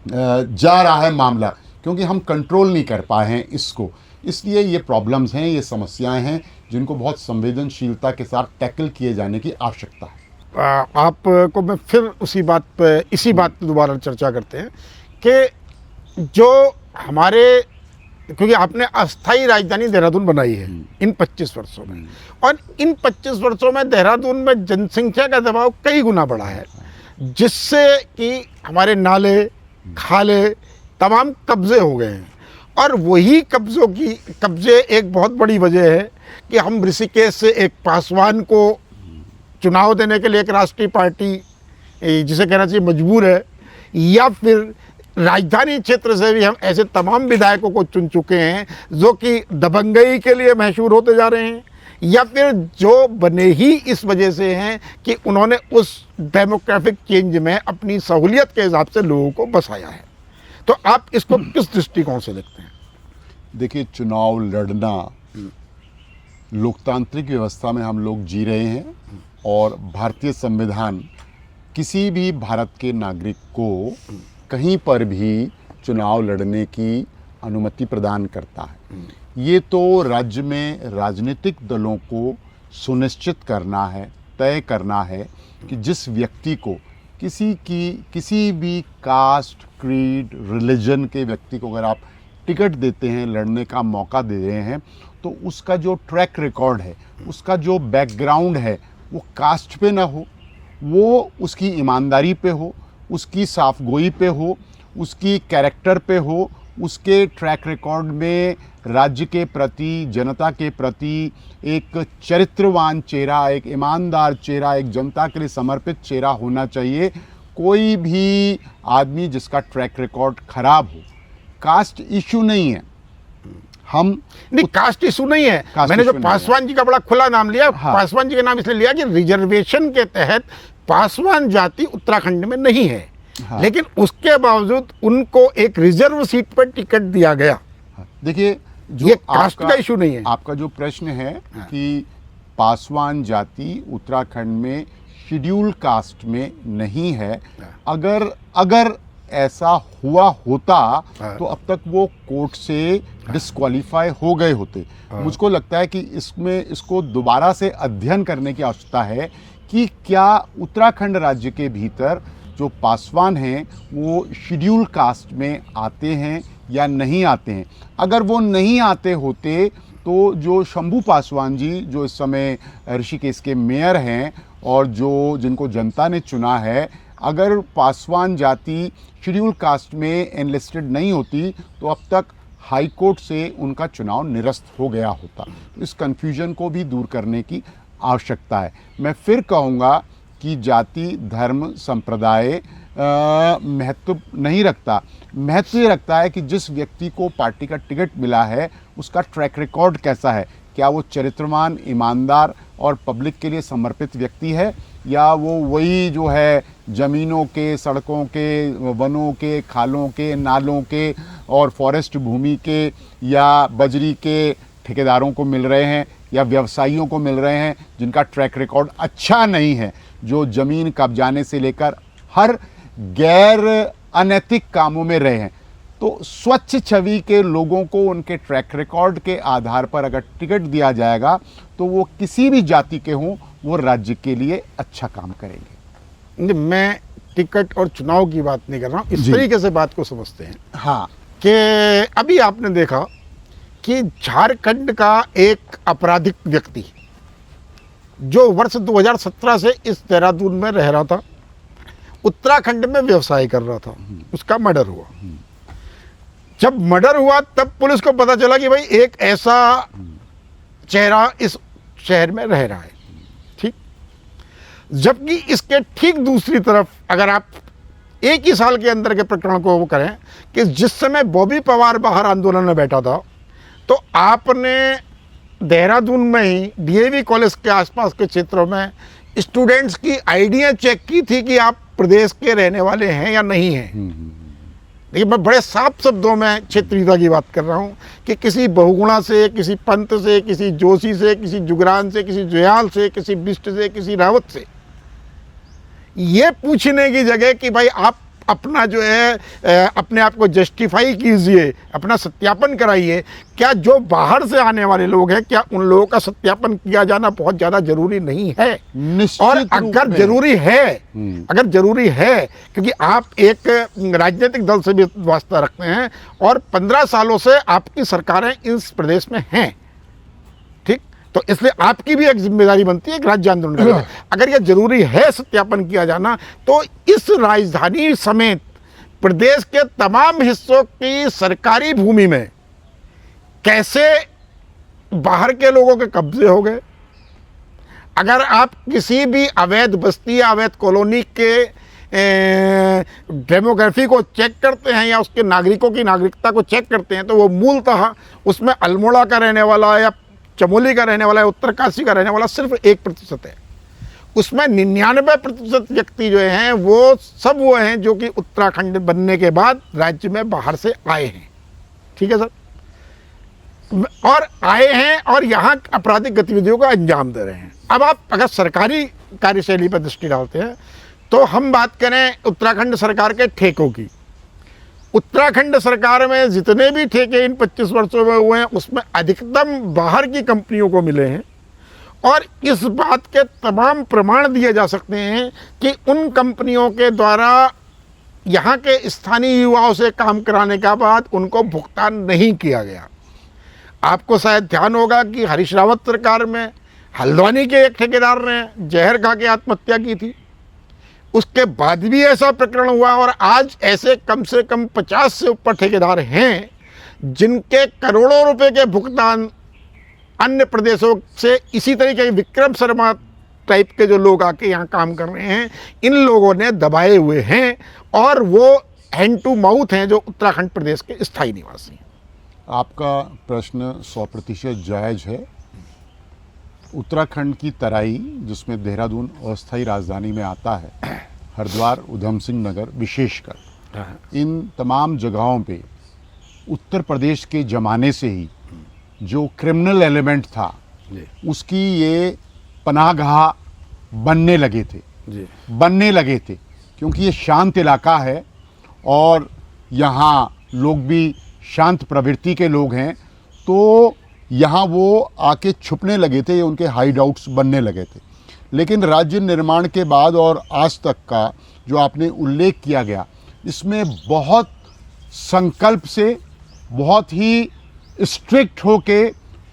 जा रहा है मामला, क्योंकि हम कंट्रोल नहीं कर पाए हैं इसको। इसलिए ये प्रॉब्लम्स हैं, ये समस्याएं हैं जिनको बहुत संवेदनशीलता के साथ टैकल किए जाने की आवश्यकता है। आपको मैं फिर इसी बात पर दोबारा चर्चा करते हैं कि जो हमारे, क्योंकि आपने अस्थायी राजधानी देहरादून बनाई है इन 25 वर्षों में, और इन 25 वर्षों में देहरादून में जनसंख्या का दबाव कई गुना बढ़ा है, जिससे कि हमारे नाले, खाले तमाम कब्जे हो गए हैं। और वही कब्जे एक बहुत बड़ी वजह है कि हम ऋषिकेश से एक पासवान को चुनाव देने के लिए एक राष्ट्रीय पार्टी, जिसे कहना चाहिए मजबूर है, या फिर राजधानी क्षेत्र से भी हम ऐसे तमाम विधायकों को चुन चुके हैं जो कि दबंगई के लिए मशहूर होते जा रहे हैं, या फिर जो बने ही इस वजह से हैं कि उन्होंने उस डेमोग्राफिक चेंज में अपनी सहूलियत के हिसाब से लोगों को बसाया है। तो आप इसको किस दृष्टिकोण से देखते हैं? देखिए, चुनाव लड़ना, लोकतांत्रिक व्यवस्था में हम लोग जी रहे हैं और भारतीय संविधान किसी भी भारत के नागरिक को कहीं पर भी चुनाव लड़ने की अनुमति प्रदान करता है। ये तो राज्य में राजनीतिक दलों को सुनिश्चित करना है, तय करना है कि जिस व्यक्ति को किसी भी कास्ट, क्रीड, रिलीजन के व्यक्ति को अगर आप टिकट देते हैं, लड़ने का मौका दे रहे हैं, तो उसका जो ट्रैक रिकॉर्ड है, उसका जो बैकग्राउंड है, वो कास्ट पे ना हो, वो उसकी ईमानदारी पे हो, उसकी साफगोई पे हो, उसकी कैरेक्टर पे हो, उसके ट्रैक रिकॉर्ड में राज्य के प्रति, जनता के प्रति एक चरित्रवान चेहरा, एक ईमानदार चेहरा, एक जनता के लिए समर्पित चेहरा होना चाहिए। कोई भी आदमी जिसका ट्रैक रिकॉर्ड खराब हो, कास्ट इशू नहीं है, हम नहीं, कास्ट इशू नहीं है। मैंने जो पासवान जी का बड़ा खुला नाम लिया, हाँ। पासवान जी का नाम इसलिए लिया कि रिजर्वेशन के तहत पासवान जाति उत्तराखंड में नहीं है, हाँ। लेकिन उसके बावजूद उनको एक रिजर्व सीट पर टिकट दिया गया। देखिए, जो ये कास्ट का इशू नहीं है। आपका जो प्रश्न है कि पासवान जाति उत्तराखंड में शेड्यूल कास्ट में नहीं है, अगर ऐसा हुआ होता तो अब तक वो कोर्ट से डिस्क्वालीफाई हो गए होते। मुझको लगता है कि इसको दोबारा से अध्ययन करने की आवश्यकता है कि क्या उत्तराखंड राज्य के भीतर जो पासवान हैं वो शेड्यूल कास्ट में आते हैं या नहीं आते हैं। अगर वो नहीं आते होते तो जो शंभू पासवान जी, जो इस समय ऋषिकेश के मेयर हैं और जिनको जनता ने चुना है, अगर पासवान जाति शेड्यूल कास्ट में एनलिस्टेड नहीं होती तो अब तक हाई कोर्ट से उनका चुनाव निरस्त हो गया होता। तो इस कन्फ्यूजन को भी दूर करने की आवश्यकता है। मैं फिर कहूँगा कि जाति धर्म संप्रदाय महत्व नहीं रखता। महत्व ये रखता है कि जिस व्यक्ति को पार्टी का टिकट मिला है उसका ट्रैक रिकॉर्ड कैसा है, क्या वो चरित्रवान, ईमानदार और पब्लिक के लिए समर्पित व्यक्ति है, या वो वही जो है ज़मीनों के, सड़कों के, वनों के, खालों के, नालों के और फॉरेस्ट भूमि के या बजरी के ठेकेदारों को मिल रहे हैं या व्यवसायियों को मिल रहे हैं जिनका ट्रैक रिकॉर्ड अच्छा नहीं है, जो ज़मीन कब्जाने से लेकर हर गैर अनैतिक कामों में रहे हैं। तो स्वच्छ छवि के लोगों को उनके ट्रैक रिकॉर्ड के आधार पर अगर टिकट दिया जाएगा तो वो किसी भी जाति के हों, वो राज्य के लिए अच्छा काम करेंगे। नहीं, मैं टिकट और चुनाव की बात नहीं कर रहा हूँ, इस जी। तरीके से बात को समझते हैं हाँ, कि अभी आपने देखा कि झारखंड का एक आपराधिक व्यक्ति जो वर्ष 2017 से इस देहरादून में रह रहा था, उत्तराखंड में व्यवसाय कर रहा था, उसका मर्डर हुआ। जब मर्डर हुआ तब पुलिस को पता चला कि भाई एक ऐसा चेहरा इस शहर में रह रहा है, ठीक। जबकि इसके ठीक दूसरी तरफ अगर आप एक ही साल के अंदर के प्रकरण को वो करें कि जिस समय बॉबी पवार बाहर आंदोलन में बैठा था, तो आपने देहरादून में ही डीएवी कॉलेज के आसपास के क्षेत्रों में स्टूडेंट्स की आईडियाँ चेक की थी कि आप प्रदेश के रहने वाले हैं या नहीं हैं। देखिए, मैं बड़े साफ शब्दों में क्षेत्रीयता की बात कर रहा हूँ कि किसी बहुगुणा से, किसी पंत से, किसी जोशी से, किसी जुगरान से, किसी जुयाल से, किसी बिष्ट से, किसी रावत से ये पूछने की जगह कि भाई आप अपना जो है अपने आप को जस्टिफाई कीजिए, अपना सत्यापन कराइए, क्या जो बाहर से आने वाले लोग हैं क्या उन लोगों का सत्यापन किया जाना बहुत ज़्यादा जरूरी नहीं है? निश्चित और रूप अगर में। जरूरी है, अगर जरूरी है, क्योंकि आप एक राजनीतिक दल से भी वास्ता रखते हैं और 15 सालों से आपकी सरकारें इस प्रदेश में हैं, ठीक, तो इसलिए आपकी भी एक जिम्मेदारी बनती है एक राज्य आंदोलन करना। अगर यह जरूरी है सत्यापन किया जाना, तो इस राजधानी समेत प्रदेश के तमाम हिस्सों की सरकारी भूमि में कैसे बाहर के लोगों के कब्जे हो गए। अगर आप किसी भी अवैध बस्ती या अवैध कॉलोनी के डेमोग्राफी को चेक करते हैं या उसके नागरिकों की नागरिकता को चेक करते हैं, तो वो मूलतः उसमें अल्मोड़ा का रहने वाला या चमोली का रहने वाला है, उत्तरकाशी का रहने वाला सिर्फ 1% है। उसमें 99% व्यक्ति जो हैं वो सब वो हैं जो कि उत्तराखंड बनने के बाद राज्य में बाहर से आए हैं, ठीक है सर, और आए हैं और यहाँ आपराधिक गतिविधियों का अंजाम दे रहे हैं। अब आप अगर सरकारी कार्यशैली पर दृष्टि डालते हैं तो हम बात करें उत्तराखंड सरकार के ठेकों की। उत्तराखंड सरकार में जितने भी ठेके इन 25 वर्षों में हुए हैं उसमें अधिकतम बाहर की कंपनियों को मिले हैं, और इस बात के तमाम प्रमाण दिए जा सकते हैं कि उन कंपनियों के द्वारा यहाँ के स्थानीय युवाओं से काम कराने के बाद उनको भुगतान नहीं किया गया। आपको शायद ध्यान होगा कि हरीश रावत सरकार में हल्द्वानी के एक ठेकेदार ने जहर खा के आत्महत्या की थी, उसके बाद भी ऐसा प्रकरण हुआ, और आज ऐसे कम से कम 50 से ऊपर ठेकेदार हैं जिनके करोड़ों रुपए के भुगतान अन्य प्रदेशों से इसी तरीके के विक्रम शर्मा टाइप के जो लोग आके यहाँ काम कर रहे हैं, इन लोगों ने दबाए हुए हैं, और वो हैंड टू माउथ हैं जो उत्तराखंड प्रदेश के स्थायी निवासी हैं। आपका प्रश्न 100% जायज़ है। उत्तराखंड की तराई, जिसमें देहरादून अस्थायी राजधानी में आता है, हरिद्वार, उधम सिंह नगर विशेषकर, इन तमाम जगहों पे उत्तर प्रदेश के ज़माने से ही जो क्रिमिनल एलिमेंट था उसकी ये पनाहगाह बनने लगे थे, क्योंकि ये शांत इलाका है और यहाँ लोग भी शांत प्रवृत्ति के लोग हैं, तो यहाँ वो आके छुपने लगे थे, ये उनके हाइड आउट्स बनने लगे थे। लेकिन राज्य निर्माण के बाद और आज तक का जो आपने उल्लेख किया गया, इसमें बहुत संकल्प से, बहुत ही स्ट्रिक्ट होके,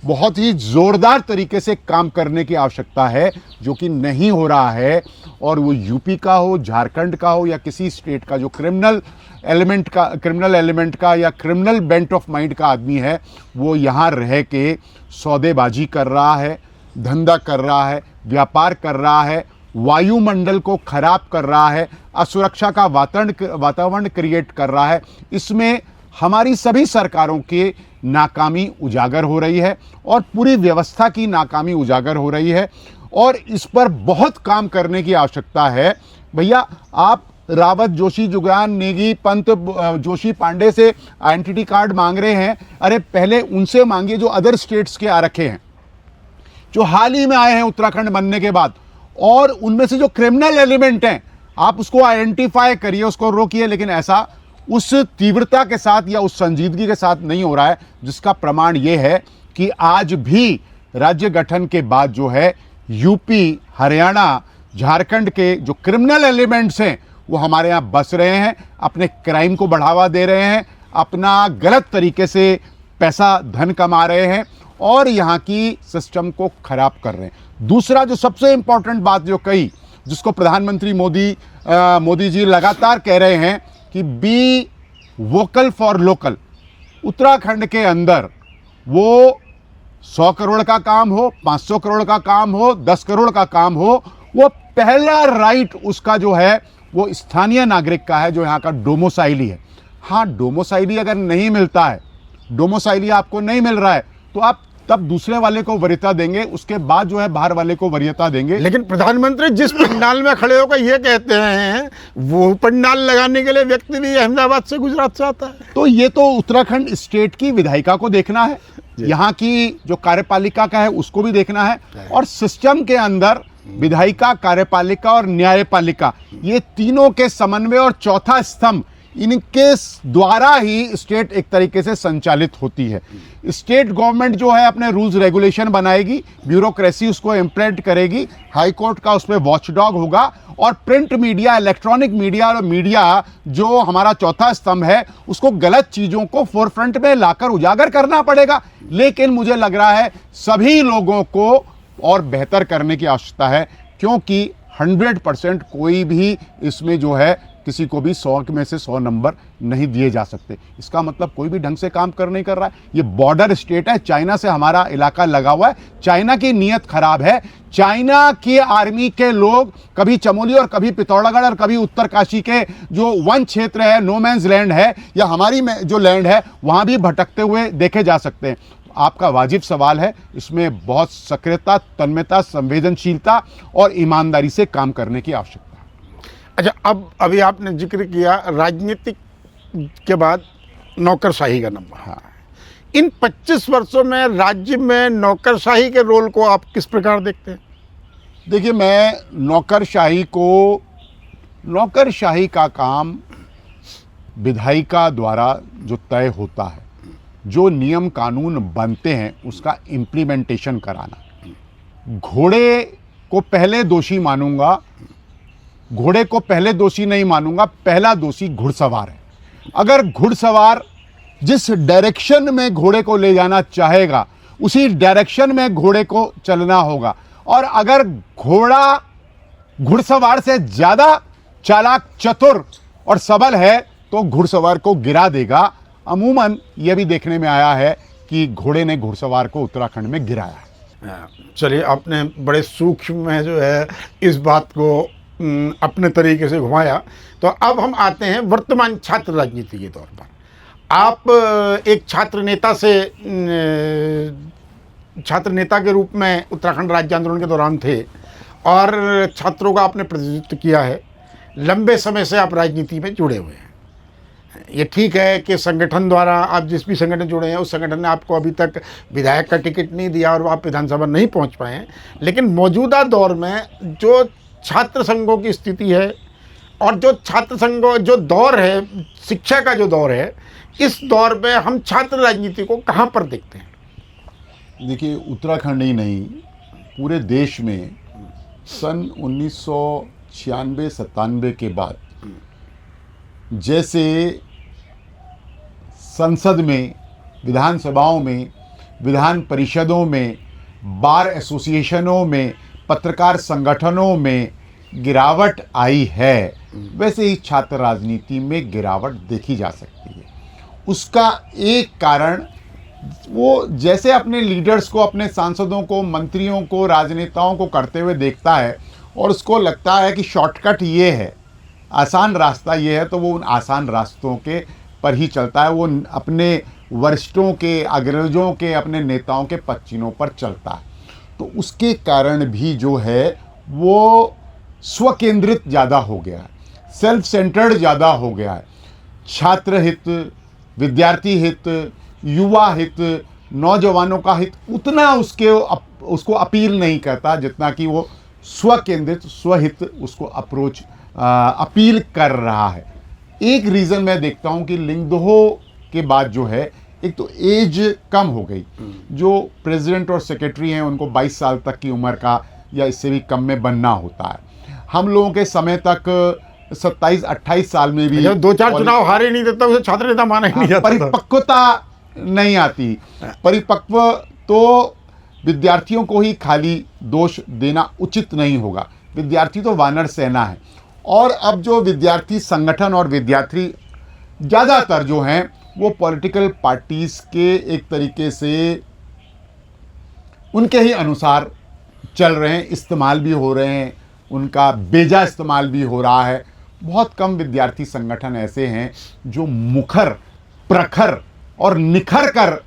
बहुत ही ज़ोरदार तरीके से काम करने की आवश्यकता है, जो कि नहीं हो रहा है। और वो यूपी का हो, झारखंड का हो या किसी स्टेट का जो क्रिमिनल एलिमेंट का या क्रिमिनल बेंट ऑफ माइंड का आदमी है, वो यहाँ रह के सौदेबाजी कर रहा है, धंधा कर रहा है, व्यापार कर रहा है, वायुमंडल को खराब कर रहा है, असुरक्षा का वातावरण क्रिएट कर रहा है। इसमें हमारी सभी सरकारों की नाकामी उजागर हो रही है और पूरी व्यवस्था की नाकामी उजागर हो रही है और इस पर बहुत काम करने की आवश्यकता है। भैया, आप रावत, जोशी, जुगयान, नेगी, पंत, जोशी, पांडे से आइडेंटिटी कार्ड मांग रहे हैं। अरे पहले उनसे मांगिए जो अदर स्टेट्स के आ रखे हैं, जो हाल ही में आए हैं उत्तराखंड बनने के बाद, और उनमें से जो क्रिमिनल एलिमेंट हैं आप उसको आइडेंटिफाई करिए, उसको रोकिए। लेकिन ऐसा उस तीव्रता के साथ या उस संजीदगी के साथ नहीं हो रहा है, जिसका प्रमाण ये है कि आज भी राज्य गठन के बाद जो है यूपी, हरियाणा, झारखंड के जो क्रिमिनल एलिमेंट्स हैं वो हमारे यहाँ बस रहे हैं, अपने क्राइम को बढ़ावा दे रहे हैं, अपना गलत तरीके से पैसा धन कमा रहे हैं और यहाँ की सिस्टम को खराब कर रहे हैं। दूसरा जो सबसे इंपॉर्टेंट बात जो कही, जिसको प्रधानमंत्री मोदी जी लगातार कह रहे हैं कि be vocal for local. Uttarakhand के अंदर वो 100 करोड़ का काम हो, 500 करोड़ का काम हो, 10 करोड़ का काम हो, वो पहला राइट उसका जो है वो स्थानीय नागरिक का है, जो यहाँ का डोमोसाइली है। हाँ, डोमोसाइली अगर नहीं मिलता है, डोमोसाइली आपको नहीं मिल रहा है, तो आप तब दूसरे वाले को वरीयता देंगे, उसके बाद जो है बाहर वाले को वरीयता देंगे। लेकिन प्रधानमंत्री जिस पंडाल में खड़े होकर ये कहते हैं, वो पंडाल लगाने के लिए व्यक्ति भी अहमदाबाद से, गुजरात से आता है। तो ये तो उत्तराखंड स्टेट की विधायिका को देखना है, यहाँ की जो कार्यपालिका का है उसको भी देखना है, और सिस्टम के अंदर विधायिका, कार्यपालिका और न्यायपालिका, ये तीनों के समन्वय और चौथा स्तंभ, इनके द्वारा ही स्टेट एक तरीके से संचालित होती है। स्टेट गवर्नमेंट जो है अपने रूल्स रेगुलेशन बनाएगी, ब्यूरोक्रेसी उसको इम्प्लीमेंट करेगी, हाई कोर्ट का उस पर वॉचडॉग होगा, और प्रिंट मीडिया, इलेक्ट्रॉनिक मीडिया और मीडिया जो हमारा चौथा स्तंभ है, उसको गलत चीज़ों को फोरफ्रंट में लाकर उजागर करना पड़ेगा। लेकिन मुझे लग रहा है सभी लोगों को और बेहतर करने की आवश्यकता है, क्योंकि 100% कोई भी इसमें जो है किसी को भी 100 में से 100 नंबर नहीं दिए जा सकते। इसका मतलब कोई भी ढंग से काम कर नहीं कर रहा है। ये बॉर्डर स्टेट है, चाइना से हमारा इलाका लगा हुआ है, चाइना की नीयत खराब है। चाइना की आर्मी के लोग कभी चमोली और कभी पिथौरागढ़ और कभी उत्तरकाशी के जो वन क्षेत्र है, नो मैंस लैंड है, या हमारी जो लैंड है, वहाँ भी भटकते हुए देखे जा सकते हैं। आपका वाजिब सवाल है, इसमें बहुत सक्रियता, तन्मयता, संवेदनशीलता और ईमानदारी से काम करने की आवश्यकता है। अच्छा, अब अभी आपने जिक्र किया राजनीतिक के बाद नौकरशाही का नंबर। हाँ, इन 25 वर्षों में राज्य में नौकरशाही के रोल को आप किस प्रकार देखते हैं? देखिए, मैं नौकरशाही का काम विधायिका द्वारा जो तय होता है, जो नियम कानून बनते हैं, उसका इम्प्लीमेंटेशन कराना। घोड़े को पहले दोषी मानूंगा, घोड़े को पहले दोषी नहीं मानूंगा, पहला दोषी घुड़सवार है। अगर घुड़सवार जिस डायरेक्शन में घोड़े को ले जाना चाहेगा, उसी डायरेक्शन में घोड़े को चलना होगा, और अगर घोड़ा घुड़सवार से ज़्यादा चालाक, चतुर और सबल है तो घुड़सवार को गिरा देगा। अमूमन यह भी देखने में आया है कि घोड़े ने घुड़सवार को उत्तराखंड में गिराया है। चलिए, आपने बड़े सूक्ष्म में जो है इस बात को अपने तरीके से घुमाया। तो अब हम आते हैं वर्तमान छात्र राजनीति के तौर पर। आप एक छात्र नेता के रूप में उत्तराखंड राज्य आंदोलन के दौरान थे और छात्रों का आपने प्रतिनिधित्व किया है। लंबे समय से आप राजनीति में जुड़े हुए हैं। ये ठीक है कि संगठन द्वारा, आप जिस भी संगठन जुड़े हैं उस संगठन ने आपको अभी तक विधायक का टिकट नहीं दिया और आप विधानसभा नहीं पहुंच पाए हैं। लेकिन मौजूदा दौर में जो छात्र संघों की स्थिति है और जो छात्र संघों जो दौर है, शिक्षा का जो दौर है, इस दौर में हम छात्र राजनीति को कहाँ पर देखते हैं? देखिए, उत्तराखंड ही नहीं, पूरे देश में सन 1996-97 के बाद जैसे संसद में, विधानसभाओं में, विधान परिषदों में, बार एसोसिएशनों में, पत्रकार संगठनों में गिरावट आई है, वैसे ही छात्र राजनीति में गिरावट देखी जा सकती है। उसका एक कारण वो जैसे अपने लीडर्स को, अपने सांसदों को, मंत्रियों को, राजनेताओं को करते हुए देखता है, और उसको लगता है कि शॉर्टकट ये है, आसान रास्ता ये है, तो वो उन आसान रास्तों के पर ही चलता है। वो अपने वरिष्ठों के, अग्रजों के, अपने नेताओं के पदचिन्हों पर चलता है। तो उसके कारण भी जो है वो स्वकेंद्रित ज़्यादा हो गया है, सेल्फ सेंटर्ड ज़्यादा हो गया है। छात्र हित, विद्यार्थी हित, युवा हित, नौजवानों का हित उतना उसको अपील नहीं करता जितना कि वो स्वकेंद्रित, स्वहित उसको अपील कर रहा है। एक रीज़न मैं देखता हूँ कि लिंगदोह के बाद जो है, एक तो एज कम हो गई। जो प्रेसिडेंट और सेक्रेटरी हैं उनको 22 साल तक की उम्र का या इससे भी कम में बनना होता है। हम लोगों के समय तक 27-28 साल में भी जब 2-4 चुनाव हारे नहीं देता उसे छात्र नेता माना ही नहीं जाता। परिपक्वता नहीं आती। परिपक्व तो विद्यार्थियों को ही खाली दोष देना उचित नहीं होगा। विद्यार्थी तो वानर सेना है। और अब जो विद्यार्थी संगठन और विद्यार्थी ज़्यादातर जो हैं वो पॉलिटिकल पार्टीज़ के एक तरीके से उनके ही अनुसार चल रहे हैं, इस्तेमाल भी हो रहे हैं, उनका बेजा इस्तेमाल भी हो रहा है। बहुत कम विद्यार्थी संगठन ऐसे हैं जो मुखर, प्रखर और निखर कर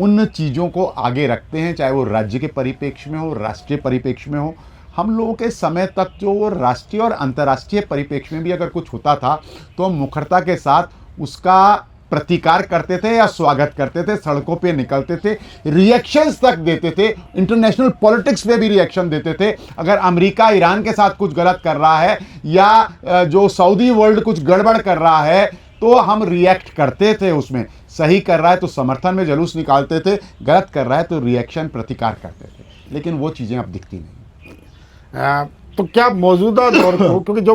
उन चीज़ों को आगे रखते हैं, चाहे वो राज्य के परिप्रेक्ष्य में हो, राष्ट्रीय परिप्रेक्ष्य में हो। हम लोगों के समय तक जो राष्ट्रीय और अंतर्राष्ट्रीय परिप्रेक्ष्य में भी अगर कुछ होता था तो हम मुखरता के साथ उसका प्रतिकार करते थे या स्वागत करते थे, सड़कों पे निकलते थे, रिएक्शंस तक देते थे, इंटरनेशनल पॉलिटिक्स पे भी रिएक्शन देते थे। अगर अमेरिका ईरान के साथ कुछ गलत कर रहा है या जो सऊदी वर्ल्ड कुछ गड़बड़ कर रहा है तो हम रिएक्ट करते थे उसमें। सही कर रहा है तो समर्थन में जुलूस निकालते थे, गलत कर रहा है तो रिएक्शन, प्रतिकार करते थे। लेकिन वो चीज़ें अब दिखती नहीं। तो क्या मौजूदा दौर को, क्योंकि जो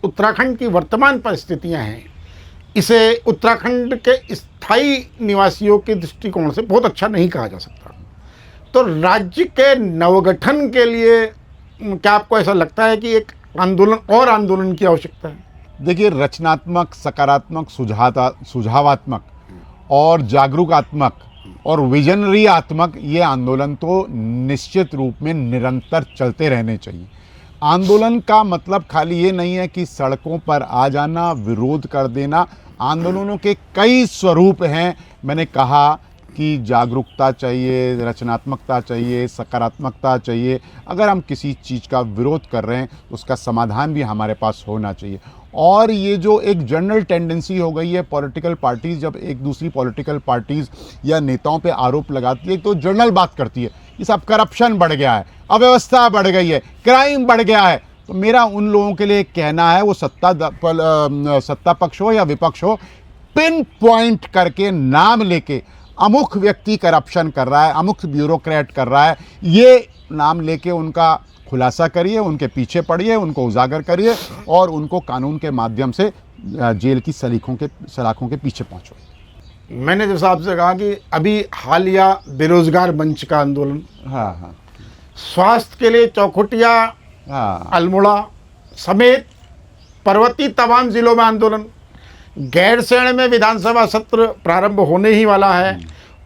उत्तराखंड की वर्तमान परिस्थितियां हैं, इसे उत्तराखंड के स्थायी निवासियों के दृष्टिकोण से बहुत अच्छा नहीं कहा जा सकता। तो राज्य के नवगठन के लिए क्या आपको ऐसा लगता है कि एक आंदोलन की आवश्यकता है? देखिए, रचनात्मक, सकारात्मक, सुझावात्मक और जागरूकात्मक और विजनरी आत्मक ये आंदोलन तो निश्चित रूप में निरंतर चलते रहने चाहिए। आंदोलन का मतलब खाली ये नहीं है कि सड़कों पर आ जाना, विरोध कर देना। आंदोलनों के कई स्वरूप हैं। मैंने कहा कि जागरूकता चाहिए, रचनात्मकता चाहिए, सकारात्मकता चाहिए। अगर हम किसी चीज़ का विरोध कर रहे हैं तो उसका समाधान भी हमारे पास होना चाहिए। और ये जो एक जनरल टेंडेंसी हो गई है, पॉलिटिकल पार्टीज़ जब एक दूसरी पॉलिटिकल पार्टीज़ या नेताओं पे आरोप लगाती है तो जनरल बात करती है कि सब करप्शन बढ़ गया है, अव्यवस्था बढ़ गई है, क्राइम बढ़ गया है। तो मेरा उन लोगों के लिए कहना है, वो सत्ता पक्ष हो या विपक्ष हो, पिन पॉइंट करके नाम लेके अमुख व्यक्ति करप्शन कर रहा है, अमुख ब्यूरोक्रेट कर रहा है, ये नाम लेके उनका खुलासा करिए, उनके पीछे पड़िए, उनको उजागर करिए और उनको कानून के माध्यम से जेल की सलाखों के पीछे पहुंचो। मैंने जैसा आपसे कहा कि अभी हालिया बेरोजगार मंच का आंदोलन, हाँ, स्वास्थ्य के लिए चौखुटिया, हाँ, अल्मोड़ा समेत पर्वतीय तमाम जिलों में आंदोलन, गैरसैंण में विधानसभा सत्र प्रारंभ होने ही वाला है।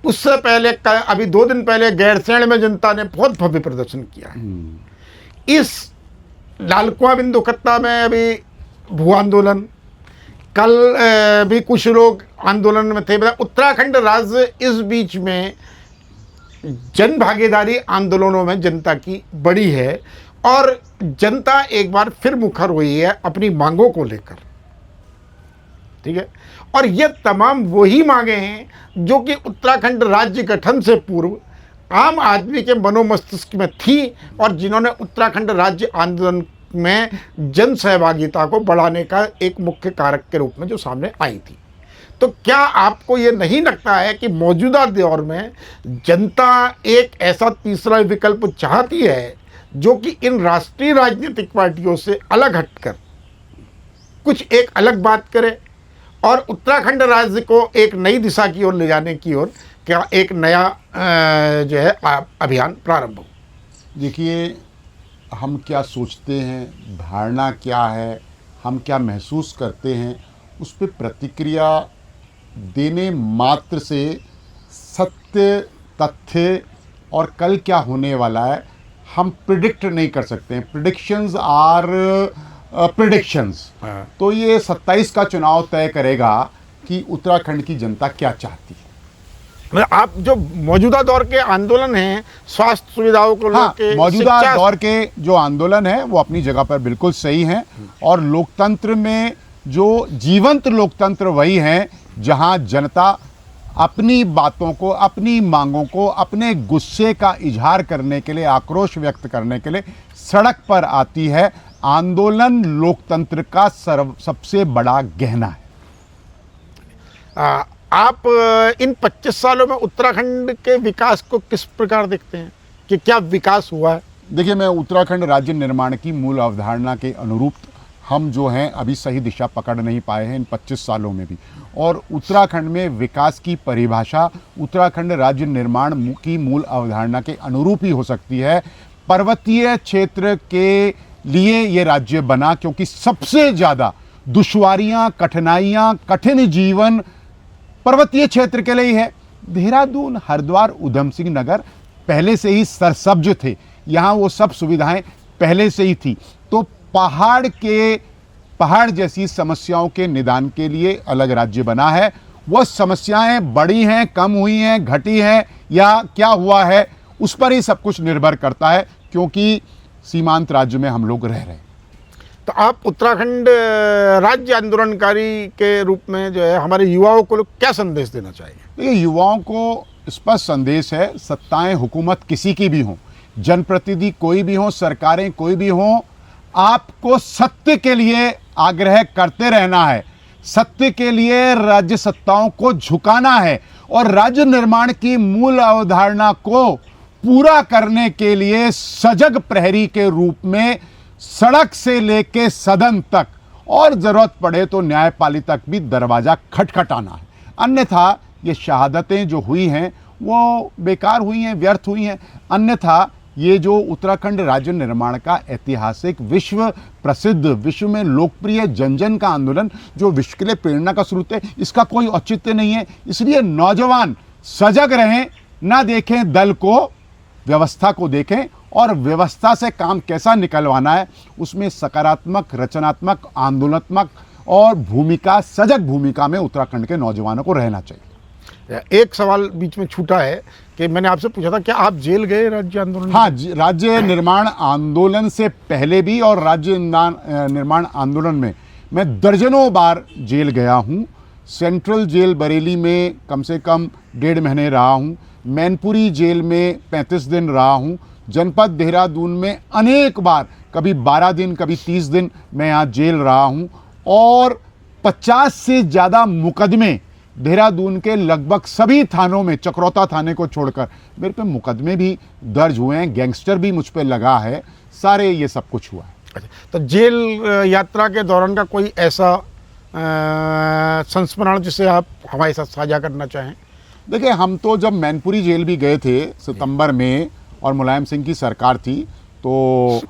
उससे पहले अभी 2 दिन पहले गैरसैंण में जनता ने बहुत भव्य प्रदर्शन किया है। इस लालकुआं बिंदु खत्ता में अभी भू आंदोलन, कल भी कुछ लोग आंदोलन में थे। उत्तराखंड राज्य इस बीच में जन भागीदारी आंदोलनों में जनता की बड़ी है और जनता एक बार फिर मुखर हुई है अपनी मांगों को लेकर, ठीक है। और ये तमाम वही मांगे हैं जो कि उत्तराखंड राज्य गठन से पूर्व आम आदमी के मनोमस्तिष्क में थी और जिन्होंने उत्तराखंड राज्य आंदोलन में जन सहभागिता को बढ़ाने का एक मुख्य कारक के रूप में जो सामने आई थी। तो क्या आपको ये नहीं लगता है कि मौजूदा दौर में जनता एक ऐसा तीसरा विकल्प चाहती है जो कि इन राष्ट्रीय राजनीतिक पार्टियों से अलग हटकर कुछ एक अलग बात करे और उत्तराखंड राज्य को एक नई दिशा की ओर ले जाने की ओर क्या एक नया जो है अभियान प्रारंभ हो? देखिए, हम क्या सोचते हैं, धारणा क्या है, हम क्या महसूस करते हैं, उस पर प्रतिक्रिया देने मात्र से सत्य, तथ्य और कल क्या होने वाला है हम प्रिडिक्ट नहीं कर सकते हैं। Predictions are predictions. हाँ। तो ये 27 का चुनाव तय करेगा कि उत्तराखंड की जनता क्या चाहती है। मतलब आप जो मौजूदा दौर के आंदोलन हैं स्वास्थ्य सुविधाओं को हाँ, लेके, मौजूदा शिक्षा- दौर के जो आंदोलन है वो अपनी जगह पर बिल्कुल सही हैं। और लोकतंत्र में जो जीवंत लोकतंत्र वही है जहां जनता अपनी बातों को, अपनी मांगों को, अपने गुस्से का इजहार करने के लिए, आक्रोश व्यक्त करने के लिए सड़क पर आती है। आंदोलन लोकतंत्र का सबसे बड़ा गहना है। आप इन 25 सालों में उत्तराखंड के विकास को किस प्रकार देखते हैं कि क्या विकास हुआ है? देखिए, मैं उत्तराखंड राज्य निर्माण की मूल अवधारणा के अनुरूप हम जो हैं अभी सही दिशा पकड़ नहीं पाए हैं इन 25 सालों में भी। और उत्तराखंड में विकास की परिभाषा उत्तराखंड राज्य निर्माण की मूल अवधारणा के अनुरूप ही हो सकती है। पर्वतीय क्षेत्र के लिए ये राज्य बना क्योंकि सबसे ज़्यादा दुश्वारियाँ, कठिनाइयाँ, कठिन जीवन पर्वतीय क्षेत्र के लिए ही है। देहरादून, हरिद्वार, उधम सिंह नगर पहले से ही सरसब्ज थे, यहाँ वो सब सुविधाएं पहले से ही थी। तो पहाड़ जैसी समस्याओं के निदान के लिए अलग राज्य बना है। वो समस्याएं बड़ी हैं, कम हुई हैं, घटी हैं या क्या हुआ है, उस पर ही सब कुछ निर्भर करता है क्योंकि सीमांत राज्य में हम लोग रह रहे हैं। तो आप उत्तराखंड राज्य आंदोलनकारी के रूप में जो है हमारे युवाओं को क्या संदेश देना चाहिए? देखिए, युवाओं को स्पष्ट संदेश है, सत्ताएं हुकूमत किसी की भी हों, जनप्रतिनिधि कोई भी हो, सरकारें कोई भी हों, आपको सत्य के लिए आग्रह करते रहना है, सत्य के लिए राज्य सत्ताओं को झुकाना है और राज्य निर्माण की मूल अवधारणा को पूरा करने के लिए सजग प्रहरी के रूप में सड़क से लेके सदन तक और जरूरत पड़े तो न्यायपालिका तक भी दरवाजा खटखटाना है। अन्यथा ये शहादतें जो हुई हैं वो बेकार हुई हैं, व्यर्थ हुई हैं। अन्यथा ये जो उत्तराखंड राज्य निर्माण का ऐतिहासिक, विश्व प्रसिद्ध, विश्व में लोकप्रिय जन जन का आंदोलन जो विश्व के लिए प्रेरणा का स्रोत है, इसका कोई औचित्य नहीं है। इसलिए नौजवान सजग रहें, ना देखें दल को, व्यवस्था को देखें और व्यवस्था से काम कैसा निकलवाना है उसमें सकारात्मक, रचनात्मक, आंदोलनात्मक और भूमिका, सजग भूमिका में उत्तराखंड के नौजवानों को रहना चाहिए। एक सवाल बीच में छूटा है कि मैंने आपसे पूछा था क्या आप जेल गए राज्य आंदोलन? हाँ, राज्य निर्माण आंदोलन से पहले भी और राज्य निर्माण आंदोलन में मैं दर्जनों बार जेल गया हूँ। सेंट्रल जेल बरेली में कम से कम 1.5 महीने रहा हूँ, मैनपुरी जेल में 35 दिन रहा हूँ, जनपद देहरादून में अनेक बार, कभी 12 दिन, कभी 30 दिन मैं यहाँ जेल रहा हूँ और 50 से ज़्यादा मुकदमे देहरादून के लगभग सभी थानों में, चक्रौता थाने को छोड़कर, मेरे पे मुकदमे भी दर्ज हुए हैं, गैंगस्टर भी मुझ पे लगा है, सारे ये सब कुछ हुआ है। अच्छा, तो जेल यात्रा के दौरान का कोई ऐसा संस्मरण जिसे आप हमारे साथ साझा करना चाहें? देखिए, हम तो जब मैनपुरी जेल भी गए थे सितंबर में और मुलायम सिंह की सरकार थी तो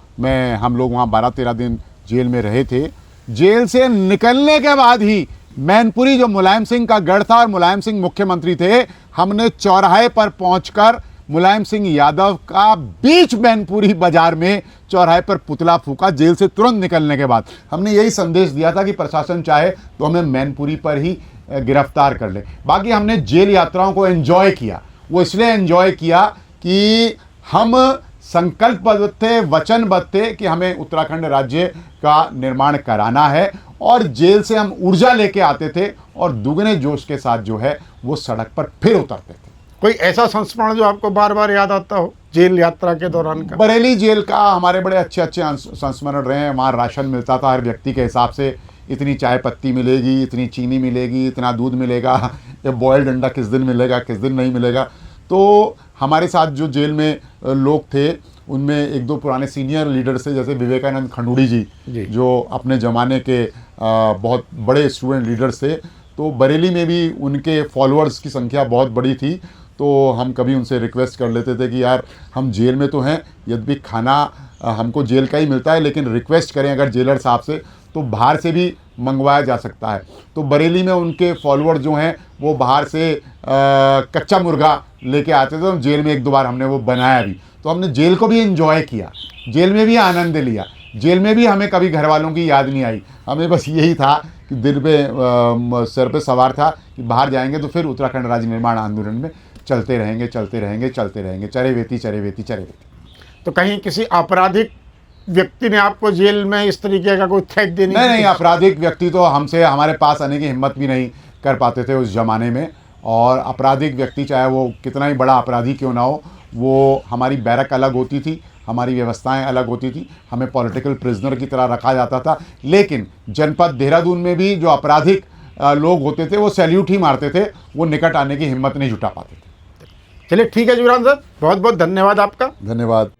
हम लोग वहाँ 12-13 दिन जेल में रहे थे। जेल से निकलने के बाद ही मैनपुरी जो मुलायम सिंह का गढ़ था और मुलायम सिंह मुख्यमंत्री थे, हमने चौराहे पर पहुंचकर मुलायम सिंह यादव का बीच मैनपुरी बाजार में चौराहे पर पुतला फूका। जेल से तुरंत निकलने के बाद हमने यही संदेश दिया था कि प्रशासन चाहे तो हमें मैनपुरी पर ही गिरफ्तार कर ले। बाकी हमने जेल यात्राओं को एंजॉय किया। वो इसलिए एंजॉय किया कि हम संकल्पबद्ध थे, वचनबद्ध थे कि हमें उत्तराखंड राज्य का निर्माण कराना है और जेल से हम ऊर्जा लेके आते थे और दुगने जोश के साथ जो है वो सड़क पर फिर उतरते थे। कोई ऐसा संस्मरण जो आपको बार बार याद आता हो जेल यात्रा के दौरान का? बरेली जेल का हमारे बड़े अच्छे संस्मरण रहे हैं। वहाँ राशन मिलता था हर व्यक्ति के हिसाब से, इतनी चाय पत्ती मिलेगी, इतनी चीनी मिलेगी, इतना दूध मिलेगा, ये बॉयल्ड अंडा किस दिन मिलेगा, किस दिन नहीं मिलेगा। तो हमारे साथ जो जेल में लोग थे उनमें एक दो पुराने सीनियर लीडर थे, जैसे विवेकानंद खंडूड़ी जी जो अपने ज़माने के बहुत बड़े स्टूडेंट लीडर्स थे। तो बरेली में भी उनके फॉलोअर्स की संख्या बहुत बड़ी थी। तो हम कभी उनसे रिक्वेस्ट कर लेते थे कि यार हम जेल में तो हैं, यद्यपि खाना हमको जेल का ही मिलता है, लेकिन रिक्वेस्ट करें अगर जेलर साहब से तो बाहर से भी मंगवाया जा सकता है। तो बरेली में उनके फॉलोअर जो हैं वो बाहर से कच्चा मुर्गा लेके आते थे, तो जेल में एक दो बार हमने वो बनाया भी, तो हमने जेल को भी एंजॉय किया, जेल में भी आनंद लिया, जेल में भी हमें कभी घर वालों की याद नहीं आई। हमें बस यही था कि दिल पे सर पे सवार था कि बाहर जाएंगे तो फिर उत्तराखंड राज्य निर्माण आंदोलन में चलते रहेंगे, चलते रहेंगे, चलते रहेंगे, चरे वेती चरे वेती चरे वेती। तो कहीं किसी आपराधिक व्यक्ति ने आपको जेल में इस तरीके का कोई थ्रेट देने नहीं, आपराधिक व्यक्ति तो हमसे हमारे पास आने की हिम्मत भी नहीं कर पाते थे उस ज़माने में। और आपराधिक व्यक्ति चाहे वो कितना ही बड़ा अपराधी क्यों ना हो, वो हमारी बैरक अलग होती थी, हमारी व्यवस्थाएं अलग होती थी, हमें पॉलिटिकल प्रिजनर की तरह रखा जाता था। लेकिन जनपद देहरादून में भी जो आपराधिक लोग होते थे वो सैल्यूट ही मारते थे, वो निकट आने की हिम्मत नहीं जुटा पाते थे। चलिए ठीक है जुगरान साहब, बहुत बहुत धन्यवाद आपका। धन्यवाद।